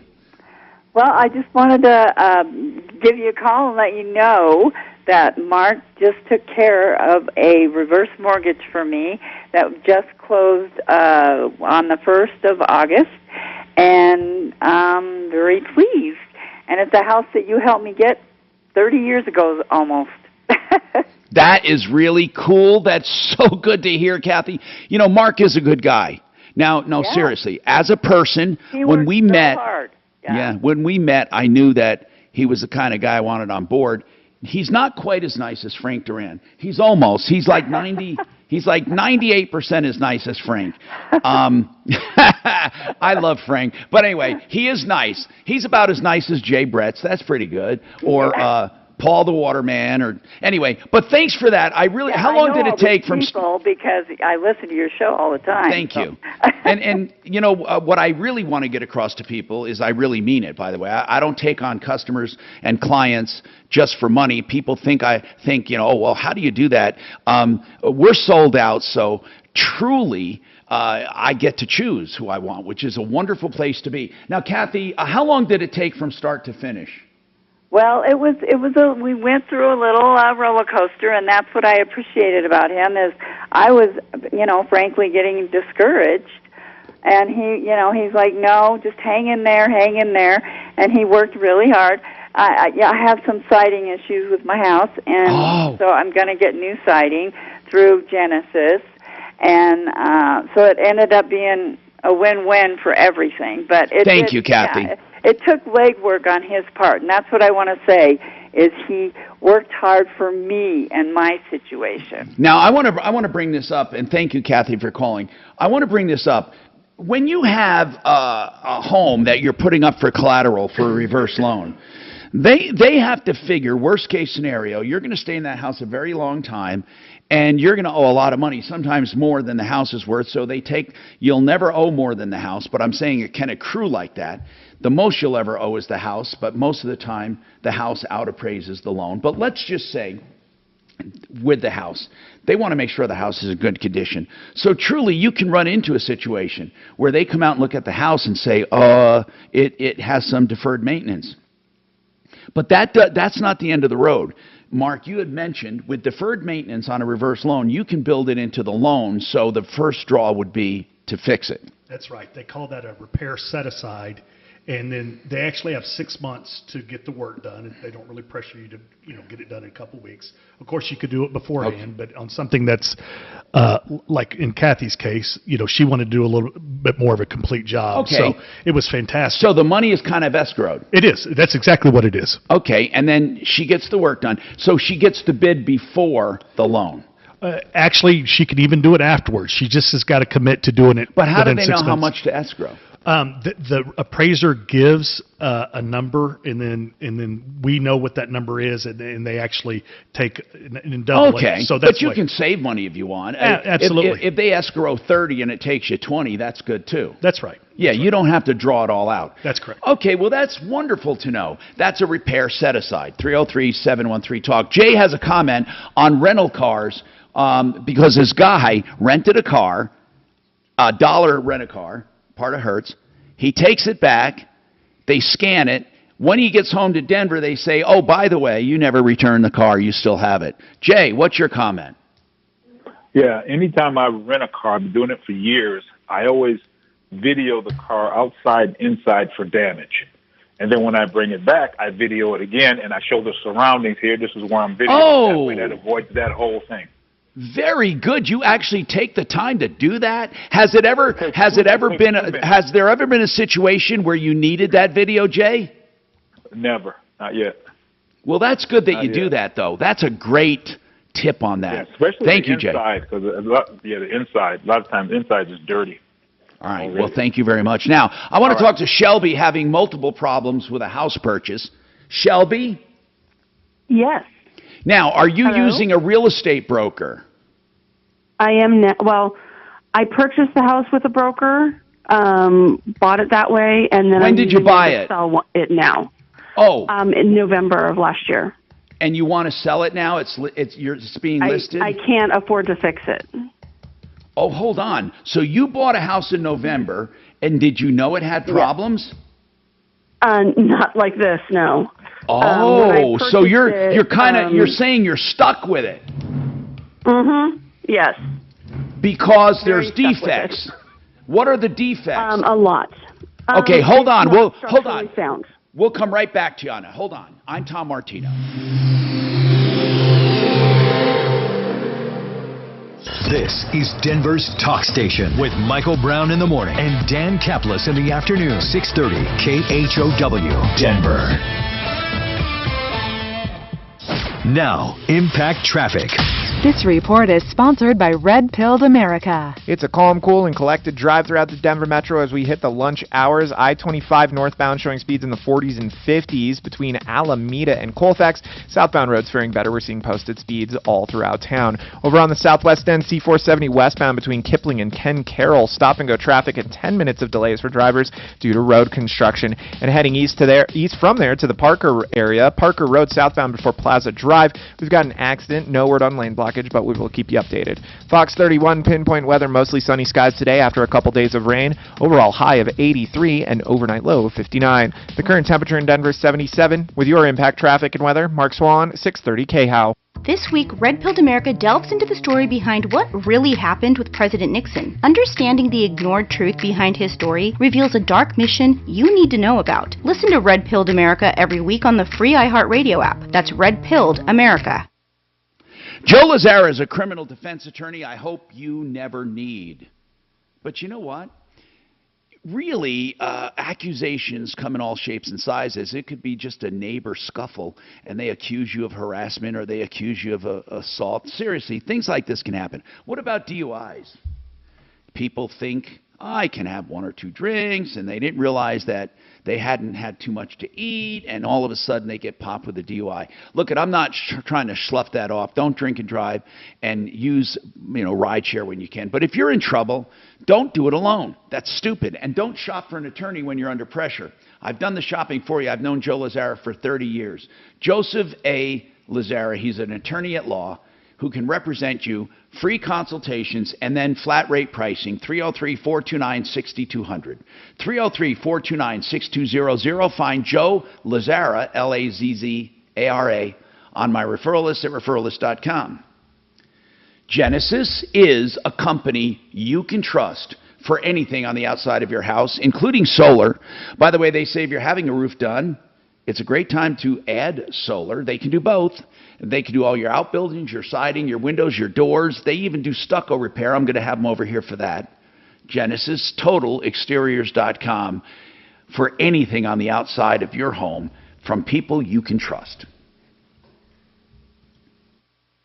Well, I just wanted to give you a call and let you know that Mark just took care of a reverse mortgage for me that just closed on the 1st of August, and I'm very pleased. And it's a house that you helped me get 30 years ago almost. That is really cool. That's so good to hear, Kathy. You know, Mark is a good guy. Now, no, yeah. Seriously, as a person, when we met, when we met, I knew that he was the kind of guy I wanted on board. He's not quite as nice as Frank Duran. He's almost. He's like 90. He's like 98% as nice as Frank. I love Frank, but anyway, he is nice. He's about as nice as Jay Bretz. That's pretty good. Or Paul the Waterman, or anyway. But thanks for that. I really. How long did it take from? Because I listen to your show all the time. Thank you. And you know what I really want to get across to people is I really mean it. By the way, I don't take on customers and clients just for money. People think you know, oh well, how do you do that? We're sold out, so truly. I get to choose who I want, which is a wonderful place to be. Now, Kathy, how long did it take from start to finish? Well, we went through a little roller coaster, and that's what I appreciated about him is I was, you know, frankly getting discouraged, and he's like, no, just hang in there, and he worked really hard. I have some siding issues with my house, and so I'm going to get new siding through Genesis, and so it ended up being a win-win for everything. But Thank you, Kathy. Yeah, it took legwork on his part, and that's what I want to say, is he worked hard for me and my situation. Now, I want to bring this up, and thank you, Kathy, for calling. I want to bring this up. When you have a home that you're putting up for collateral for a reverse loan, They have to figure, worst case scenario, you're going to stay in that house a very long time, and you're going to owe a lot of money, sometimes more than the house is worth. So you'll never owe more than the house, but I'm saying it can accrue like that. The most you'll ever owe is the house, but most of the time the house out-appraises the loan. But let's just say, with the house, they want to make sure the house is in good condition. So truly, you can run into a situation where they come out and look at the house and say, it has some deferred maintenance. But that's not the end of the road. Mark, you had mentioned with deferred maintenance on a reverse loan, you can build it into the loan, so the first draw would be to fix it. That's right. They call that a repair set-aside, and then they actually have 6 months to get the work done, and they don't really pressure you to get it done in a couple weeks. Of course, you could do it beforehand, but on something that's like in Kathy's case, she wanted to do a little bit more of a complete job. Okay. So it was fantastic. So the money is kind of escrowed. It is. That's exactly what it is. Okay, and then she gets the work done. So she gets to bid before the loan. Actually, she can even do it afterwards. She just has got to commit to doing it. But how do within they 6 know how months. much to escrow? The appraiser gives a number, and then we know what that number is, and they actually take and double it. So that's but you can save money if you want. Absolutely. If they escrow 30 and it takes you 20, that's good too. That's right. Yeah, you don't have to draw it all out. That's correct. Okay, well, that's wonderful to know. That's a repair set-aside, 303-713-TALK. Jay has a comment on rental cars because this guy rented a car, $1 rent-a-car, part of Hertz. He takes it back. They scan it. When he gets home to Denver, they say, oh, by the way, you never returned the car. You still have it. Jay, what's your comment? Yeah, anytime I rent a car, I've been doing it for years, I always video the car outside, inside for damage. And then when I bring it back, I video it again, and I show the surroundings here. This is where I'm videoing. That way that avoids that whole thing. Very good. You actually take the time to do that. Has there ever been a situation where you needed that video, Jay? Never. Not yet. Well, that's good that you do that, though. That's a great tip on that. Yeah, especially thank the you, Jay. Inside, because the inside. A lot of times, inside is dirty. All right. Well, thank you very much. Now, I want to talk to Shelby, having multiple problems with a house purchase. Shelby? Yes. Now, are you Hello? using a real estate broker? I am now. Well, I purchased the house with a broker, bought it that way, and then When did you buy it? Sell it now. Oh. In November of last year. And you want to sell it now? It's being listed? I can't afford to fix it. Oh, hold on. So you bought a house in November, and did you know it had problems? Not like this, no. Oh, so you're kind of you're it, saying you're stuck with it. Mm-hmm. Yes. Because Very there's stuck with defects. What are the defects? A lot. Okay, hold on. Hold on. We'll come right back to you on it. Hold on. I'm Tom Martino. This is Denver's Talk Station with Michael Brown in the morning and Dan Kaplis in the afternoon. 630 KHOW, Denver. Now, Impact Traffic. This report is sponsored by Red Pilled America. It's a calm, cool, and collected drive throughout the Denver Metro as we hit the lunch hours. I-25 northbound showing speeds in the 40s and 50s between Alameda and Colfax. Southbound roads faring better. We're seeing posted speeds all throughout town. Over on the southwest end, C-470 westbound between Kipling and Ken Carroll. Stop-and-go traffic and 10 minutes of delays for drivers due to road construction. And heading east from there to the Parker area, Parker Road southbound before Plaza Drive. We've got an accident. No word on lane blockage, but we will keep you updated. Fox 31 pinpoint weather, mostly sunny skies today after a couple days of rain. Overall high of 83 and overnight low of 59. The current temperature in Denver is 77. With your Impact Traffic and weather, Mark Swan, 630 KHOW. This week, Red Pilled America delves into the story behind what really happened with President Nixon. Understanding the ignored truth behind his story reveals a dark mission you need to know about. Listen to Red Pilled America every week on the free iHeartRadio app. That's Red Pilled America. Joe Lazara is a criminal defense attorney I hope you never need. But you know what? Really, accusations come in all shapes and sizes. It could be just a neighbor scuffle, and they accuse you of harassment or they accuse you of assault. Seriously, things like this can happen. What about DUIs? People think I can have 1 or 2 drinks, and they didn't realize that they hadn't had too much to eat, and all of a sudden they get popped with a DUI. Look, I'm not trying to slough that off. Don't drink and drive, and use ride share when you can. But if you're in trouble, don't do it alone. That's stupid. And don't shop for an attorney when you're under pressure. I've done the shopping for you. I've known Joe Lazzara for 30 years. Joseph A. Lazzara, he's an attorney at law who can represent you, free consultations, and then flat rate pricing. 303-429-6200. 303-429-6200. Find Joe Lazzara, Lazzara, on my referral list at referrallist.com. Genesis is a company you can trust for anything on the outside of your house, including solar. By the way, they say if you're having a roof done, it's a great time to add solar. They can do both. They can do all your outbuildings, your siding, your windows, your doors. They even do stucco repair. I'm going to have them over here for that. GenesisTotalExteriors.com for anything on the outside of your home from people you can trust.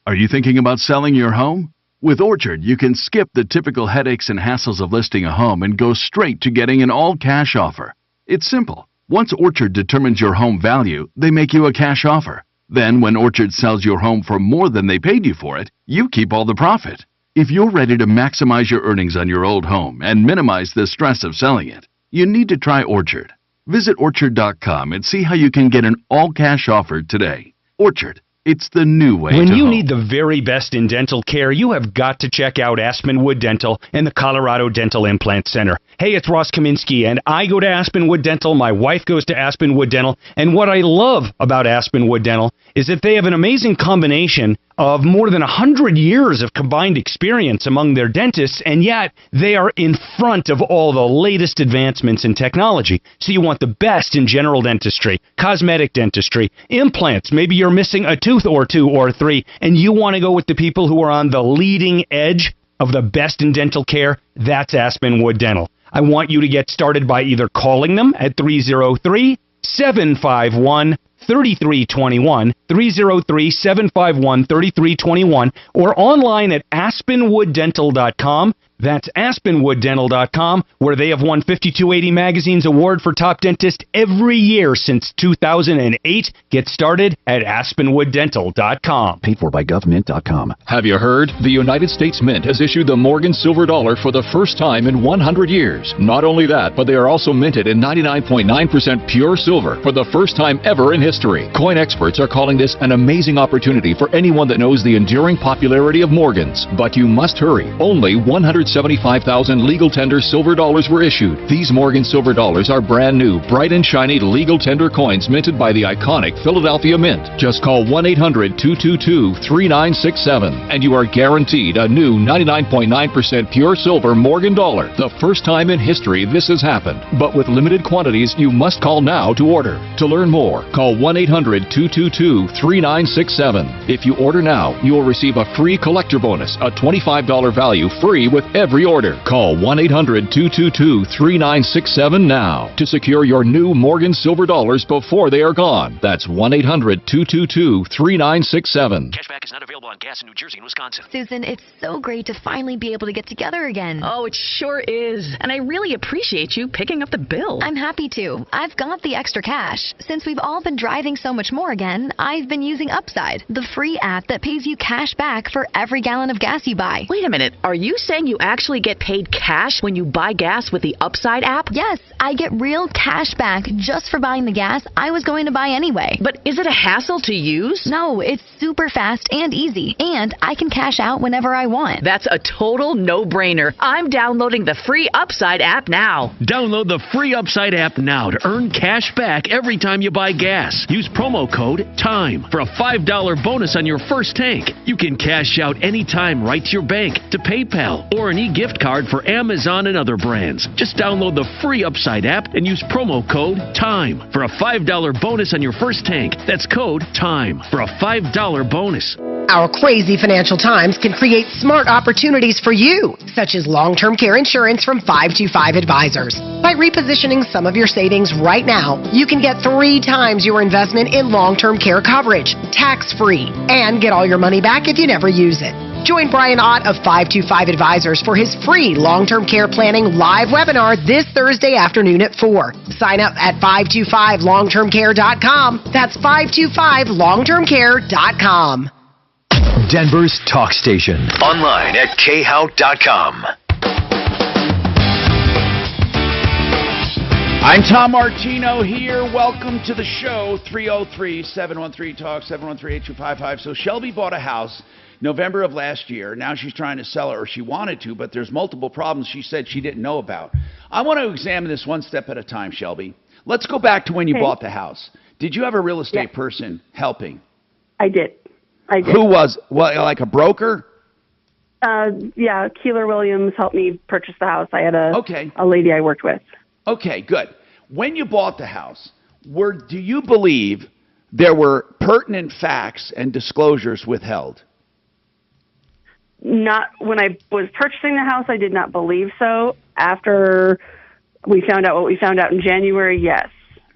Are you thinking about selling your home? With Orchard, you can skip the typical headaches and hassles of listing a home and go straight to getting an all-cash offer. It's simple. Once Orchard determines your home value, they make you a cash offer. Then, when Orchard sells your home for more than they paid you for it, you keep all the profit. If you're ready to maximize your earnings on your old home and minimize the stress of selling it, you need to try Orchard. Visit Orchard.com and see how you can get an all-cash offer today. Orchard. It's the new way When to you home. need the very best in dental care, you have got to check out Aspenwood Dental and the Colorado Dental Implant Center. Hey, it's Ross Kaminsky, and I go to Aspenwood Dental. My wife goes to Aspenwood Dental. And what I love about Aspenwood Dental is that they have an amazing combination of more than 100 years of combined experience among their dentists, and yet they are in front of all the latest advancements in technology. So you want the best in general dentistry, cosmetic dentistry, implants. Maybe you're missing a tooth or 2 or 3, and you want to go with the people who are on the leading edge of the best in dental care. That's Aspenwood Dental. I want you to get started by either calling them at 303-751-3321, 303-751-3321, or online at aspenwooddental.com. That's aspenwooddental.com, where they have won 5280 Magazine's award for top dentist every year since 2008. Get started at aspenwooddental.com. Paid for by government.com. Have you heard? The United States Mint has issued the Morgan Silver Dollar for the first time in 100 years. Not only that, but they are also minted in 99.9% pure silver for the first time ever in history. Coin experts are calling this an amazing opportunity for anyone that knows the enduring popularity of Morgans. But you must hurry. Only 175,000 legal tender silver dollars were issued. These Morgan Silver Dollars are brand new, bright and shiny legal tender coins minted by the iconic Philadelphia Mint. Just call 1-800-222-3967 and you are guaranteed a new 99.9% pure silver Morgan dollar. The first time in history this has happened. But with limited quantities, you must call now to order. To learn more, call 1-800-222-3967. If you order now, you will receive a free collector bonus, a $25 value free with every order. Call 1-800-222-3967 now to secure your new Morgan Silver Dollars before they are gone. That's 1-800-222-3967. Cashback is not available on gas in New Jersey and Wisconsin. Susan, it's so great to finally be able to get together again. Oh, it sure is. And I really appreciate you picking up the bill. I'm happy to. I've got the extra cash. Since we've all been driving so much more again, I've been using Upside, the free app that pays you cash back for every gallon of gas you buy. Wait a minute. Are you saying you actually get paid cash when you buy gas with the Upside app? Yes, I get real cash back just for buying the gas I was going to buy anyway. But is it a hassle to use? No, it's super fast and easy, and I can cash out whenever I want. That's a total no-brainer. I'm downloading the free Upside app now. Download the free Upside app now to earn cash back every time you buy gas. Use promo code TIME for a $5 bonus on your first tank. You can cash out anytime right to your bank, to PayPal, or an e-gift card for Amazon and other brands. Just download the free Upside app and use promo code TIME for a $5 bonus on your first tank. That's code TIME for a $5 bonus. Our crazy financial times can create smart opportunities for you, such as long-term care insurance from 525 Advisors. By repositioning some of your savings right now, you can get 3 times your investment in long-term care coverage, tax-free, and get all your money back if you never use it. Join Brian Ott of 525 Advisors for his free long-term care planning live webinar this Thursday afternoon at 4. Sign up at 525longtermcare.com. That's 525longtermcare.com. Denver's talk station. Online at khout.com. I'm Tom Martino here. Welcome to the show. 303-713-TALK, 713-8255. So Shelby bought a house November of last year. Now she's trying to sell it, or she wanted to, but there's multiple problems she said she didn't know about. I want to examine this one step at a time, Shelby. Let's go back to when you bought the house. Did you have a real estate person helping? I did. Who was? Well, like a broker? Yeah, Keeler Williams helped me purchase the house. I had a lady I worked with. Okay, good. When you bought the house, do you believe there were pertinent facts and disclosures withheld? Not when I was purchasing the house, I did not believe so. After we found out what we found out in January, yes.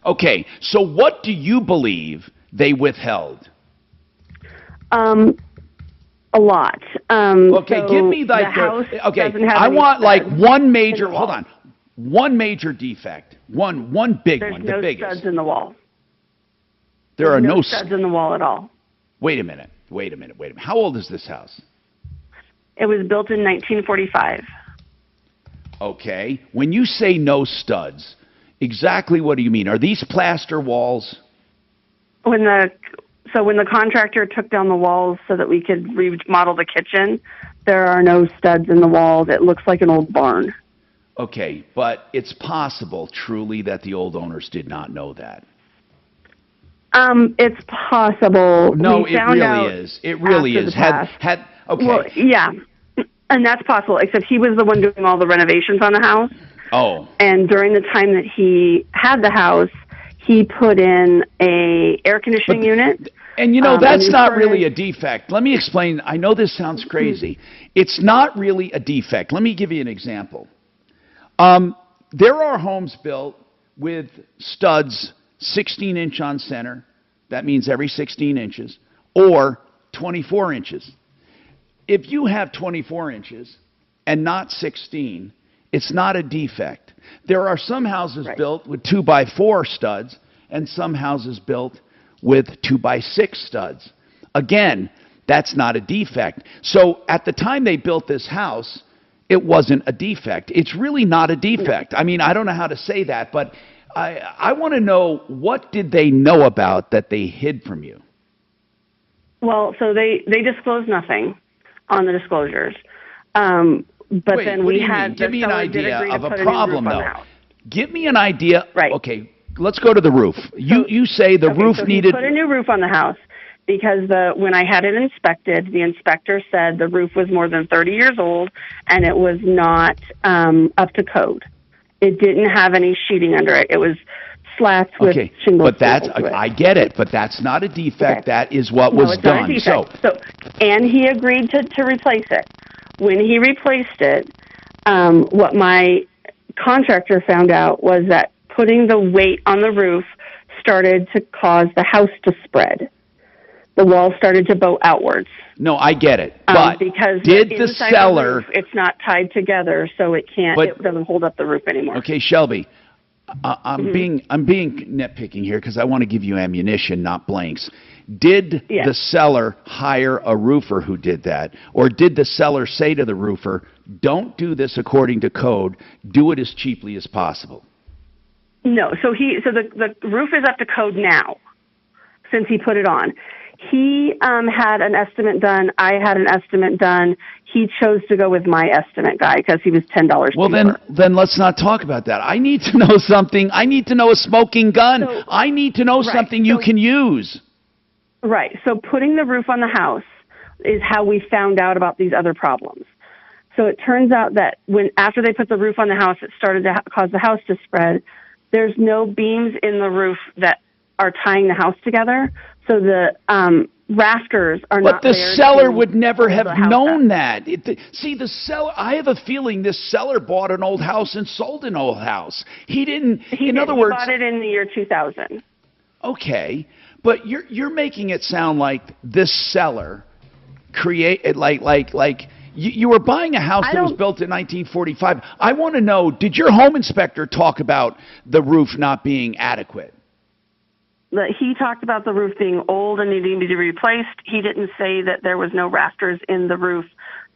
Okay, so what do you believe they withheld? A lot. Okay, so give me like the house doesn't have I any want like studs one in major. the Hold wall. on, one major defect, one big There's one, no the biggest. studs in the wall. There are no studs in the wall at all. Wait a minute. How old is this house? It was built in 1945. Okay. When you say no studs, exactly what do you mean? Are these plaster walls? When the contractor took down the walls so that we could remodel the kitchen, there are no studs in the walls. It looks like an old barn. Okay, but it's possible, truly, that the old owners did not know that. It's possible. No, We it found really out is. It really after is. the past. Okay. Well, yeah, and that's possible. Except he was the one doing all the renovations on the house. Oh. And during the time that he had the house, he put in a air conditioning unit. And that's not really a defect. Let me explain. I know this sounds crazy. It's not really a defect. Let me give you an example. There are homes built with studs 16-inch on center. That means every 16 inches. Or 24 inches. If you have 24 inches and not 16, it's not a defect. There are some houses built with 2x4 studs and some houses built with 2x6 studs. Again, that's not a defect. So at the time they built this house, it wasn't a defect. It's really not a defect. I mean, I don't know how to say that, but I want to know, what did they know about that they hid from you? Well, so they disclosed nothing on the disclosures. But Wait, then what we do you had mean? Give me an idea of a a problem, new roof on though. the house. Give me an idea. Right. Okay, let's go to the roof. You say the roof so needed. He put a new roof on the house because when I had it inspected, the inspector said the roof was more than 30 years old and it was not up to code. It didn't have any sheeting under it. It was slats with shingles. But that's I get it, but that's not a defect. That is what was it's not a done. defect. And he agreed to replace it. When he replaced it, what my contractor found out was that putting the weight on the roof started to cause the house to spread. The wall started to bow outwards. No, I get it. But because did the inside seller? the roof, it's not tied together, so it can't. It doesn't hold up the roof anymore. Okay, Shelby, I'm being nitpicking here because I want to give you ammunition, not blanks. Did the seller hire a roofer who did that, or did the seller say to the roofer, "Don't do this according to code. Do it as cheaply as possible"? No. So the roof is up to code now, since he put it on. He had an estimate done. I had an estimate done. He chose to go with my estimate guy because he was $10 cheaper. Well, then let's not talk about that. I need to know something. I need to know a smoking gun. I need to know something you can use. Right. So putting the roof on the house is how we found out about these other problems. So it turns out that after they put the roof on the house, it started to cause the house to spread. There's no beams in the roof that are tying the house together. So the rafters are not there. But the seller would never have known that. See, the seller, I have a feeling this seller bought an old house and sold an old house. He didn't, in other words. He bought it in the year 2000. Okay, but you're making it sound like this seller create like you were buying a house that was built in 1945. I want to know, did your home inspector talk about the roof not being adequate? He talked about the roof being old and needing to be replaced. He didn't say that there was no rafters in the roof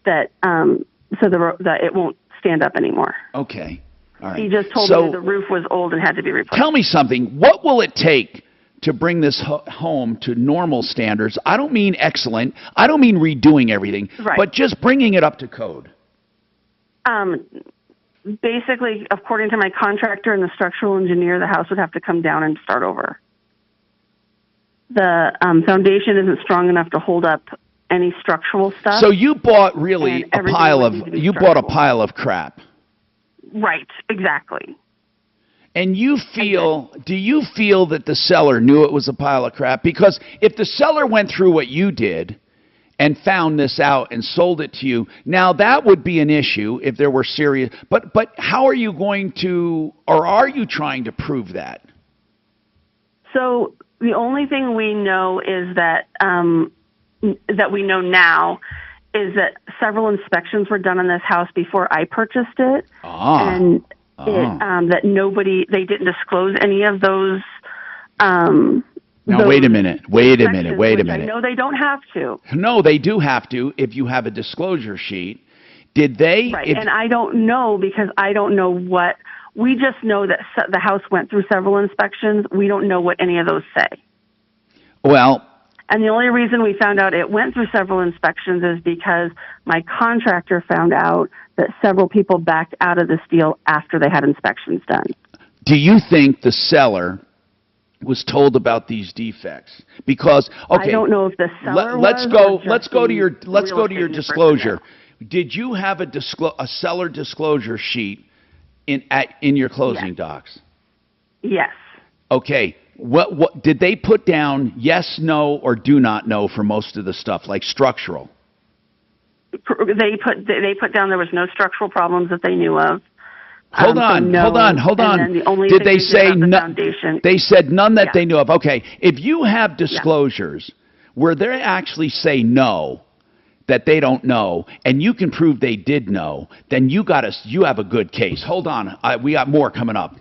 that that it won't stand up anymore. Okay. All right. He just told me the roof was old and had to be replaced. Tell me something. What will it take to bring this home to normal standards? I don't mean excellent. I don't mean redoing everything, but just bringing it up to code. Basically, according to my contractor and the structural engineer, the house would have to come down and start over. The foundation isn't strong enough to hold up any structural stuff. So you bought really a pile of crap. Right, exactly. And do you feel that the seller knew it was a pile of crap? Because if the seller went through what you did and found this out and sold it to you, now that would be an issue if there were serious. But how are you going to, or are you trying to prove that? So the only thing we know is that that we know now is that several inspections were done on this house before I purchased it, and that they didn't disclose any of those. Now wait a minute. I know they don't have to. No, they do have to if you have a disclosure sheet. Did they? Right, and I don't know because I don't know what. We just know that the house went through several inspections. We don't know what any of those say. Well. And the only reason we found out it went through several inspections is because my contractor found out that several people backed out of this deal after they had inspections done. Do you think the seller was told about these defects? Because I don't know if the seller let's go to your disclosure. Did you have a seller disclosure sheet in your closing docs? Yes. Okay. What did they put down? Yes, no, or do not know for most of the stuff, like structural? They put down there was no structural problems that they knew of. Hold on. Did they say foundation? They said none that they knew of. Okay. If you have disclosures where they actually say no, that they don't know, and you can prove they did know, then you have a good case. Hold on. We got more coming up.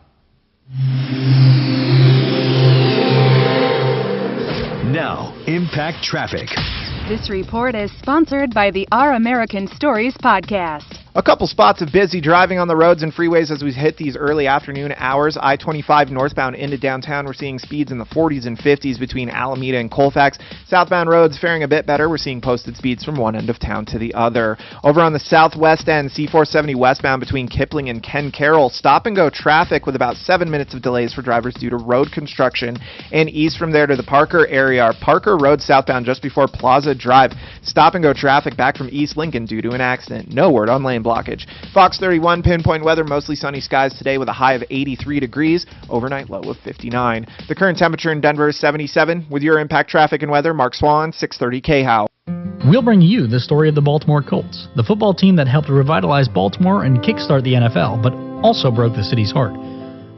Now, Impact Traffic. This report is sponsored by the Our American Stories podcast. A couple spots of busy driving on the roads and freeways as we hit these early afternoon hours. I-25 northbound into downtown, we're seeing speeds in the 40s and 50s between Alameda and Colfax. Southbound roads faring a bit better. We're seeing posted speeds from one end of town to the other. Over on the southwest end, C-470 westbound between Kipling and Ken Carroll, stop-and-go traffic with about 7 minutes of delays for drivers due to road construction. And east from there to the Parker area, Parker Road southbound just before Plaza Drive. Stop-and-go traffic back from East Lincoln due to an accident. No word on lane blockage. Fox 31 pinpoint weather, mostly sunny skies today with a high of 83 degrees, overnight low of 59. The current temperature in Denver is 77. With your Impact Traffic and Weather, Mark Swan, 630 KHOW. We'll bring you the story of the Baltimore Colts, the football team that helped revitalize Baltimore and kickstart the NFL, but also broke the city's heart.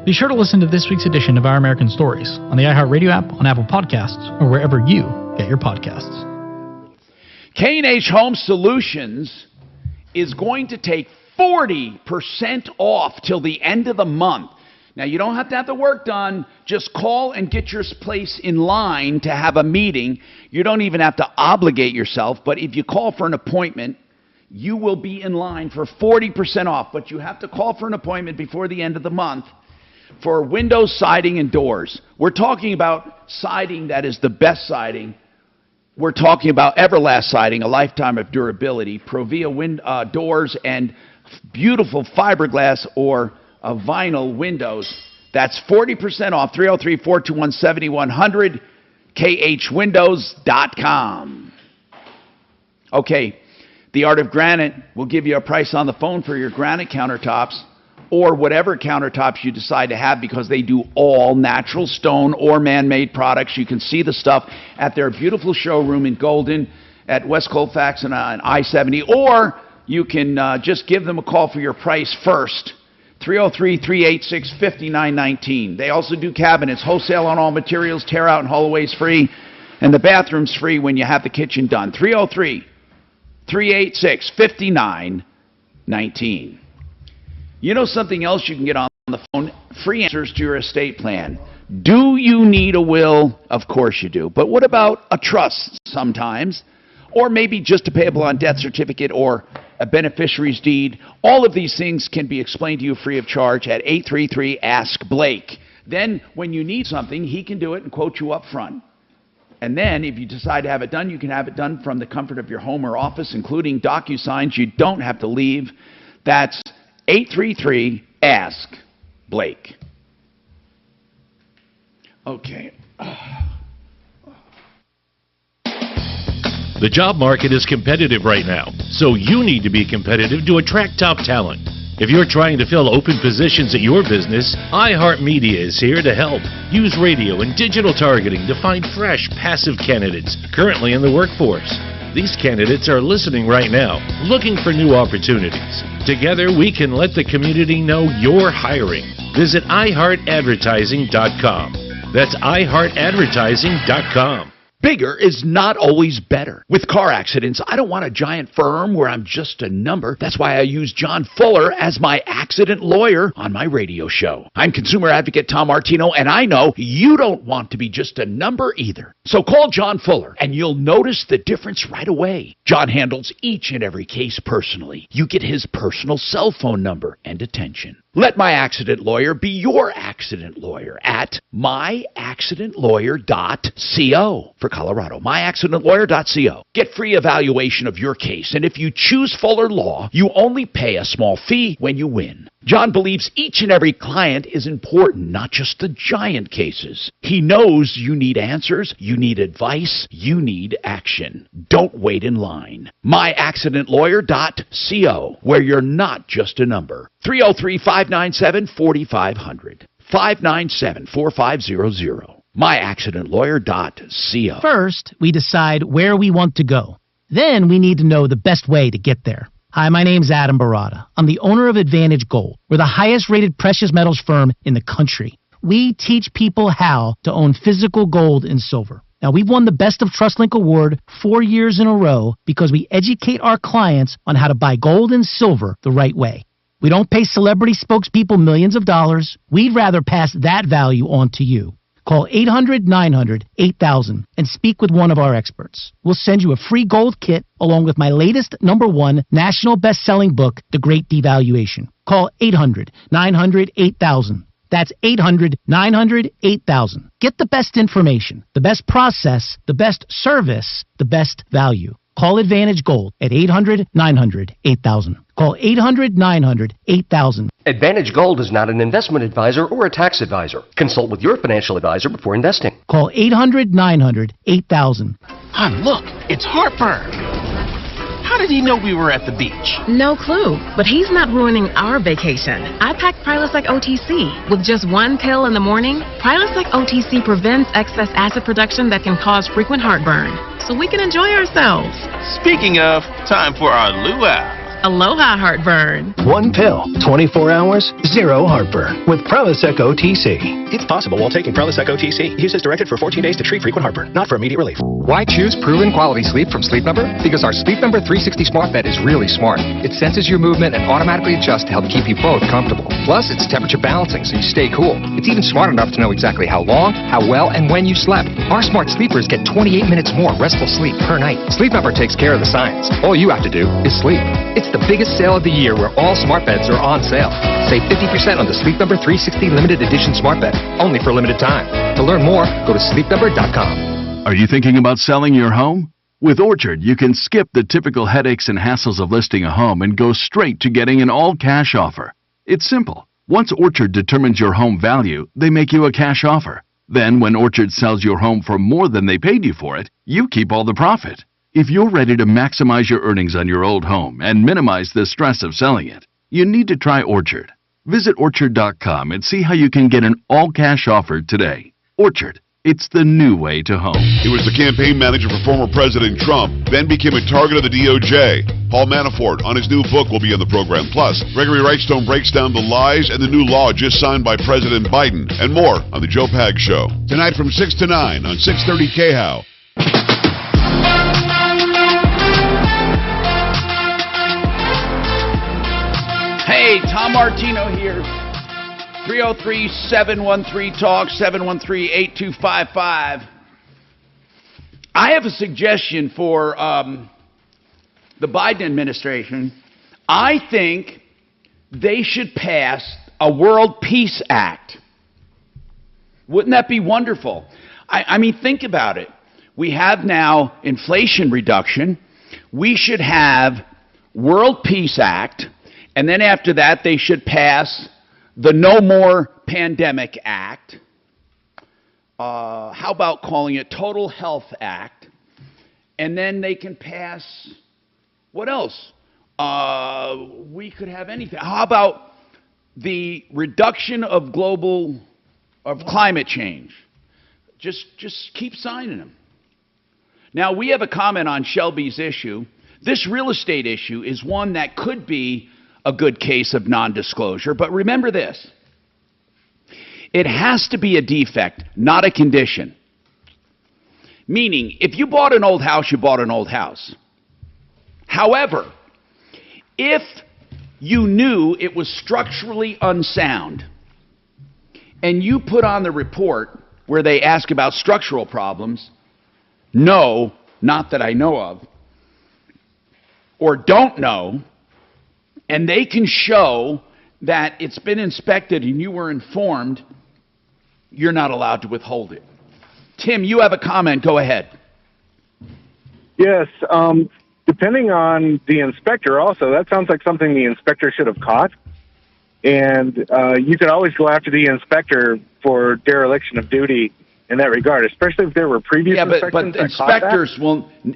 Be sure to listen to this week's edition of Our American Stories on the iHeartRadio app, on Apple Podcasts, or wherever you get your podcasts. K&H Home Solutions is going to take 40% off till the end of the month. Now, you don't have to have the work done. Just call and get your place in line to have a meeting. You don't even have to obligate yourself, but if you call for an appointment, you will be in line for 40% off. But you have to call for an appointment before the end of the month for windows, siding, and doors. We're talking about siding that is the best siding. We're talking about Everlast siding, a lifetime of durability, Provia doors, and beautiful fiberglass or vinyl windows. That's 40% off, 303-421-7100, khwindows.com. Okay, the Art of Granite will give you a price on the phone for your granite countertops or whatever countertops you decide to have, because they do all natural stone or man-made products. You can see the stuff at their beautiful showroom in Golden at West Colfax and on I-70, or you can just give them a call for your price first, 303-386-5919. They also do cabinets, wholesale on all materials, tear out and haul aways free, and the bathroom's free when you have the kitchen done. 386-5919. You know something else you can get on the phone? Free answers to your estate plan. Do you need a will? Of course you do. But what about a trust sometimes? Or maybe just a payable on death certificate or a beneficiary's deed? All of these things can be explained to you free of charge at 833-ASK-BLAKE. Then when you need something, he can do it and quote you up front. And then if you decide to have it done, you can have it done from the comfort of your home or office, including DocuSigns. You don't have to leave. That's 833-ASK-BLAKE. Okay. The job market is competitive right now, so you need to be competitive to attract top talent. If you're trying to fill open positions at your business, iHeartMedia is here to help. Use radio and digital targeting to find fresh, passive candidates currently in the workforce. These candidates are listening right now, looking for new opportunities. Together, we can let the community know you're hiring. Visit iHeartAdvertising.com. That's iHeartAdvertising.com. Bigger is not always better. With car accidents, I don't want a giant firm where I'm just a number. That's why I use John Fuller as my accident lawyer on my radio show. I'm consumer advocate Tom Martino, and I know you don't want to be just a number either. So call John Fuller, and you'll notice the difference right away. John handles each and every case personally. You get his personal cell phone number and attention. Let my accident lawyer be your accident lawyer at myaccidentlawyer.co for Colorado. myaccidentlawyer.co. Get free evaluation of your case, and if you choose Fuller Law, you only pay a small fee when you win. John believes each and every client is important, not just the giant cases. He knows you need answers, you need advice, you need action. Don't wait in line. myaccidentlawyer.co, where you're not just a number. 303-597-4500. 597-4500. myaccidentlawyer.co. First, we decide where we want to go. Then we need to know the best way to get there. Hi, my name's Adam Barada. I'm the owner of Advantage Gold. We're the highest rated precious metals firm in the country. We teach people how to own physical gold and silver. Now, we've won the Best of TrustLink Award 4 years in a row because we educate our clients on how to buy gold and silver the right way. We don't pay celebrity spokespeople millions of dollars. We'd rather pass that value on to you. Call 800-900-8000 and speak with one of our experts. We'll send you a free gold kit along with my latest #1 national best-selling book, The Great Devaluation. Call 800-900-8000. That's 800-900-8000. Get the best information, the best process, the best service, the best value. Call Advantage Gold at 800-900-8000. Call 800-900-8000. Advantage Gold is not an investment advisor or a tax advisor. Consult with your financial advisor before investing. Call 800-900-8000. Hon, look, it's Harper. How did he know we were at the beach? No clue, but he's not ruining our vacation. I packed Prilosec OTC. With just one pill in the morning, Prilosec OTC prevents excess acid production that can cause frequent heartburn, so we can enjoy ourselves. Speaking of, time for our luau. Aloha heartburn. One pill, 24 hours, zero heartburn with Prilosec OTC. It's possible while taking Prilosec OTC. Use as directed for 14 days to treat frequent heartburn, not for immediate relief. Why choose proven quality sleep from Sleep Number? Because our Sleep Number 360 smart bed is really smart. It senses your movement and automatically adjusts to help keep you both comfortable. Plus, it's temperature balancing so you stay cool. It's even smart enough to know exactly how long, how well, and when you slept. Our smart sleepers get 28 minutes more restful sleep per night. Sleep Number takes care of the science. All you have to do is sleep. It's the biggest sale of the year where all smart beds are on sale. Save 50% on the Sleep Number 360 limited edition smart bed, only for a limited time. To learn more, go to sleepnumber.com. Are you thinking about selling your home? With Orchard, you can skip the typical headaches and hassles of listing a home and go straight to getting an all-cash offer. It's simple. Once Orchard determines your home value, they make you a cash offer. Then, when Orchard sells your home for more than they paid you for it, you keep all the profit. If you're ready to maximize your earnings on your old home and minimize the stress of selling it, you need to try Orchard. Visit Orchard.com and see how you can get an all-cash offer today. Orchard. It's the new way to home. He was the campaign manager for former President Trump, then became a target of the DOJ. Paul Manafort on his new book will be on the program. Plus, Gregory Wrightstone breaks down the lies and the new law just signed by President Biden, and more on The Joe Pag Show. Tonight from 6 to 9 on 630 KHOW. Tom Martino here. 303-713-TALK, 713-8255. I have a suggestion for the Biden administration. I think they should pass a World Peace Act. Wouldn't that be wonderful? I mean, think about it. We have now inflation reduction. We should have World Peace Act, and then after that they should pass the No More Pandemic Act. How about calling it Total Health Act? And then they can pass, what else? We could have anything. How about the reduction of climate change? Just keep signing them. Now, we have a comment on Shelby's issue. This real estate issue is one that could be a good case of non-disclosure, but remember this. It has to be a defect, not a condition. Meaning, if you bought an old house, you bought an old house. However, if you knew it was structurally unsound, and you put on the report where they ask about structural problems, no, not that I know of, or don't know, and they can show that it's been inspected and you were informed, you're not allowed to withhold it. Tim, you have a comment. Go ahead. Yes. Depending on the inspector also, that sounds like something the inspector should have caught. And you could always go after the inspector for dereliction of duty in that regard, especially if there were previous inspections. But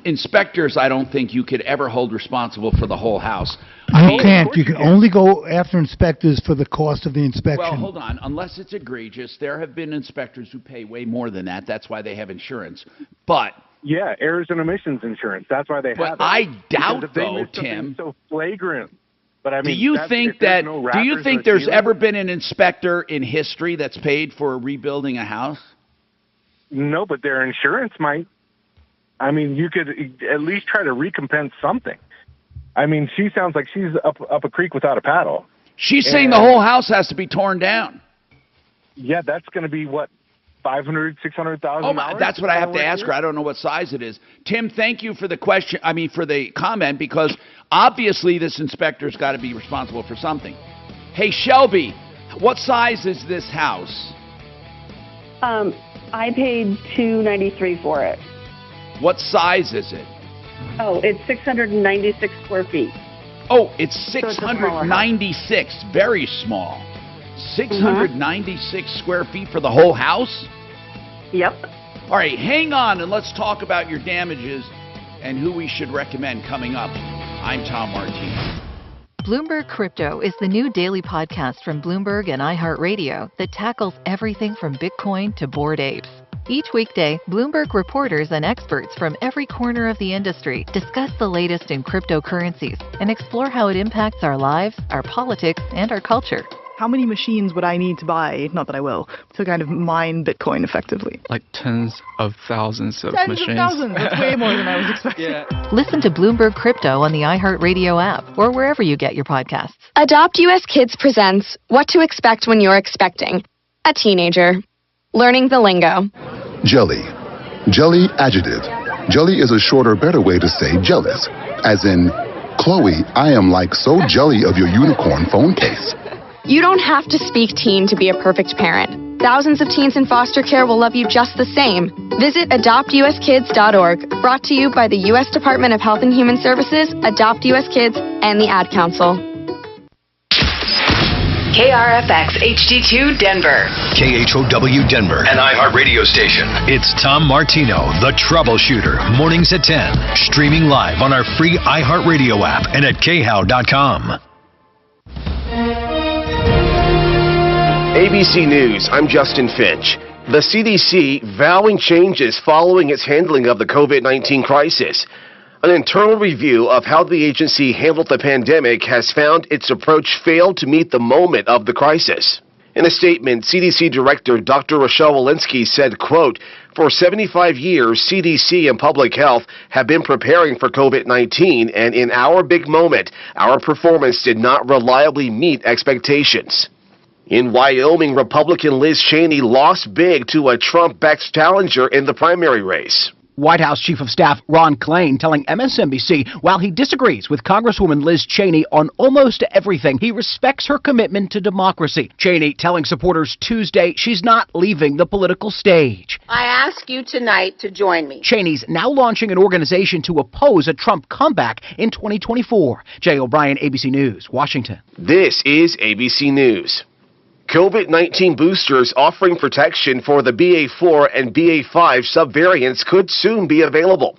inspectors, I don't think you could ever hold responsible for the whole house. You can't. You can only go after inspectors for the cost of the inspection. Well, hold on. Unless it's egregious, there have been inspectors who pay way more than that. That's why they have insurance. But yeah, errors and omissions insurance. That's why they have it. I doubt, though, Tim. So flagrant. But I mean, do you think there's ever been an inspector in history that's paid for rebuilding a house? No, but their insurance might. I mean, you could at least try to recompense something. I mean, she sounds like she's up a creek without a paddle. She's saying the whole house has to be torn down. Yeah, that's going to be what, $500,000, $600,000? Oh my, that's what I have to ask her. I don't know what size it is. Tim, thank you for the question. I mean, for the comment, because obviously this inspector's got to be responsible for something. Hey, Shelby, what size is this house? I paid $293 for it. What size is it? Oh, it's 696 square feet. Oh, it's 696. Very small. 696 square feet for the whole house? Yep. All right, hang on and let's talk about your damages and who we should recommend coming up. I'm Tom Martino. Bloomberg Crypto is the new daily podcast from Bloomberg and iHeartRadio that tackles everything from Bitcoin to Bored Apes. Each weekday, Bloomberg reporters and experts from every corner of the industry discuss the latest in cryptocurrencies and explore how it impacts our lives, our politics, and our culture. How many machines would I need to buy, not that I will, to kind of mine Bitcoin effectively? Like tens of thousands of machines. Tens of thousands! That's way more than I was expecting. Yeah. Listen to Bloomberg Crypto on the iHeartRadio app or wherever you get your podcasts. Adopt US Kids presents What to Expect When You're Expecting a Teenager. Learning the lingo. Jelly. Jelly adjective. Jelly is a shorter, better way to say jealous. As in, Chloe, I am like so jelly of your unicorn phone case. You don't have to speak teen to be a perfect parent. Thousands of teens in foster care will love you just the same. Visit adoptuskids.org, brought to you by the U.S. Department of Health and Human Services, Adopt U.S. Kids, and the Ad Council. KRFX HD2 Denver. KHOW Denver, an iHeart radio station. It's Tom Martino, the Troubleshooter, mornings at 10. Streaming live on our free iHeart radio app and at khow.com. ABC News, I'm Justin Finch. The CDC vowing changes following its handling of the COVID-19 crisis. An internal review of how the agency handled the pandemic has found its approach failed to meet the moment of the crisis. In a statement, CDC Director Dr. Rochelle Walensky said, quote, "For 75 years, CDC and public health have been preparing for COVID-19, and in our big moment, our performance did not reliably meet expectations." In Wyoming, Republican Liz Cheney lost big to a Trump-backed challenger in the primary race. White House Chief of Staff Ron Klain telling MSNBC while he disagrees with Congresswoman Liz Cheney on almost everything, he respects her commitment to democracy. Cheney telling supporters Tuesday she's not leaving the political stage. I ask you tonight to join me. Cheney's now launching an organization to oppose a Trump comeback in 2024. Jay O'Brien, ABC News, Washington. This is ABC News. COVID-19 boosters offering protection for the BA4 and BA5 subvariants could soon be available.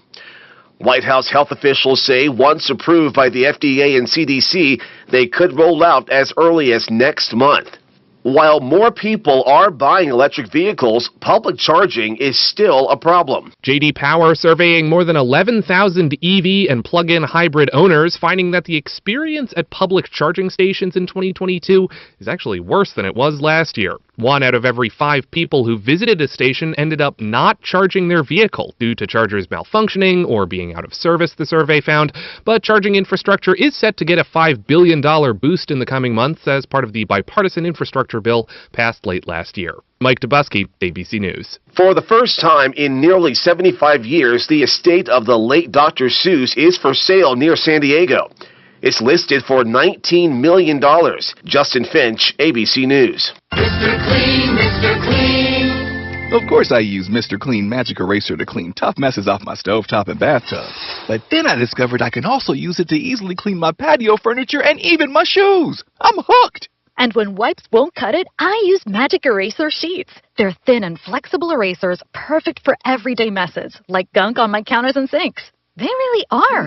White House health officials say once approved by the FDA and CDC, they could roll out as early as next month. While more people are buying electric vehicles, public charging is still a problem. J.D. Power surveying more than 11,000 EV and plug-in hybrid owners, finding that the experience at public charging stations in 2022 is actually worse than it was last year. 1 out of every 5 people who visited a station ended up not charging their vehicle due to chargers malfunctioning or being out of service, the survey found. But charging infrastructure is set to get a $5 billion boost in the coming months as part of the bipartisan infrastructure bill passed late last year. Mike Dubusky, ABC News. For the first time in nearly 75 years, the estate of the late Dr. Seuss is for sale near San Diego. It's listed for $19 million. Justin Finch, ABC News. Mr. Clean, Mr. Clean. Of course I use Mr. Clean Magic Eraser to clean tough messes off my stovetop and bathtub. But then I discovered I can also use it to easily clean my patio furniture and even my shoes. I'm hooked. And when wipes won't cut it, I use Magic Eraser Sheets. They're thin and flexible erasers, perfect for everyday messes, like gunk on my counters and sinks. They really are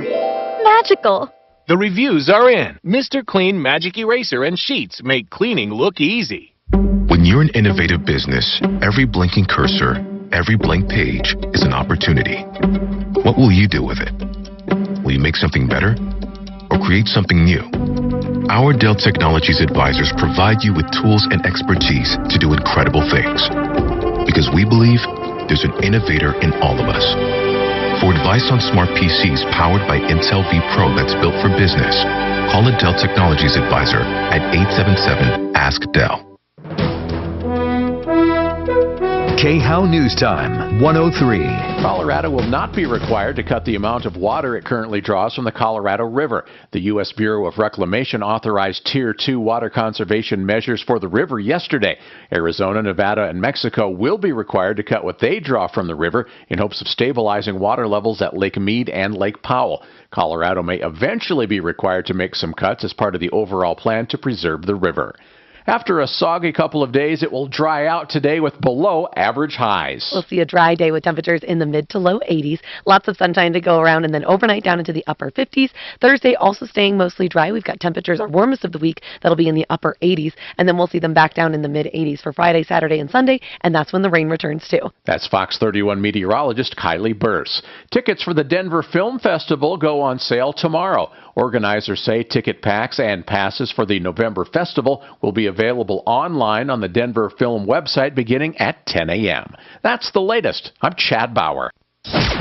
magical. The reviews are in. Mr. Clean Magic Eraser and Sheets make cleaning look easy. When you're an innovative business, every blinking cursor, every blank page is an opportunity. What will you do with it? Will you make something better or create something new? Our Dell Technologies advisors provide you with tools and expertise to do incredible things. Because we believe there's an innovator in all of us. For advice on smart PCs powered by Intel V Pro that's built for business, call a Dell Technologies advisor at 877-ASK-DELL. KHOW News Time, 103. Colorado will not be required to cut the amount of water it currently draws from the Colorado River. The U.S. Bureau of Reclamation authorized Tier 2 water conservation measures for the river yesterday. Arizona, Nevada, and Mexico will be required to cut what they draw from the river in hopes of stabilizing water levels at Lake Mead and Lake Powell. Colorado may eventually be required to make some cuts as part of the overall plan to preserve the river. After a soggy couple of days, it will dry out today with below average highs. We'll see a dry day with temperatures in the mid to low 80s. Lots of sunshine to go around, and then overnight down into the upper 50s. Thursday also staying mostly dry. We've got temperatures, our warmest of the week, that'll be in the upper 80s, and then we'll see them back down in the mid 80s for Friday, Saturday, and Sunday, and that's when the rain returns too. That's Fox 31 meteorologist Kylie Burse. Tickets for the Denver Film Festival go on sale tomorrow. Organizers say ticket packs and passes for the November festival will be available online on the Denver Film website beginning at 10 a.m. That's the latest. I'm Chad Bauer.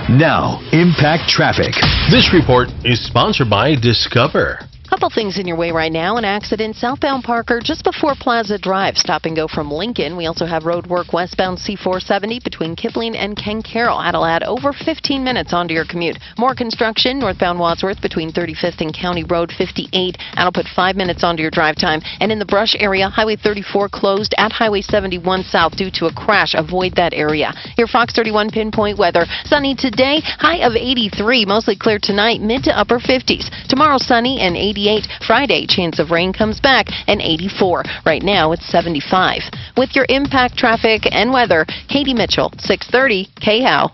Now, Impact Traffic. This report is sponsored by Discover. Couple things in your way right now. An accident southbound Parker just before Plaza Drive. Stop and go from Lincoln. We also have road work westbound C470 between Kipling and Ken Carroll. That'll add over 15 minutes onto your commute. More construction northbound Wadsworth between 35th and County Road 58. That'll put 5 minutes onto your drive time. And in the Brush area, Highway 34 closed at Highway 71 south due to a crash. Avoid that area. Your Fox 31 pinpoint weather. Sunny today, high of 83. Mostly clear tonight, mid to upper 50s. Tomorrow sunny and 88. Friday, chance of rain comes back, and 84. Right now, it's 75. With your Impact Traffic and weather, Katie Mitchell, 630 KHOW.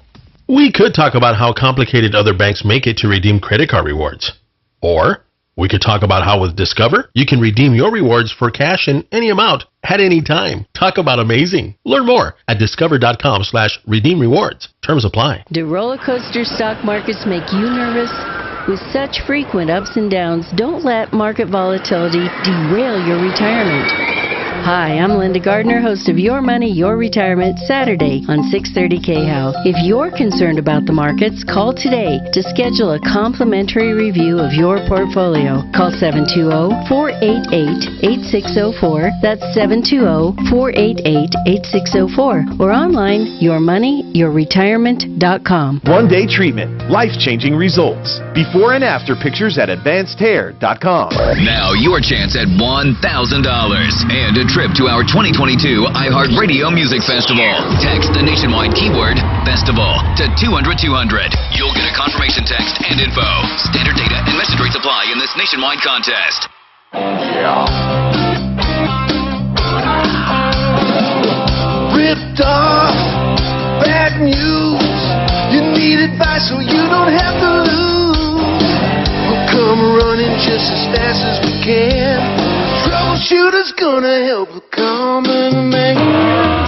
We could talk about how complicated other banks make it to redeem credit card rewards. Or we could talk about how with Discover, you can redeem your rewards for cash in any amount at any time. Talk about amazing. Learn more at discover.com/redeem rewards. Terms apply. Do roller coaster stock markets make you nervous? With such frequent ups and downs, don't let market volatility derail your retirement. Hi, I'm Linda Gardner, host of Your Money, Your Retirement, Saturday on 630 KHOW. If you're concerned about the markets, call today to schedule a complimentary review of your portfolio. Call 720-488-8604. That's 720-488-8604. Or online, yourmoneyyourretirement.com. One-day treatment, life-changing results. Before and after pictures at advancedhair.com. Now your chance at $1,000 and a trip to our 2022 iHeartRadio Music Festival. Text the nationwide keyword festival to 200-200. You'll get a confirmation text and info. Standard data and message rates apply in this nationwide contest. Ripped off, bad news. You need advice so you don't have to lose. We'll come running just as fast as we can. Troubleshooter's gonna help the common man.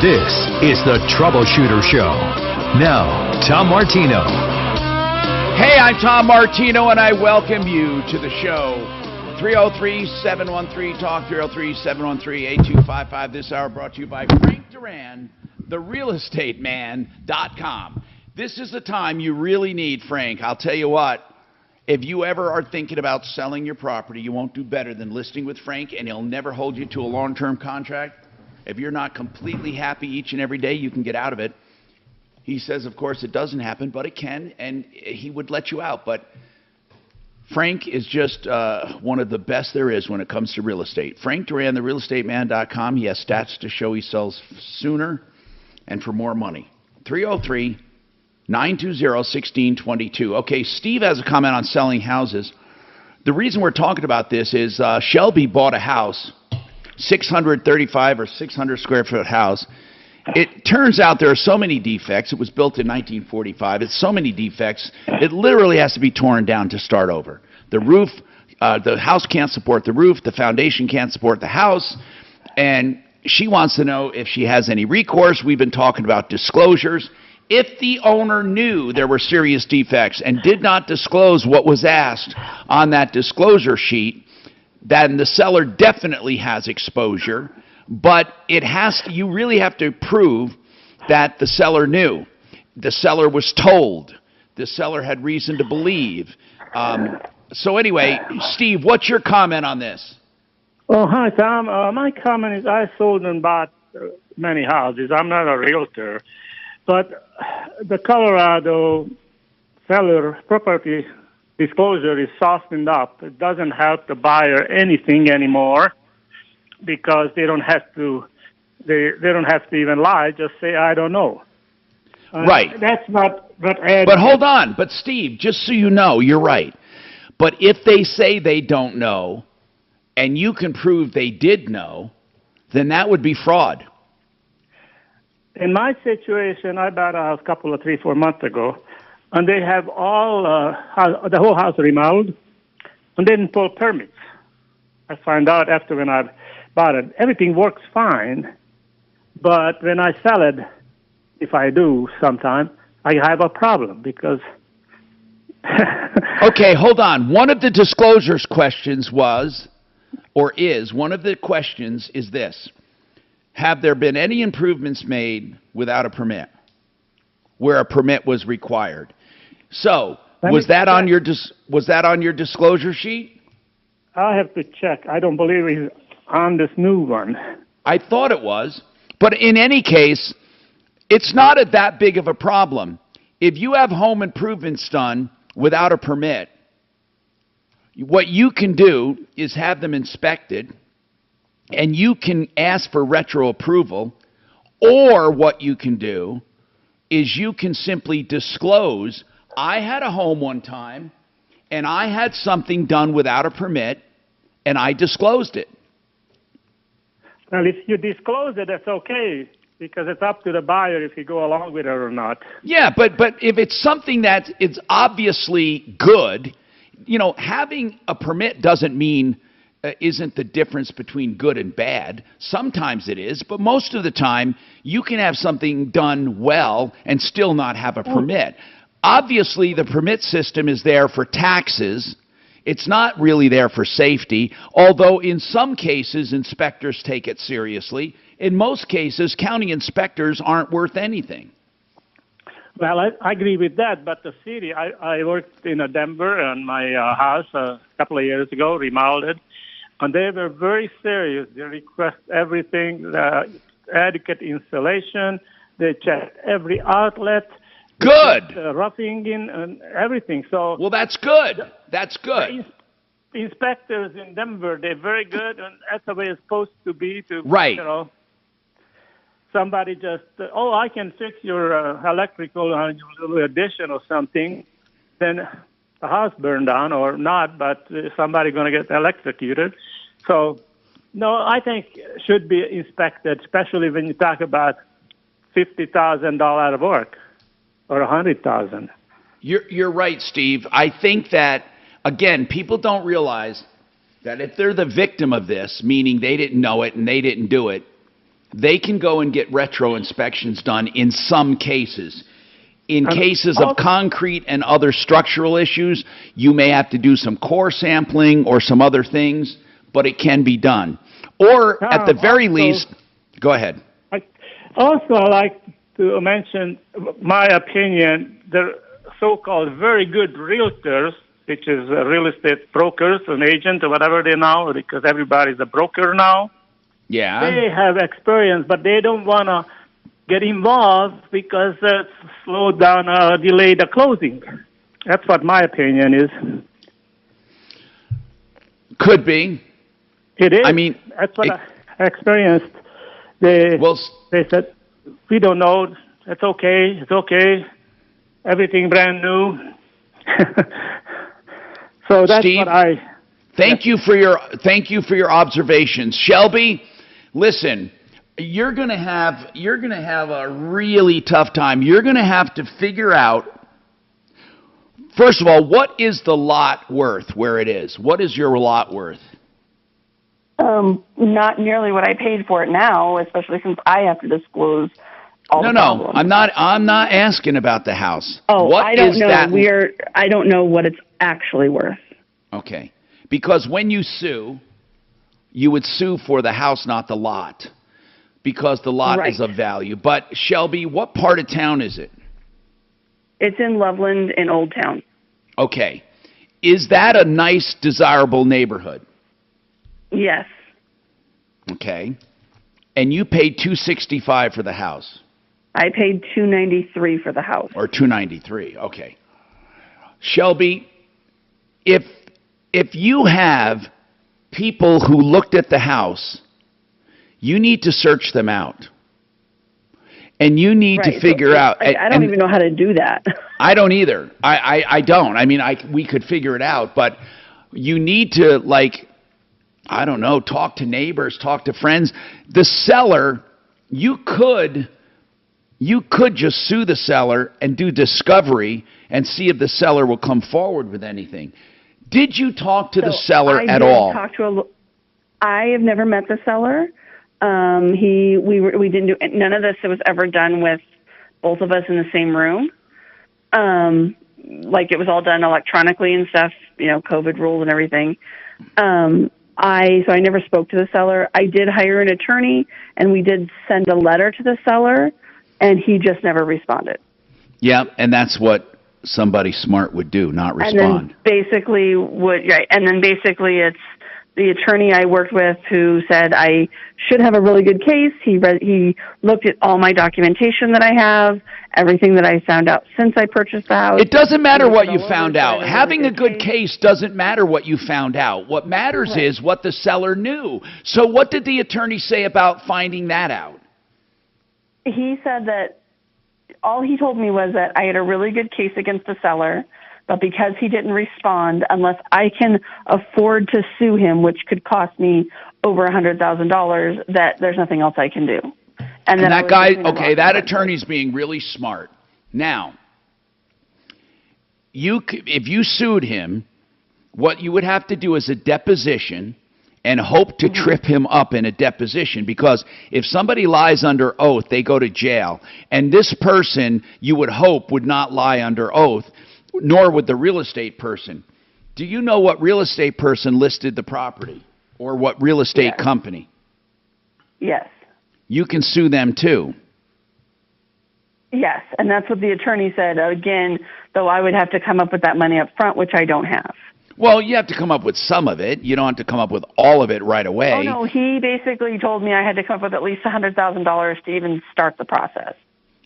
This is the Troubleshooter Show. Now, Tom Martino. Hey, I'm Tom Martino, and I welcome you to the show. 303-713-TALK, 303-713-8255. This hour brought to you by Frank Duran, therealestateman.com. This is the time you really need Frank. I'll tell you what. If you ever are thinking about selling your property, you won't do better than listing with Frank, and he'll never hold you to a long-term contract. If you're not completely happy each and every day, you can get out of it. He says, of course, it doesn't happen, but it can, and he would let you out. But Frank is just one of the best there is when it comes to real estate. Frank Duran, therealestateman.com. He has stats to show he sells sooner and for more money. 303-920-1622. Okay, Steve has a comment on selling houses. The reason we're talking about this is Shelby bought a house, 635 or 600 square foot house. It turns out there are so many defects. It was built in 1945. It's so many defects. It literally has to be torn down to start over. The roof, the house can't support the roof. The foundation can't support the house. And she wants to know if she has any recourse. We've been talking about disclosures. If the owner knew there were serious defects and did not disclose what was asked on that disclosure sheet, then the seller definitely has exposure. But it has to, you really have to prove that the seller knew. The seller was told. The seller had reason to believe. So anyway, Steve, what's your comment on this? Oh, hi, Tom. My comment is I sold and bought many houses. I'm not a realtor. But the Colorado seller property disclosure is softened up. It doesn't help the buyer anything anymore because they don't have to even lie. Just say, I don't know. Right. That's not what. But hold on. But Steve, just so you know, you're right. But if they say they don't know, and you can prove they did know, then that would be fraud. In my situation, I bought a house a couple of 3-4 months ago, and they have all the whole house remodeled, and they didn't pull permits. I found out after when I bought it, everything works fine, but when I sell it, if I do sometime, I have a problem because. Okay, hold on. One of the disclosures questions was, or is, one of the questions is this. Have there been any improvements made without a permit, where a permit was required? So, was that on your disclosure sheet? I'll have to check. I don't believe it's on this new one. I thought it was, but in any case, it's not that big of a problem. If you have home improvements done without a permit, what you can do is have them inspected. And you can ask for retro approval, or what you can do is you can simply disclose, I had a home one time, and I had something done without a permit, and I disclosed it. Well, if you disclose it, that's okay, because it's up to the buyer if you go along with it or not. Yeah, but if it's something that is obviously good, you know, having a permit doesn't mean isn't the difference between good and bad. Sometimes it is, but most of the time you can have something done well and still not have a permit. Obviously, the permit system is there for taxes. It's not really there for safety, although in some cases inspectors take it seriously. In most cases, county inspectors aren't worth anything. Well, I agree with that, but the city, I worked in Denver on my house a couple of years ago, remodeled, and they were very serious. They request everything, adequate installation. They checked every outlet. Good. Roughing in and everything. So well, that's good. That's good. The inspectors in Denver, they're very good, and that's the way it's supposed to be. Right. You know, somebody just, I can fix your electrical your little addition or something, then the house burned down or not, but somebody going to get electrocuted. So, no, I think it should be inspected, especially when you talk about $50,000 of work or $100,000. You're right, Steve. I think that, again, people don't realize that if they're the victim of this, meaning they didn't know it and they didn't do it, they can go and get retro inspections done in some cases. In cases of concrete and other structural issues, you may have to do some core sampling or some other things, but it can be done. Or at the very least, go ahead. Also, I like to mention my opinion, the so-called very good realtors, which is real estate brokers, an agent or whatever they now, because everybody's a broker now. Yeah. They have experience, but they don't want to get involved because it slow down or delay the closing. That's what my opinion is. Could be. It is. I mean, that's what I experienced. They said, we don't know. It's okay. It's okay. Everything brand new. So that's Steve, what I. Thank you for your observations, Shelby. Listen, you're gonna have a really tough time. You're gonna have to figure out. First of all, what is the lot worth where it is? What is your lot worth? Not nearly what I paid for it now, especially since I have to disclose all the problems. I'm not asking about the house. Oh, what I don't is know. that? I don't know what it's actually worth. Okay. Because when you sue, you would sue for the house, not the lot. Because the lot is of value. But Shelby, what part of town is it? It's in Loveland in Old Town. Okay. Is that a nice, desirable neighborhood? Yes. Okay. And you paid $265 for the house? I paid $293 for the house. Or $293. Okay. Shelby, if you have people who looked at the house, you need to search them out. And you need to figure out. I don't even know how to do that. I don't either. I don't. I mean, we could figure it out, but you need to, like, I don't know, talk to neighbors, talk to friends. The seller, you could just sue the seller and do discovery and see if the seller will come forward with anything. Did you talk to the seller at all? I have never met the seller. We didn't do none of this. It was ever done with both of us in the same room. Like it was all done electronically and stuff. You know, COVID rules and everything. So I never spoke to the seller. I did hire an attorney, and we did send a letter to the seller, and he just never responded. Yeah, and that's what somebody smart would do, not respond. And then basically it's the attorney I worked with who said I should have a really good case. He looked at all my documentation that I have, everything that I found out since I purchased the house. It doesn't matter what you found out. Having a good case doesn't matter what you found out. What matters is what the seller knew. So what did the attorney say about finding that out? He said that all he told me was that I had a really good case against the seller, but because he didn't respond, unless I can afford to sue him, which could cost me over $100,000, that there's nothing else I can do. And then that guy, okay, that attorney's being really smart. Now, if you sued him, what you would have to do is a deposition and hope to trip him up in a deposition, because if somebody lies under oath, they go to jail. And this person, you would hope, would not lie under oath, nor would the real estate person. Do you know what real estate person listed the property or what real estate company? Yes. You can sue them too. Yes, and that's what the attorney said. Again, though I would have to come up with that money up front, which I don't have. Well, you have to come up with some of it. You don't have to come up with all of it right away. Oh, no, he basically told me I had to come up with at least $100,000 to even start the process.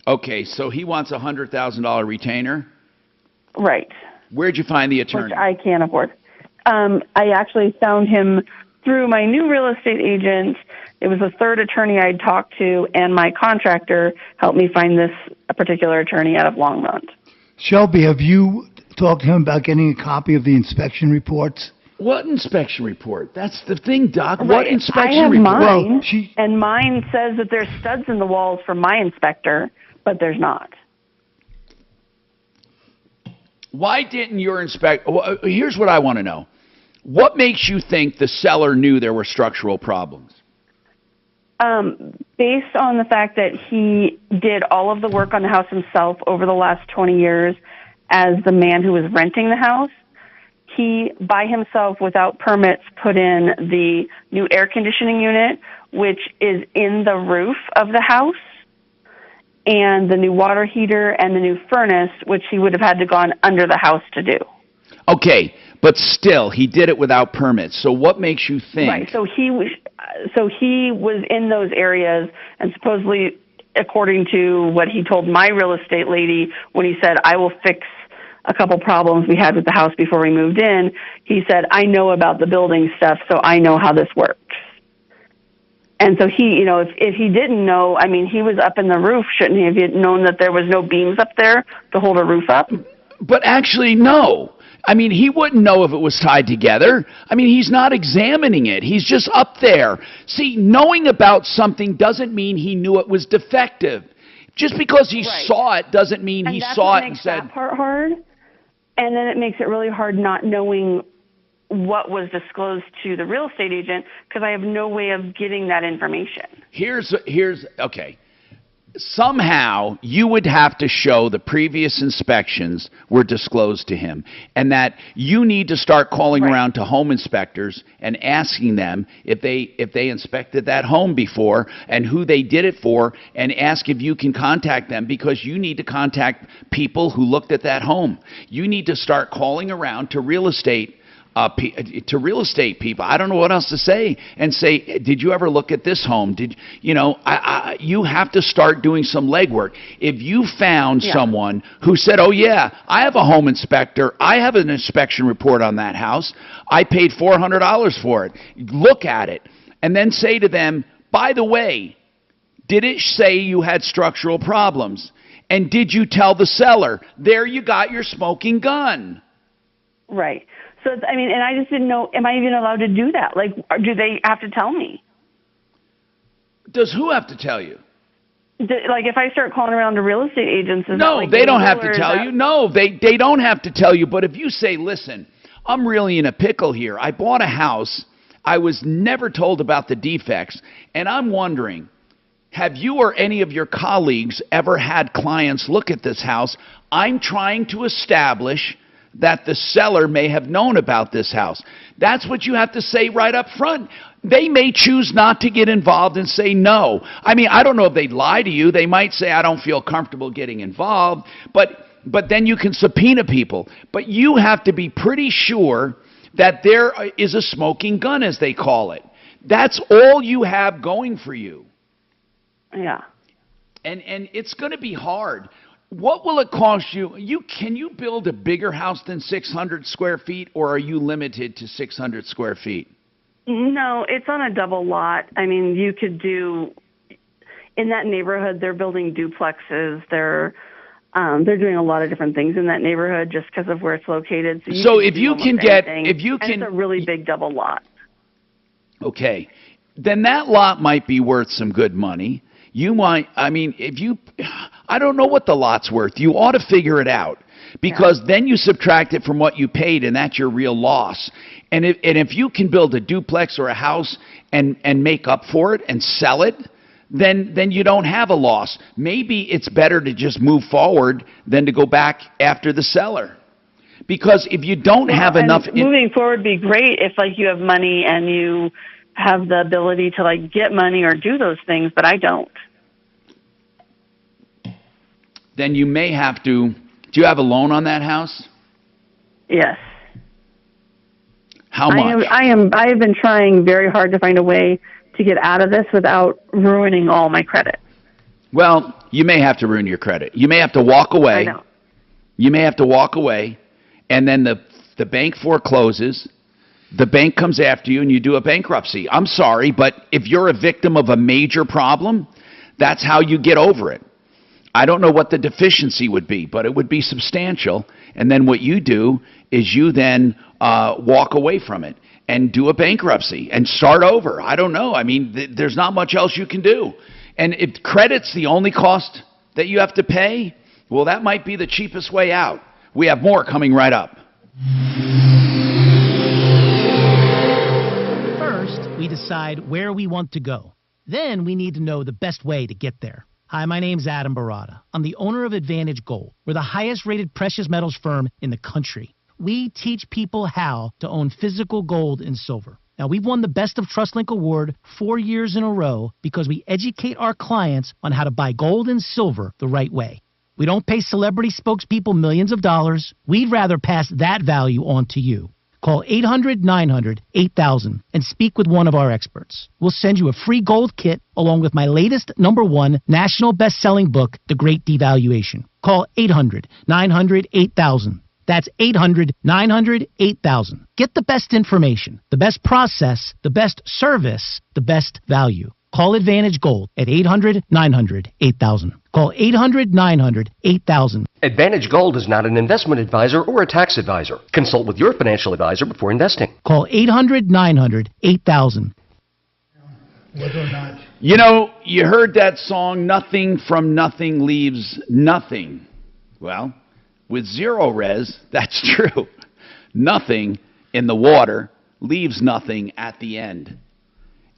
Okay, so he wants a $100,000 retainer? Right. Where'd you find the attorney? Which I can't afford. I actually found him through my new real estate agent. It was the third attorney I'd talked to, and my contractor helped me find this particular attorney out of Longmont. Shelby, have you talked to him about getting a copy of the inspection reports? What inspection report? That's the thing, Doc. Right. What inspection I have report? mine, and mine says that there's studs in the walls for my inspector, but there's not. Why didn't your inspector... Well, here's what I want to know. What makes you think the seller knew there were structural problems? Based on the fact that he did all of the work on the house himself over the last 20 years as the man who was renting the house, he, by himself, without permits, put in the new air conditioning unit, which is in the roof of the house, and the new water heater and the new furnace, which he would have had to gone under the house to do. Okay, but still, he did it without permits. So what makes you think... Right, so he was in those areas, and supposedly, according to what he told my real estate lady when he said, I will fix a couple problems we had with the house before we moved in, he said, I know about the building stuff, so I know how this works. And so he, you know, if he didn't know, I mean, he was up in the roof, shouldn't he have known that there was no beams up there to hold a roof up? But actually, no. I mean, he wouldn't know if it was tied together. I mean, he's not examining it. He's just up there. See, knowing about something doesn't mean he knew it was defective. Just because he saw it doesn't mean he saw it and said... That part hard. And then it makes it really hard not knowing what was disclosed to the real estate agent because I have no way of getting that information. Here's okay. Somehow you would have to show the previous inspections were disclosed to him and that you need to start calling around to home inspectors and asking them if they inspected that home before and who they did it for, and ask if you can contact them, because you need to contact people who looked at that home. You need to start calling around to real estate people. I don't know what else to say, and say, did you ever look at this home? You have to start doing some legwork. If you found someone who said, oh yeah, I have a home inspector, I have an inspection report on that house, I paid $400 for it, look at it, and then say to them, by the way, did it say you had structural problems? And did you tell the seller? There you got your smoking gun. Right. So, I mean, and I just didn't know, am I even allowed to do that? Like, do they have to tell me? Does who have to tell you? Like, if I start calling around to real estate agents... No, they don't have to tell you. No, they don't have to tell you. But if you say, listen, I'm really in a pickle here. I bought a house. I was never told about the defects. And I'm wondering, have you or any of your colleagues ever had clients look at this house? I'm trying to establish that the seller may have known about this house. That's what you have to say right up front. They may choose not to get involved and say no. I mean, I don't know if they'd lie to you. They might say, I don't feel comfortable getting involved. But then you can subpoena people. But you have to be pretty sure that there is a smoking gun, as they call it. That's all you have going for you. Yeah. And it's going to be hard. What will it cost you? Can you build a bigger house than 600 square feet, or are you limited to 600 square feet? No, it's on a double lot. I mean, you could do, in that neighborhood, they're building duplexes. They're doing a lot of different things in that neighborhood just because of where it's located. So if you can get, and it's a really big double lot. Okay, then that lot might be worth some good money. You might, I mean, I don't know what the lot's worth. You ought to figure it out, because then you subtract it from what you paid, and that's your real loss. And if you can build a duplex or a house and make up for it and sell it, then you don't have a loss. Maybe it's better to just move forward than to go back after the seller. Because if you don't have enough... moving forward would be great if, like, you have money and you have the ability to, like, get money or do those things, but I don't. Then you may have to... Do you have a loan on that house? Yes. How much? I have been trying very hard to find a way to get out of this without ruining all my credit. Well, you may have to ruin your credit. You may have to walk away. I know. You may have to walk away, and then the bank forecloses. The bank comes after you, and you do a bankruptcy. I'm sorry, but if you're a victim of a major problem, that's how you get over it. I don't know what the deficiency would be, but it would be substantial. And then what you do is you then walk away from it and do a bankruptcy and start over. I don't know. I mean, there's not much else you can do. And if credit's the only cost that you have to pay, well, that might be the cheapest way out. We have more coming right up. First, we decide where we want to go. Then we need to know the best way to get there. Hi, my name's Adam Barada. I'm the owner of Advantage Gold. We're the highest rated precious metals firm in the country. We teach people how to own physical gold and silver. Now, we've won the Best of TrustLink Award 4 years in a row because we educate our clients on how to buy gold and silver the right way. We don't pay celebrity spokespeople millions of dollars. We'd rather pass that value on to you. Call 800-900-8000 and speak with one of our experts. We'll send you a free gold kit along with my latest #1 national best-selling book, The Great Devaluation. Call 800-900-8000. That's 800-900-8000. Get the best information, the best process, the best service, the best value. Call Advantage Gold at 800-900-8000. Call 800-900-8000. Advantage Gold is not an investment advisor or a tax advisor. Consult with your financial advisor before investing. Call 800-900-8000. Whether or not. You know, you heard that song, Nothing from Nothing Leaves Nothing. Well, with zero res, that's true. Nothing in the water leaves nothing at the end.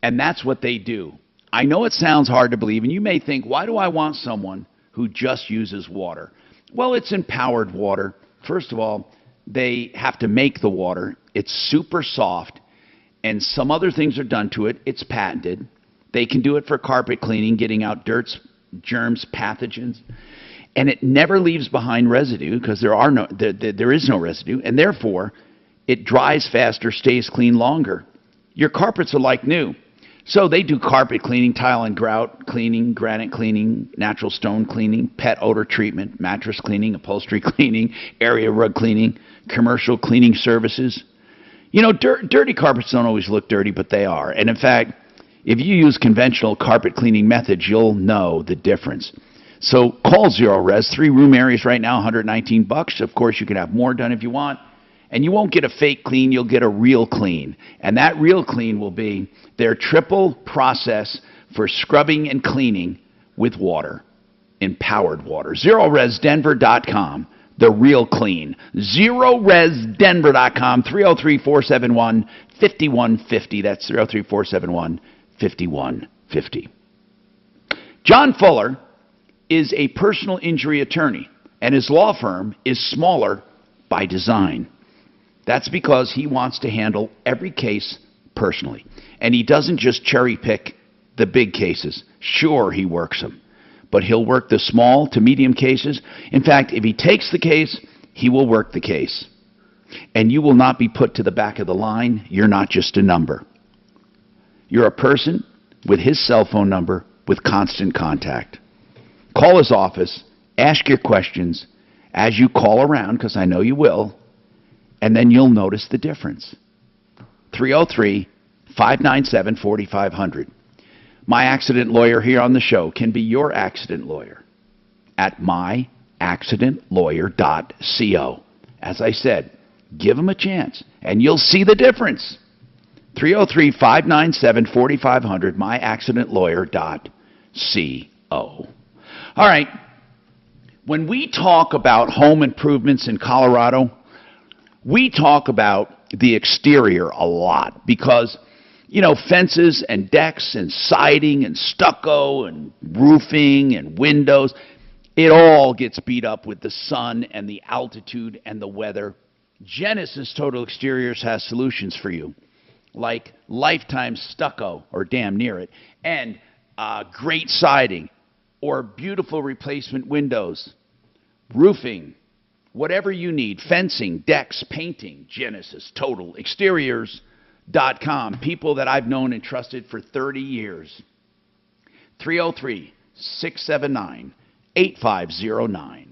And that's what they do. I know it sounds hard to believe, and you may think, why do I want someone who just uses water? Well, it's empowered water. First of all, they have to make the water. It's super soft, and some other things are done to it. It's patented. They can do it for carpet cleaning, getting out dirt, germs, pathogens. And it never leaves behind residue because there is no residue, and therefore it dries faster, stays clean longer. Your carpets are like new. So they do carpet cleaning, tile and grout cleaning, granite cleaning, natural stone cleaning, pet odor treatment, mattress cleaning, upholstery cleaning, area rug cleaning, commercial cleaning services. You know, dirty carpets don't always look dirty, but they are. And in fact, if you use conventional carpet cleaning methods, you'll know the difference. So call Zero Res. 3 room areas right now, $119. Of course, you can have more done if you want. And you won't get a fake clean, you'll get a real clean. And that real clean will be their triple process for scrubbing and cleaning with water, empowered water. ZeroResDenver.com, the real clean. ZeroResDenver.com, 303-471-5150. That's 303-471-5150. John Fuller is a personal injury attorney, and his law firm is smaller by design. That's because he wants to handle every case personally. And he doesn't just cherry pick the big cases. Sure, he works them, but he'll work the small to medium cases. In fact, if he takes the case, he will work the case. And you will not be put to the back of the line. You're not just a number. You're a person with his cell phone number with constant contact. Call his office, ask your questions as you call around, because I know you will, and then you'll notice the difference. 303-597-4500. My accident lawyer here on the show can be your accident lawyer at myaccidentlawyer.co. As I said, give him a chance, and you'll see the difference. 303-597-4500, myaccidentlawyer.co. All right. When we talk about home improvements in Colorado, we talk about the exterior a lot because, you know, fences and decks and siding and stucco and roofing and windows, it all gets beat up with the sun and the altitude and the weather Genesis Total Exteriors has solutions for you, like lifetime stucco, or damn near it, and great siding, or beautiful replacement windows, roofing, whatever you need, fencing, decks, painting. Genesis Total Exteriors.com. People that I've known and trusted for 30 years. 303-679-8509.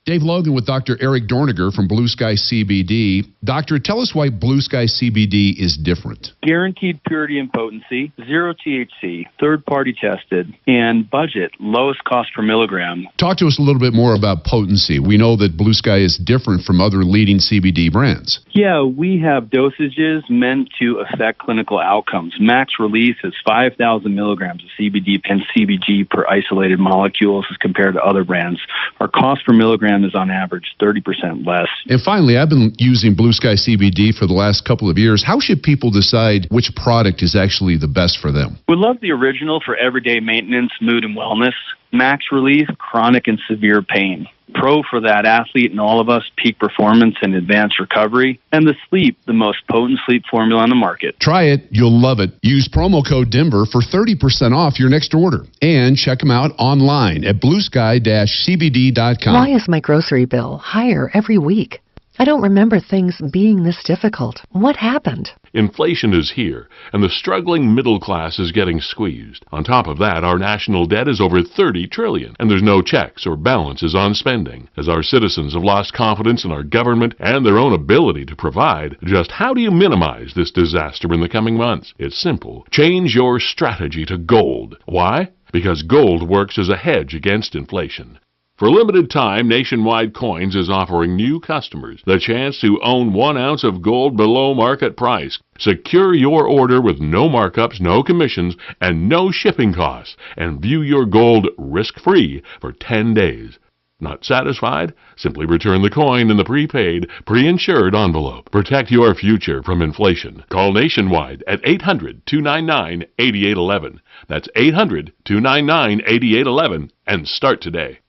Dave Logan with Dr. Eric Dorniger from Blue Sky CBD. Doctor, tell us why Blue Sky CBD is different. Guaranteed purity and potency, 0 THC, third-party tested, and budget, lowest cost per milligram. Talk to us a little bit more about potency. We know that Blue Sky is different from other leading CBD brands. Yeah, we have dosages meant to affect clinical outcomes. Max release is 5,000 milligrams of CBD and CBG per isolated molecules as compared to other brands. Our cost per milligram is on average 30% less. And finally, I've been using Blue Sky CBD for the last couple of years. How should people decide which product is actually the best for them? We love the original for everyday maintenance, mood, and wellness. Max relief, chronic and severe pain. Pro for that athlete and all of us, peak performance and advanced recovery. And the sleep, the most potent sleep formula on the market. Try it. You'll love it. Use promo code Denver for 30% off your next order. And check them out online at bluesky-cbd.com. Why is my grocery bill higher every week? I don't remember things being this difficult. What happened? Inflation is here, and the struggling middle class is getting squeezed. On top of that, our national debt is over $30 trillion, and there's no checks or balances on spending. As our citizens have lost confidence in our government and their own ability to provide, just how do you minimize this disaster in the coming months? It's simple. Change your strategy to gold. Why? Because gold works as a hedge against inflation. For a limited time, Nationwide Coins is offering new customers the chance to own 1 ounce of gold below market price. Secure your order with no markups, no commissions, and no shipping costs, and view your gold risk-free for 10 days. Not satisfied? Simply return the coin in the prepaid, pre-insured envelope. Protect your future from inflation. Call Nationwide at 800-299-8811. That's 800-299-8811 and start today.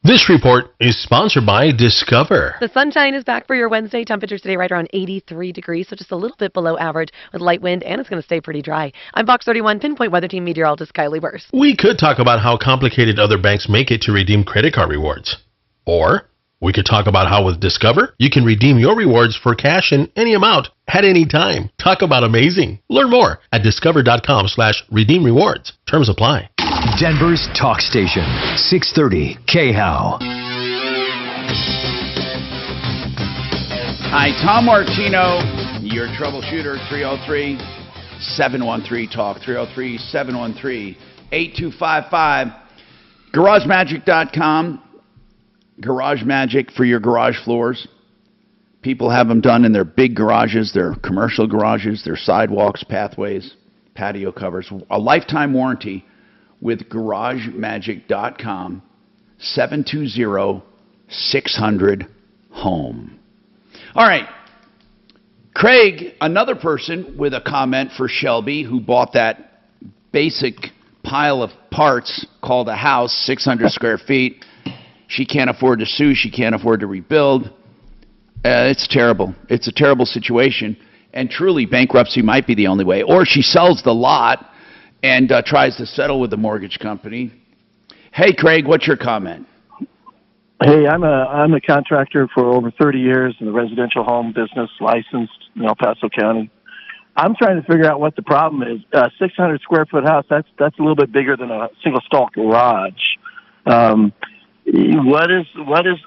This report is sponsored by Discover. The sunshine is back for your Wednesday. Temperatures today right around 83 degrees, so just a little bit below average with light wind, and it's going to stay pretty dry. I'm Fox 31 Pinpoint Weather Team meteorologist Kylie Burst. We could talk about how complicated other banks make it to redeem credit card rewards. Or we could talk about how with Discover, you can redeem your rewards for cash in any amount at any time. Talk about amazing. Learn more at discover.com/redeem rewards. Terms apply. Denver's talk station, 630 KHOW. Hi, Tom Martino, your troubleshooter, 303-713-TALK, 303-713-8255. GarageMagic.com, Garage Magic for your garage floors. People have them done in their big garages, their commercial garages, their sidewalks, pathways, patio covers. A lifetime warranty with GarageMagic.com, 720-600-HOME. All right. Craig, another person with a comment for Shelby, who bought that basic pile of parts called a house, 600 square feet. She can't afford to sue. She can't afford to rebuild. It's terrible. It's a terrible situation. And truly, bankruptcy might be the only way. Or she sells the lot and tries to settle with the mortgage company. Hey, Craig, what's your comment? Hey, I'm a contractor for over 30 years in the residential home business, licensed in El Paso County. I'm trying to figure out what the problem is. 600 square foot house, that's a little bit bigger than a single stall garage. What is?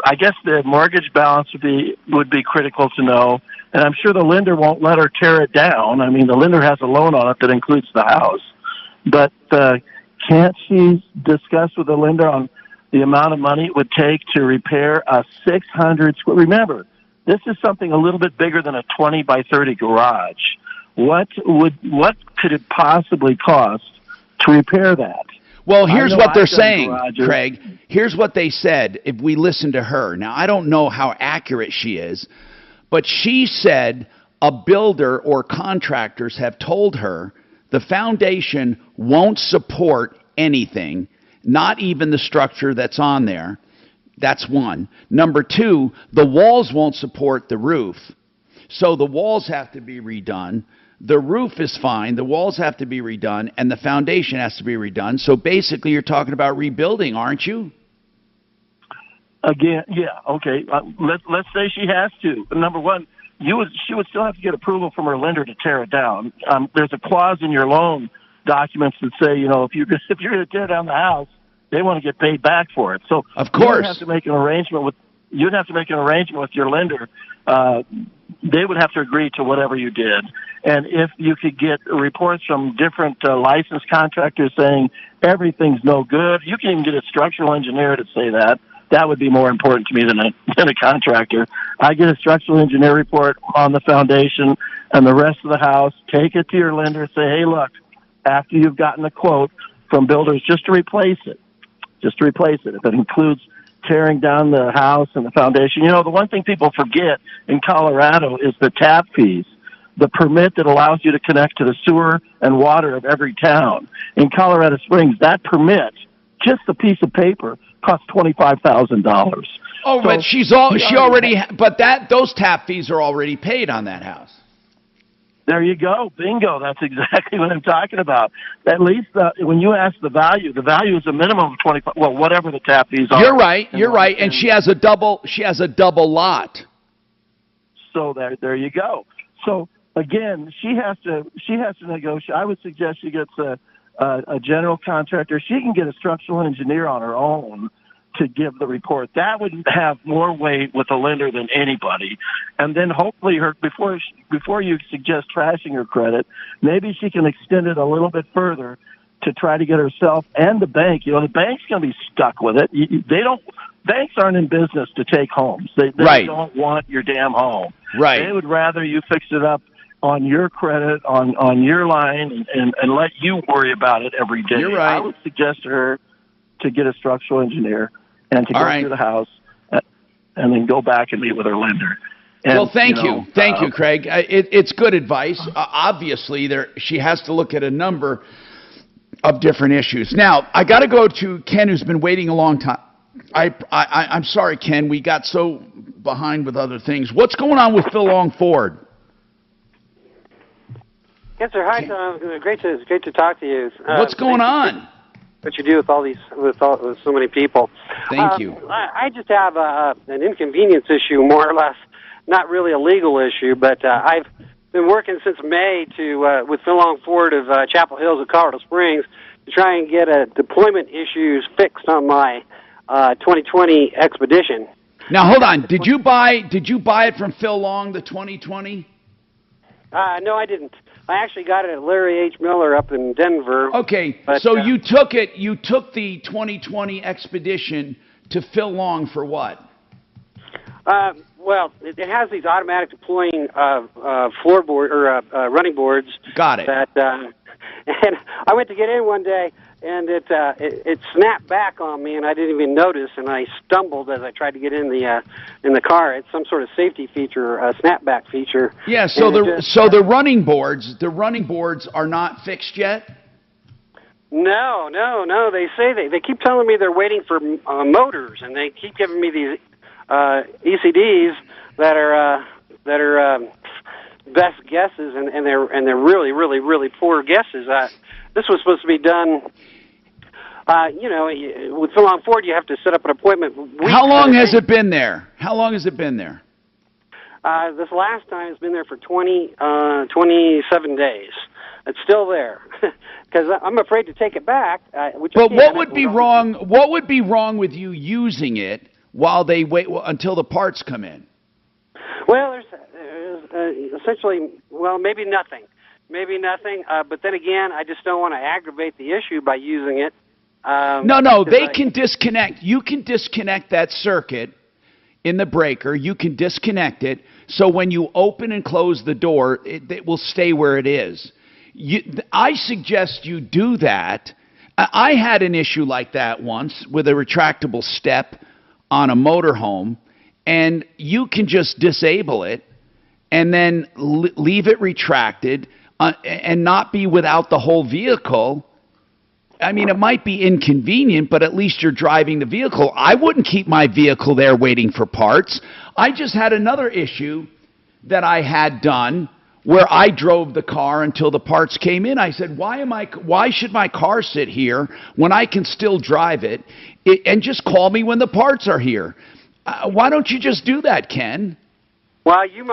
I guess the mortgage balance would be critical to know, and I'm sure the lender won't let her tear it down. I mean, the lender has a loan on it that includes the house. But can't she discuss with the lender on the amount of money it would take to repair a 600 square? Remember, this is something a little bit bigger than a 20 by 30 garage. What could it possibly cost to repair that? Well, here's what they're saying, Craig. Here's what they said if we listen to her. Now, I don't know how accurate she is, but she said a builder or contractors have told her the foundation won't support anything, not even the structure that's on there. That's one. Number two, the walls won't support the roof. So the walls have to be redone. The roof is fine. The walls have to be redone, and the foundation has to be redone. So basically, you're talking about rebuilding, aren't you? Again, yeah, okay. Let's say she has to. Number one, she would still have to get approval from her lender to tear it down. There's a clause in your loan documents that say, if you're going to tear down the house, they want to get paid back for it. So of course, you'd have to make an arrangement with your lender. They would have to agree to whatever you did. And if you could get reports from different licensed contractors saying everything's no good, you can even get a structural engineer to say that. That would be more important to me than a contractor. I get a structural engineer report on the foundation and the rest of the house, take it to your lender, say, hey, look, after you've gotten a quote from builders just to replace it, if it includes tearing down the house and the foundation. The one thing people forget in Colorado is the tap fees, the permit that allows you to connect to the sewer and water of every town. In Colorado Springs, that permit, just a piece of paper, costs $25,000. Oh, so but those tap fees are already paid on that house. There you go. Bingo. That's exactly what I'm talking about. At least when you ask the value is a minimum of 25. Well, whatever the tap fees are. You're right. And she has a double lot. So there you go. So again, she has to negotiate. I would suggest she gets a general contractor. She can get a structural engineer on her own to give the report. That would have more weight with a lender than anybody. And then hopefully before you suggest trashing her credit, maybe she can extend it a little bit further to try to get herself and the bank. The bank's going to be stuck with it. Banks aren't in business to take homes. They don't want your damn home. Right. They would rather you fix it up on your credit, on your line, and let you worry about it every day. You're right. I would suggest to her to get a structural engineer and to go through the house and then go back and meet with her lender. And, well, thank you. Thank you, Craig. It's good advice. Obviously, she has to look at a number of different issues. Now, I got to go to Ken, who's been waiting a long time. I'm sorry, Ken. We got so behind with other things. What's going on with Phil Long Ford? Yes, sir. Hi, Tom. Great to talk to you. What's going on? What you do with with so many people. Thank you. I just have an inconvenience issue, more or less. Not really a legal issue, but I've been working since May with Phil Long Ford of Chapel Hills of Colorado Springs to try and get deployment issues fixed on my 2020 Expedition. Now hold on. Did you buy it from Phil Long, the 2020? No, I didn't. I actually got it at Larry H. Miller up in Denver. Okay, so you took the 2020 Expedition to Phil Long for what? Well, it has these automatic deploying floorboard or running boards. Got it. And I went to get in one day, and it snapped back on me, and I didn't even notice, and I stumbled as I tried to get in the car. It's some sort of safety feature, a snapback feature. Yeah. So the running boards are not fixed yet. No. They say they keep telling me they're waiting for motors, and they keep giving me these ECDs that are best guesses, and they're really, really, really poor guesses. This was supposed to be done. With Phil Long Ford, you have to set up an appointment. How long has it been there? This last time it's been there for 27 days. It's still there because I'm afraid to take it back. But what would be wrong? What would be wrong with you using it while they wait until the parts come in? Well, there's essentially, maybe nothing. But then again, I just don't want to aggravate the issue by using it. No, they can disconnect. You can disconnect that circuit in the breaker. You can disconnect it, so when you open and close the door, it will stay where it is. I suggest you do that. I had an issue like that once with a retractable step on a motorhome, and you can just disable it and then leave it retracted and not be without the whole vehicle I mean, it might be inconvenient, but at least you're driving the vehicle. I wouldn't keep my vehicle there waiting for parts. I just had another issue that I had done where I drove the car until the parts came in. I said, why should my car sit here when I can still drive it and just call me when the parts are here? Why don't you just do that, Ken? Well, you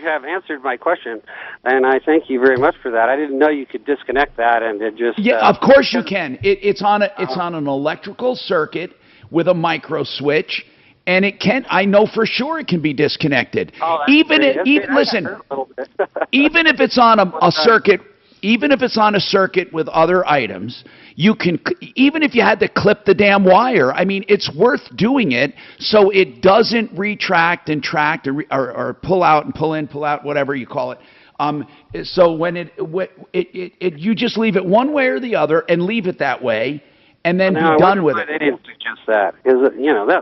have answered my question, and I thank you very much for that. I didn't know you could disconnect that and it just... Yeah, of course you can. It's on an electrical circuit with a micro switch, and it can. I know for sure it can be disconnected. Oh, Listen, even if it's on a circuit. Even if it's on a circuit with other items, you can, even if you had to clip the damn wire, I mean, it's worth doing it so it doesn't retract and tract or pull out and pull in, pull out, whatever you call it. So when you just leave it one way or the other and leave it that way and then be done with it. They didn't suggest that, because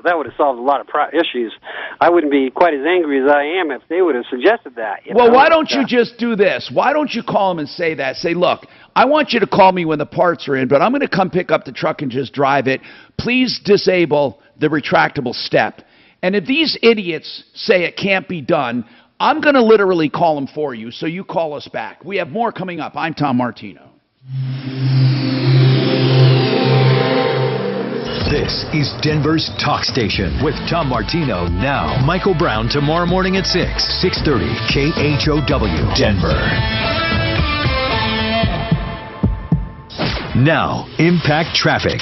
that would have solved a lot of issues. I wouldn't be quite as angry as I am if they would have suggested that. Well, why don't you just do this? Why don't you call them and say that? Say, look, I want you to call me when the parts are in, but I'm going to come pick up the truck and just drive it. Please disable the retractable step. And if these idiots say it can't be done, I'm going to literally call them for you, so you call us back. We have more coming up. I'm Tom Martino. This is Denver's Talk Station with Tom Martino now. Michael Brown tomorrow morning at 6:30 KHOW Denver. Now, Impact Traffic.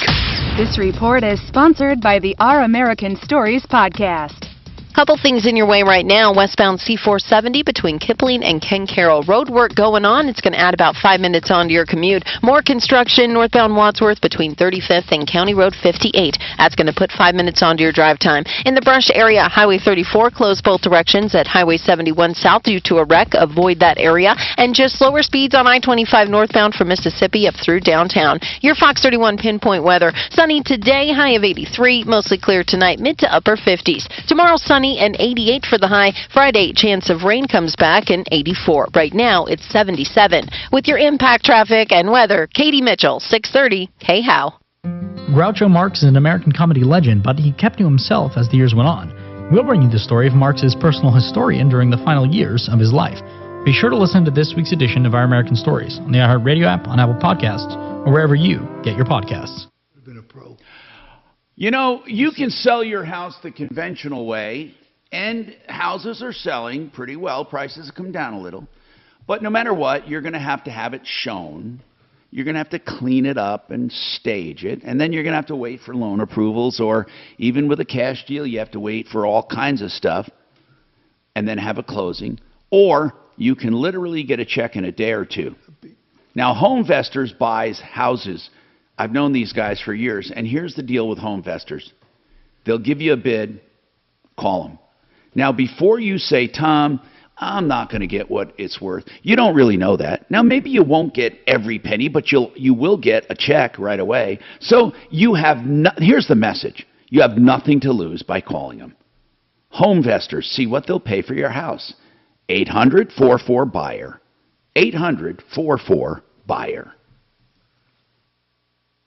This report is sponsored by the Our American Stories podcast. Couple things in your way right now. Westbound C470 between Kipling and Ken Carroll. Road work going on. It's going to add about 5 minutes onto your commute. More construction northbound Wadsworth between 35th and County Road 58. That's going to put 5 minutes onto your drive time. In the Brush area, Highway 34 closed both directions at Highway 71 south due to a wreck. Avoid that area. And just slower speeds on I-25 northbound from Mississippi up through downtown. Your Fox 31 pinpoint weather. Sunny today, high of 83. Mostly clear tonight, mid to upper 50s. Tomorrow, sunny and 88 for the high. Friday, chance of rain comes back and 84. Right now, it's 77. With your Impact Traffic and weather, Katie Mitchell, 630 KHOW. Groucho Marx is an American comedy legend, but he kept to himself as the years went on. We'll bring you the story of Marx's personal historian during the final years of his life. Be sure to listen to this week's edition of Our American Stories on the iHeartRadio app, on Apple Podcasts, or wherever you get your podcasts. You know, you can sell your house the conventional way, and houses are selling pretty well. Prices have come down a little. But no matter what, you're going to have it shown. You're going to have to clean it up and stage it. And then you're going to have to wait for loan approvals, or even with a cash deal, you have to wait for all kinds of stuff and then have a closing. Or you can literally get a check in a day or two. Now, HomeVestors buys houses. I've known these guys for years, and here's the deal with HomeVestors. They'll give you a bid, call them. Now, before you say, Tom, I'm not going to get what it's worth, you don't really know that. Now, maybe you won't get every penny, but you will get a check right away. So you have here's the message. You have nothing to lose by calling them. HomeVestors, see what they'll pay for your house. 800-44-BUYER. 800-44-BUYER.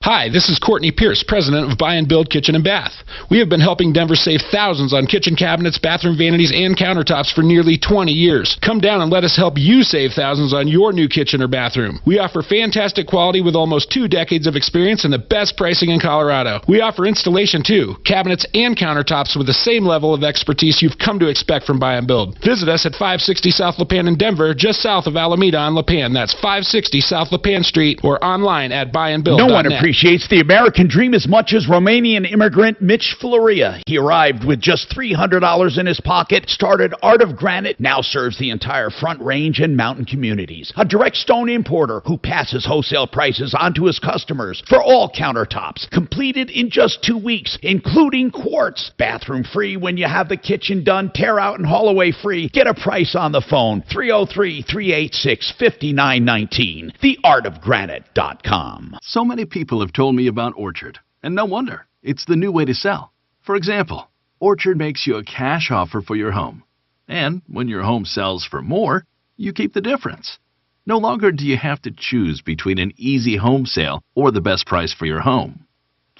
Hi, this is Courtney Pierce, president of Buy and Build Kitchen and Bath. We have been helping Denver save thousands on kitchen cabinets, bathroom vanities, and countertops for nearly 20 years. Come down and let us help you save thousands on your new kitchen or bathroom. We offer fantastic quality with almost 2 decades of experience and the best pricing in Colorado. We offer installation too, cabinets and countertops with the same level of expertise you've come to expect from Buy and Build. Visit us at 560 South Lipan in Denver, just south of Alameda on Lipan. That's 560 South Lipan Street, or online at buyandbuild.net. No one appreciates the American dream as much as Romanian immigrant Mitch Floria. He arrived with just $300 in his pocket, started Art of Granite, now serves the entire Front Range and mountain communities. A direct stone importer who passes wholesale prices on to his customers for all countertops. Completed in just 2 weeks, including quartz. Bathroom free when you have the kitchen done. Tear out and haul away free. Get a price on the phone. 303-386-5919. TheArtofGranite.com. So many people have told me about Orchard, and no wonder. It's the new way to sell. For example, Orchard makes you a cash offer for your home. And when your home sells for more, you keep the difference. No longer do you have to choose between an easy home sale or the best price for your home.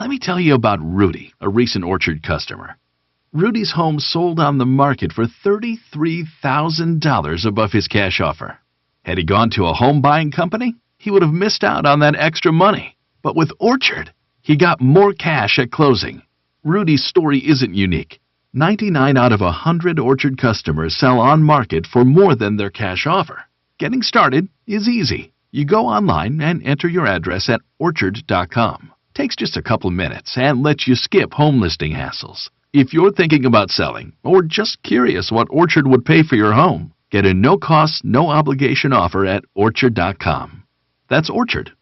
Let me tell you about Rudy, a recent Orchard customer. Rudy's home sold on the market for $33,000 above his cash offer. Had he gone to a home buying company, he would have missed out on that extra money. But with Orchard, he got more cash at closing. Rudy's story isn't unique. 99 out of 100 Orchard customers sell on market for more than their cash offer. Getting started is easy. You go online and enter your address at orchard.com. Takes just a couple of minutes and lets you skip home listing hassles. If you're thinking about selling or just curious what Orchard would pay for your home, get a no-cost, no-obligation offer at orchard.com. That's orchard.com.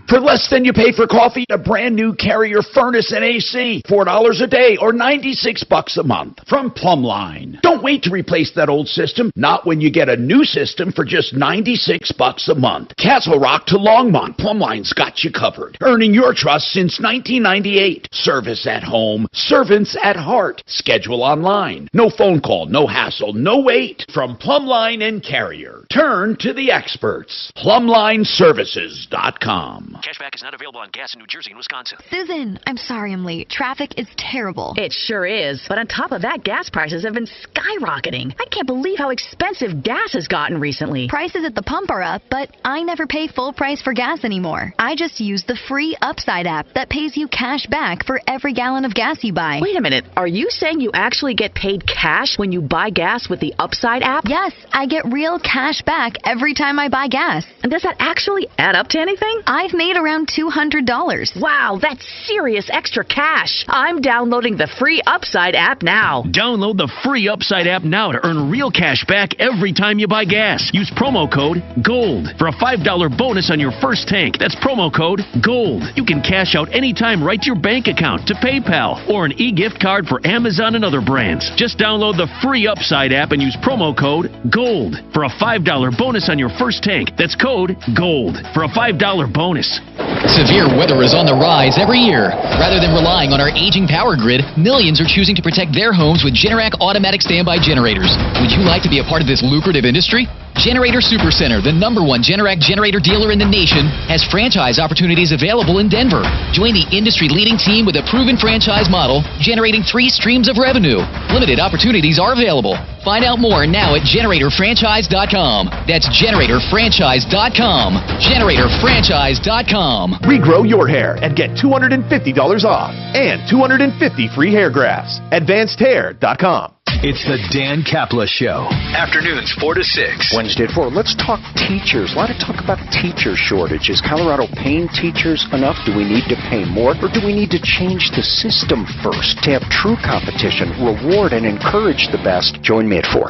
For less than you pay for coffee, a brand new Carrier furnace and AC, $4 a day or $96 a month from Plumline. Don't wait to replace that old system, not when you get a new system for just $96 a month. Castle Rock to Longmont, Plumline's got you covered. Earning your trust since 1998. Service at home, servants at heart. Schedule online. No phone call, no hassle, no wait. From Plumline and Carrier. Turn to the experts. PlumlineServices.com. Cashback is not available on gas in New Jersey and Wisconsin. Susan, I'm sorry I'm late. Traffic is terrible. It sure is. But on top of that, gas prices have been skyrocketing. I can't believe how expensive gas has gotten recently. Prices at the pump are up, but I never pay full price for gas anymore. I just use the free Upside app that pays you cash back for every gallon of gas you buy. Wait a minute. Are you saying you actually get paid cash when you buy gas with the Upside app? Yes, I get real cash back every time I buy gas. And does that actually add up to anything? I've made around $200. Wow, that's serious extra cash. I'm downloading the free Upside app now. Download the free Upside app now to earn real cash back every time you buy gas. Use promo code GOLD for a $5 bonus on your first tank. That's promo code GOLD. You can cash out anytime right to your bank account, to PayPal, or an e-gift card for Amazon and other brands. Just download the free Upside app and use promo code GOLD for a $5 bonus on your first tank. That's code GOLD for a $5 bonus. Severe weather is on the rise every year. Rather than relying on our aging power grid, millions are choosing to protect their homes with Generac automatic standby generators. Would you like to be a part of this lucrative industry? Generator Supercenter, the #1 Generac generator dealer in the nation, has franchise opportunities available in Denver. Join the industry-leading team with a proven franchise model, generating 3 streams of revenue. Limited opportunities are available. Find out more now at GeneratorFranchise.com. That's GeneratorFranchise.com. GeneratorFranchise.com. Regrow your hair and get $250 off and 250 free hair grafts. AdvancedHair.com. It's the Dan Kapla Show. Afternoons 4 to 6. Wednesday at 4. Let's talk teachers. A lot of talk about teacher shortage. Is Colorado paying teachers enough? Do we need to pay more? Or do we need to change the system first to have true competition, reward and encourage the best? Join me at 4.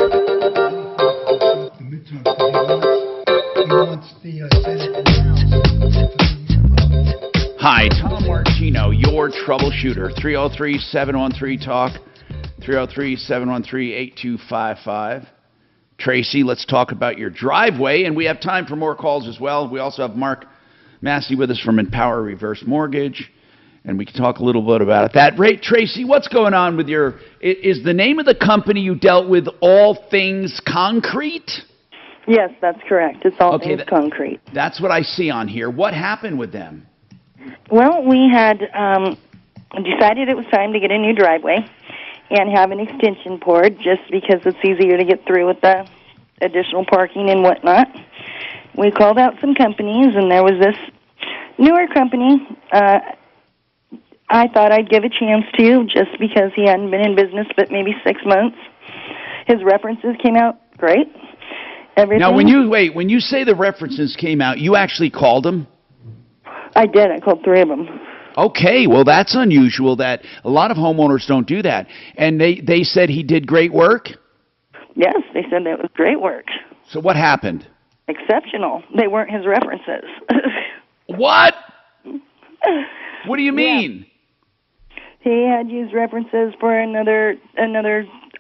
Hi, Tom Martino, your troubleshooter. 303-713-TALK. 303-713-8255. Tracy, let's talk about your driveway, and we have time for more calls as well. We also have Mark Massey with us from Empower Reverse Mortgage, and we can talk a little bit about that. Tracy, what's going on with your... Is the name of the company you dealt with All Things Concrete? Yes, that's correct. It's All Things Concrete. That's what I see on here. What happened with them? Well, we had decided it was time to get a new driveway and have an extension poured just because it's easier to get through with the additional parking and whatnot. We called out some companies, and there was this newer company I thought I'd give a chance to just because he hadn't been in business but maybe 6 months. His references came out great. Everything. Now, when you say the references came out, you actually called them? I did. I called 3 of them. Okay, well, that's unusual. That a lot of homeowners don't do that. And they said he did great work? Yes, they said that was great work. So what happened? Exceptional. They weren't his references. What? What do you mean? Yeah. He had used references for another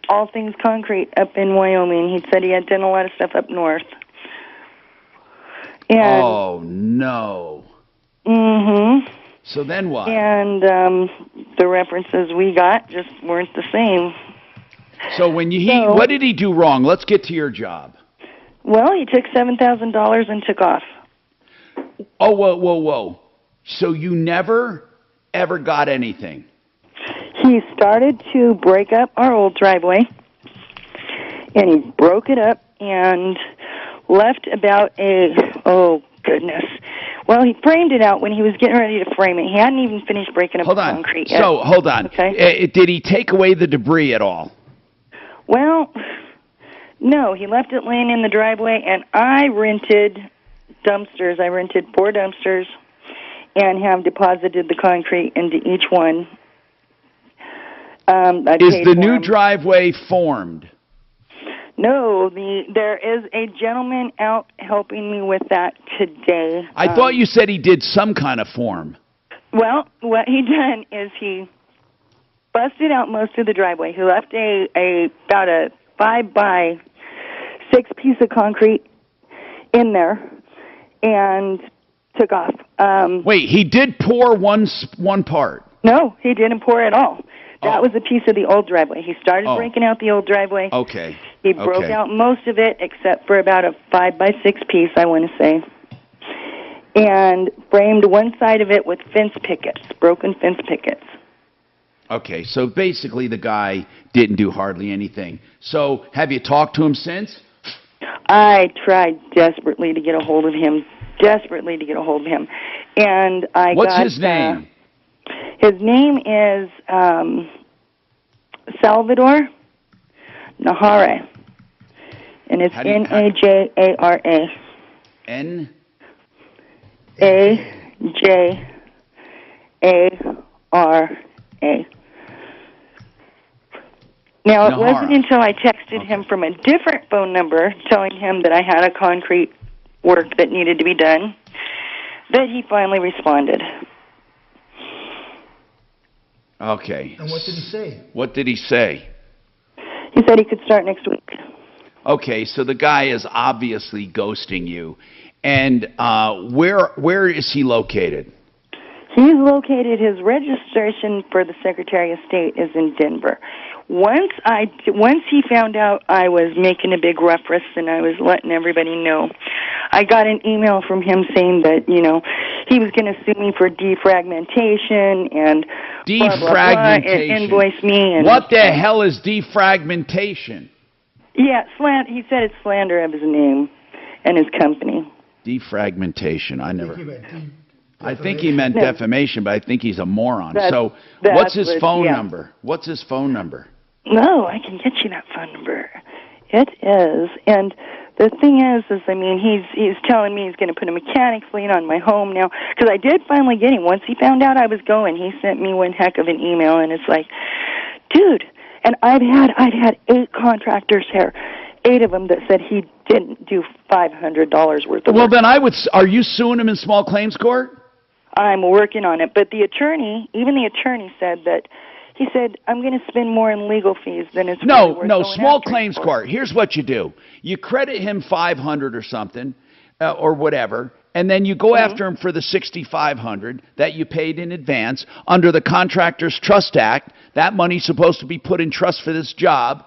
All Things Concrete up in Wyoming. He said he had done a lot of stuff up north. And, oh, no. Mm-hmm. So then what? And the references we got just weren't the same. So what did he do wrong? Let's get to your job. Well, he took $7,000 and took off. Oh, whoa. So you never, ever got anything? He started to break up our old driveway, and he broke it up and left about oh, goodness. Well, he framed it out when he was getting ready to frame it. He hadn't even finished breaking up the concrete yet. So, hold on. Okay. Did he take away the debris at all? Well, no. He left it laying in the driveway, and I rented dumpsters. I rented 4 dumpsters and have deposited the concrete into each one. Is the new driveway formed? No, there is a gentleman out helping me with that today. I thought you said he did some kind of form. Well, what he done is he busted out most of the driveway. He left about a 5x6 piece of concrete in there and took off. Wait, he did pour one part? No, he didn't pour at all. That was a piece of the old driveway. He started breaking out the old driveway. Okay. He broke out most of it except for about a 5x6 piece, I want to say, and framed one side of it with fence pickets, broken fence pickets. Okay, so basically the guy didn't do hardly anything. So have you talked to him since? I tried desperately to get a hold of him, and I What's got... his name? His name is Salvador Najara, and it's Najara. Najara. Now, it wasn't until I texted him from a different phone number telling him that I had a concrete work that needed to be done that he finally responded. Okay. And what did he say? What did he say? He said he could start next week. Okay, so the guy is obviously ghosting you. And where is he located? He's located, his registration for the Secretary of State is in Denver. Once he found out I was making a big ruckus and I was letting everybody know, I got an email from him saying that, he was going to sue me for defragmentation and blah, blah, blah, and invoice me. And what the hell is defragmentation? Yeah, he said it's slander of his name and his company. Defragmentation. I think he meant defamation, but I think he's a moron. So what's his phone number? What's his phone number? No, I can get you that phone number. It is, and the thing is he's telling me he's going to put a mechanics lien on my home now, because I did finally get him. Once he found out I was going, he sent me one heck of an email, and it's like, dude, and I've had 8 contractors here, 8 of them that said he didn't do $500 worth of work. Well, then are you suing him in small claims court? I'm working on it, but even the attorney said that, he said, I'm going to spend more in legal fees than it's really worth going small after claims him for. court. Here's what you do. You credit him $500 or something, or whatever, and then you go after him for the $6,500 that you paid in advance under the Contractors Trust Act. That money's supposed to be put in trust for this job.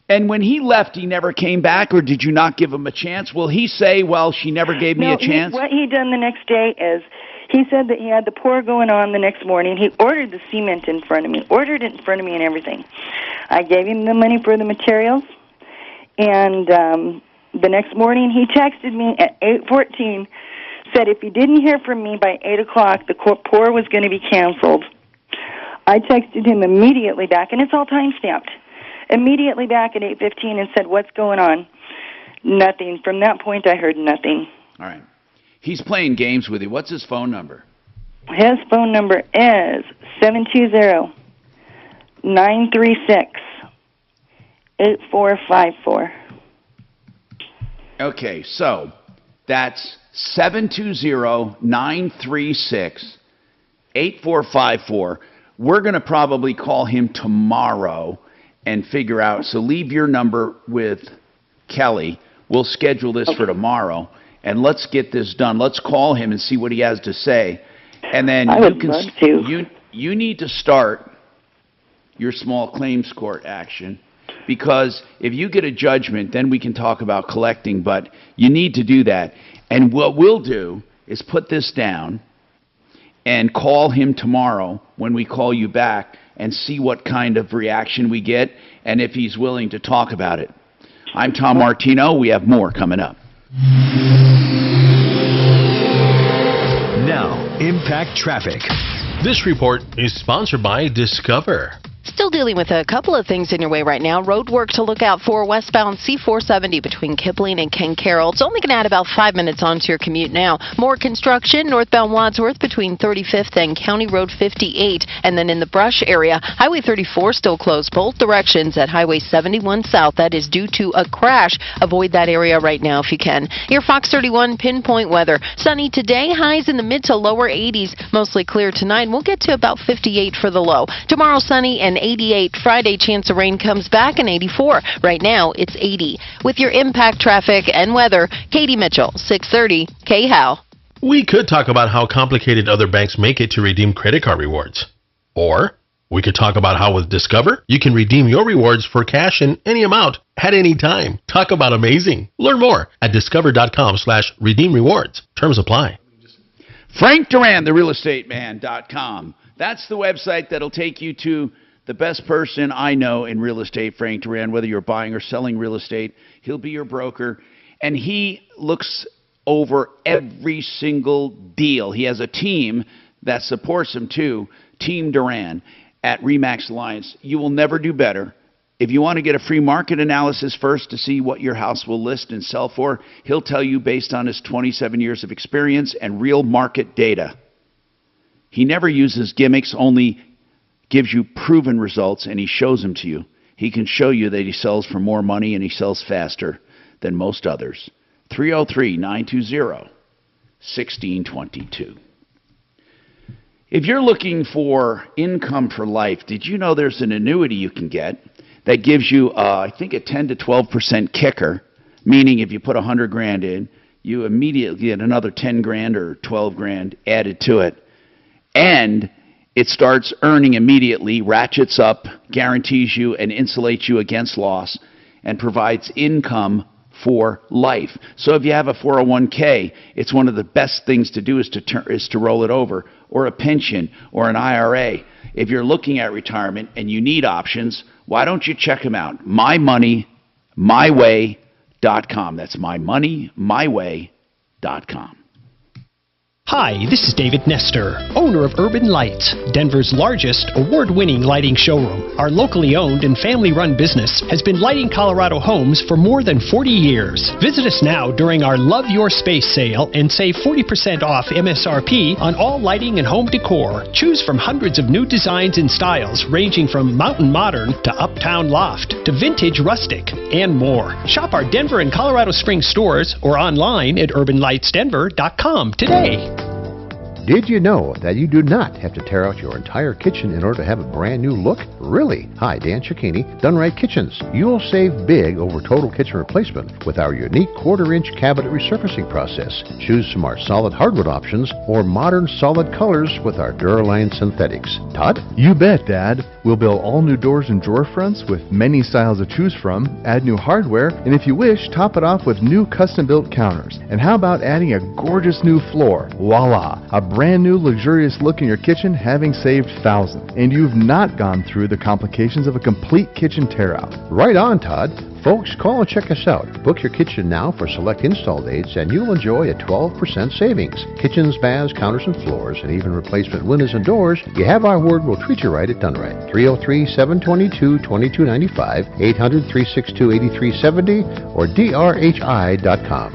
And when he left, he never came back, or did you not give him a chance? Will he say, well, she never gave me a chance? What he done the next day is, he said that he had the pour going on the next morning. He ordered the cement in front of me, and everything. I gave him the money for the materials, and the next morning he texted me at 8:14, said if he didn't hear from me by 8 o'clock, the pour was going to be canceled. I texted him immediately back, and it's all time-stamped, immediately back at 8:15 and said, what's going on? Nothing. From that point, I heard nothing. All right. He's playing games with you. What's his phone number? His phone number is 720-936-8454. Okay, so that's 720-936-8454. We're going to probably call him tomorrow and figure out. So leave your number with Kelly. We'll schedule this for tomorrow. And let's get this done. Let's call him and see what he has to say. And then you need to start your small claims court action. Because if you get a judgment, then we can talk about collecting, but you need to do that. And what we'll do is put this down and call him tomorrow when we call you back and see what kind of reaction we get and if he's willing to talk about it. I'm Tom Martino. We have more coming up. Now, Impact Traffic. This report is sponsored by Discover. Still dealing with a couple of things in your way right now. Road work to look out for westbound C470 between Kipling and Ken Carroll. It's only going to add about 5 minutes onto your commute now. More construction northbound Wadsworth between 35th and County Road 58. And then in the Brush area, Highway 34 still closed both directions at Highway 71 South. That is due to a crash. Avoid that area right now if you can. Your Fox 31 pinpoint weather. Sunny today, highs in the mid to lower 80s. Mostly clear tonight. We'll get to about 58 for the low. Tomorrow sunny and 88. Friday, chance of rain comes back and 84. Right now, it's 80. With your impact traffic and weather, Katie Mitchell, 630 KHOW. We could talk about how complicated other banks make it to redeem credit card rewards. Or we could talk about how with Discover, you can redeem your rewards for cash in any amount at any time. Talk about amazing. Learn more at discover.com/redeem rewards. Terms apply. Frank Duran, therealestateman.com. That's the website that'll take you to the best person I know in real estate, Frank Duran. Whether you're buying or selling real estate, he'll be your broker. And he looks over every single deal. He has a team that supports him too, Team Duran at RE/MAX Alliance. You will never do better. If you want to get a free market analysis first to see what your house will list and sell for, he'll tell you based on his 27 years of experience and real market data. He never uses gimmicks, only gives you proven results, and he shows them to you. He can show you that he sells for more money and he sells faster than most others. 303-920-1622. If you're looking for income for life, did you know there's an annuity you can get that gives you, I think, a 10 to 12% kicker, meaning if you put $100,000 in, you immediately get another 10 grand or 12 grand added to it. And it starts earning immediately, ratchets up, guarantees you and insulates you against loss, and provides income for life. So if you have a 401k, it's one of the best things to do is to roll it over, or a pension, or an IRA. If you're looking at retirement and you need options, why don't you check them out? MyMoneyMyWay.com. That's MyMoneyMyWay.com. Hi, this is David Nestor, owner of Urban Lights, Denver's largest award-winning lighting showroom. Our locally owned and family-run business has been lighting Colorado homes for more than 40 years. Visit us now during our Love Your Space sale and save 40% off MSRP on all lighting and home decor. Choose from hundreds of new designs and styles ranging from mountain modern to uptown loft to vintage rustic and more. Shop our Denver and Colorado Springs stores or online at urbanlightsdenver.com today. Did you know that you do not have to tear out your entire kitchen in order to have a brand new look? Really? Hi, Dan Cicchini, Done Right Kitchens. You'll save big over total kitchen replacement with our unique quarter-inch cabinet resurfacing process. Choose from our solid hardwood options or modern solid colors with our Duraline synthetics. Todd? You bet, Dad. We'll build all new doors and drawer fronts with many styles to choose from, add new hardware, and if you wish, top it off with new custom-built counters. And how about adding a gorgeous new floor? Voila! A brand new luxurious look in your kitchen, having saved thousands. And you've not gone through the complications of a complete kitchen tear-out. Right on, Todd. Folks, call and check us out. Book your kitchen now for select install dates and you'll enjoy a 12% savings. Kitchens, baths, counters and floors, and even replacement windows and doors. You have our word, we'll treat you right at Done Right. 303-722-2295, 800-362-8370, or drhi.com.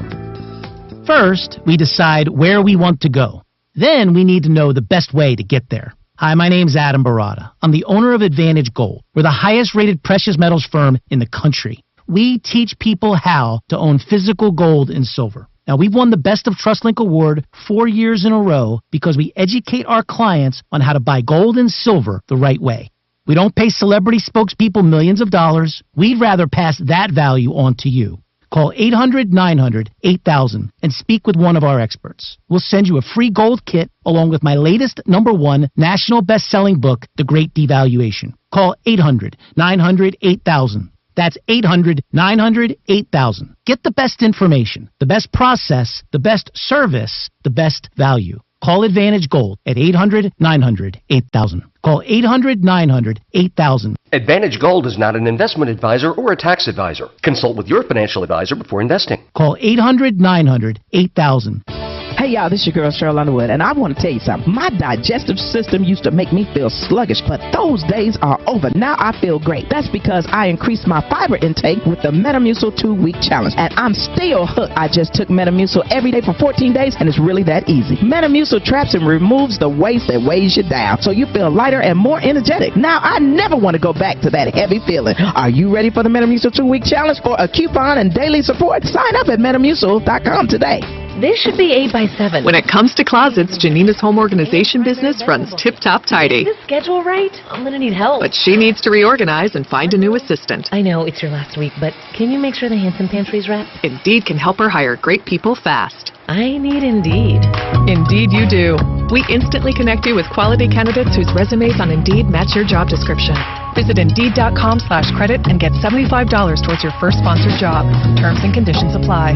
First, we decide where we want to go. Then we need to know the best way to get there. Hi, my name's Adam Barada. I'm the owner of Advantage Gold. We're the highest rated precious metals firm in the country. We teach people how to own physical gold and silver. Now, we've won the Best of TrustLink Award 4 years in a row because we educate our clients on how to buy gold and silver the right way. We don't pay celebrity spokespeople millions of dollars. We'd rather pass that value on to you. Call 800-900-8000 and speak with one of our experts. We'll send you a free gold kit along with my latest #1 national best-selling book, The Great Devaluation. Call 800-900-8000. That's 800-900-8000. Get the best information, the best process, the best service, the best value. Call Advantage Gold at 800-900-8000. Call 800-900-8000. Advantage Gold is not an investment advisor or a tax advisor. Consult with your financial advisor before investing. Call 800-900-8000. Hey y'all, this is your girl Cheryl Underwood, and I want to tell you something. My digestive system used to make me feel sluggish, but those days are over. Now I feel great. That's because I increased my fiber intake with the Metamucil 2-week challenge, and I'm still hooked. I just took Metamucil every day for 14 days, and it's really that easy. Metamucil traps and removes the waste that weighs you down, so you feel lighter and more energetic. Now I never want to go back to that heavy feeling. Are you ready for the Metamucil 2-week challenge for a coupon and daily support? Sign up at Metamucil.com today. This should be 8 by 7. When it comes to closets, Janina's home organization business runs tip-top tidy. Is this schedule right? I'm gonna need help. But she needs to reorganize and find a new assistant. I know, it's your last week, but can you make sure the Handsome Pantry's wrapped? Indeed can help her hire great people fast. I need Indeed. Indeed you do. We instantly connect you with quality candidates whose resumes on Indeed match your job description. Visit Indeed.com/credit and get $75 towards your first sponsored job. Terms and conditions apply.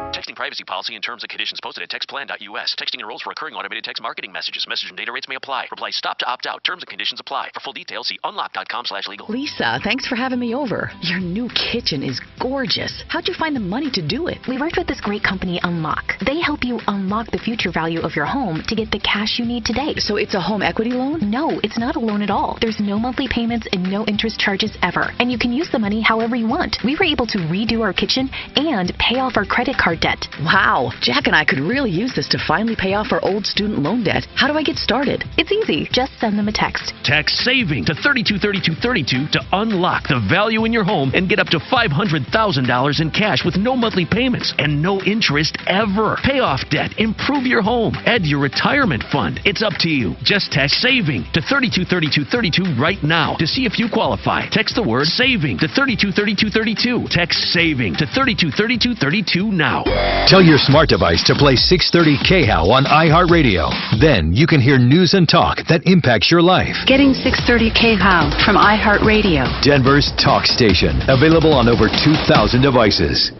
Texting privacy policy and terms and conditions posted at textplan.us. Texting enrolls for recurring automated text marketing messages. Message and data rates may apply. Reply stop to opt out. Terms and conditions apply. For full details, see unlock.com/legal. Lisa, thanks for having me over. Your new kitchen is gorgeous. How'd you find the money to do it? We worked with this great company, Unlock. They help you unlock the future value of your home to get the cash you need today. So it's a home equity loan? No, it's not a loan at all. There's no monthly payments and no interest charges ever. And you can use the money however you want. We were able to redo our kitchen and pay off our credit card debt. Wow, Jack and I could really use this to finally pay off our old student loan debt. How do I get started? It's easy. Just send them a text. Text SAVING to 323232 to unlock the value in your home and get up to $500,000 in cash with no monthly payments and no interest ever. Pay off debt, improve your home, add your retirement fund. It's up to you. Just text SAVING to 323232 right now to see if you qualify. Text the word SAVING to 323232. Text SAVING to 323232 now. Tell your smart device to play 630 KHOW on iHeartRadio. Then you can hear news and talk that impacts your life. Getting 630 KHOW from iHeartRadio. Denver's talk station. Available on over 2,000 devices.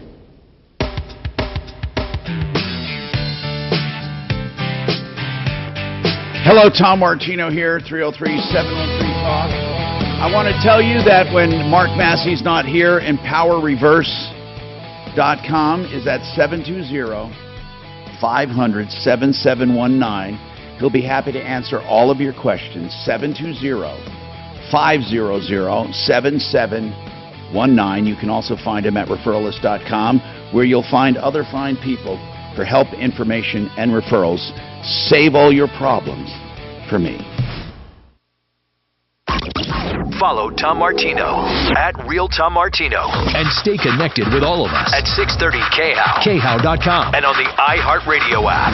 Hello, Tom Martino here, 303-713-TALK. I want to tell you that when Mark Massey's not here, EmpowerReverse.com is at 720-500-7719. He'll be happy to answer all of your questions. 720-500-7719. You can also find him at referralist.com, where you'll find other fine people for help, information, and referrals. Save all your problems for me. Follow Tom Martino at Real Tom Martino. And stay connected with all of us at 630 KHOW, KHOW.com, and on the iHeartRadio app.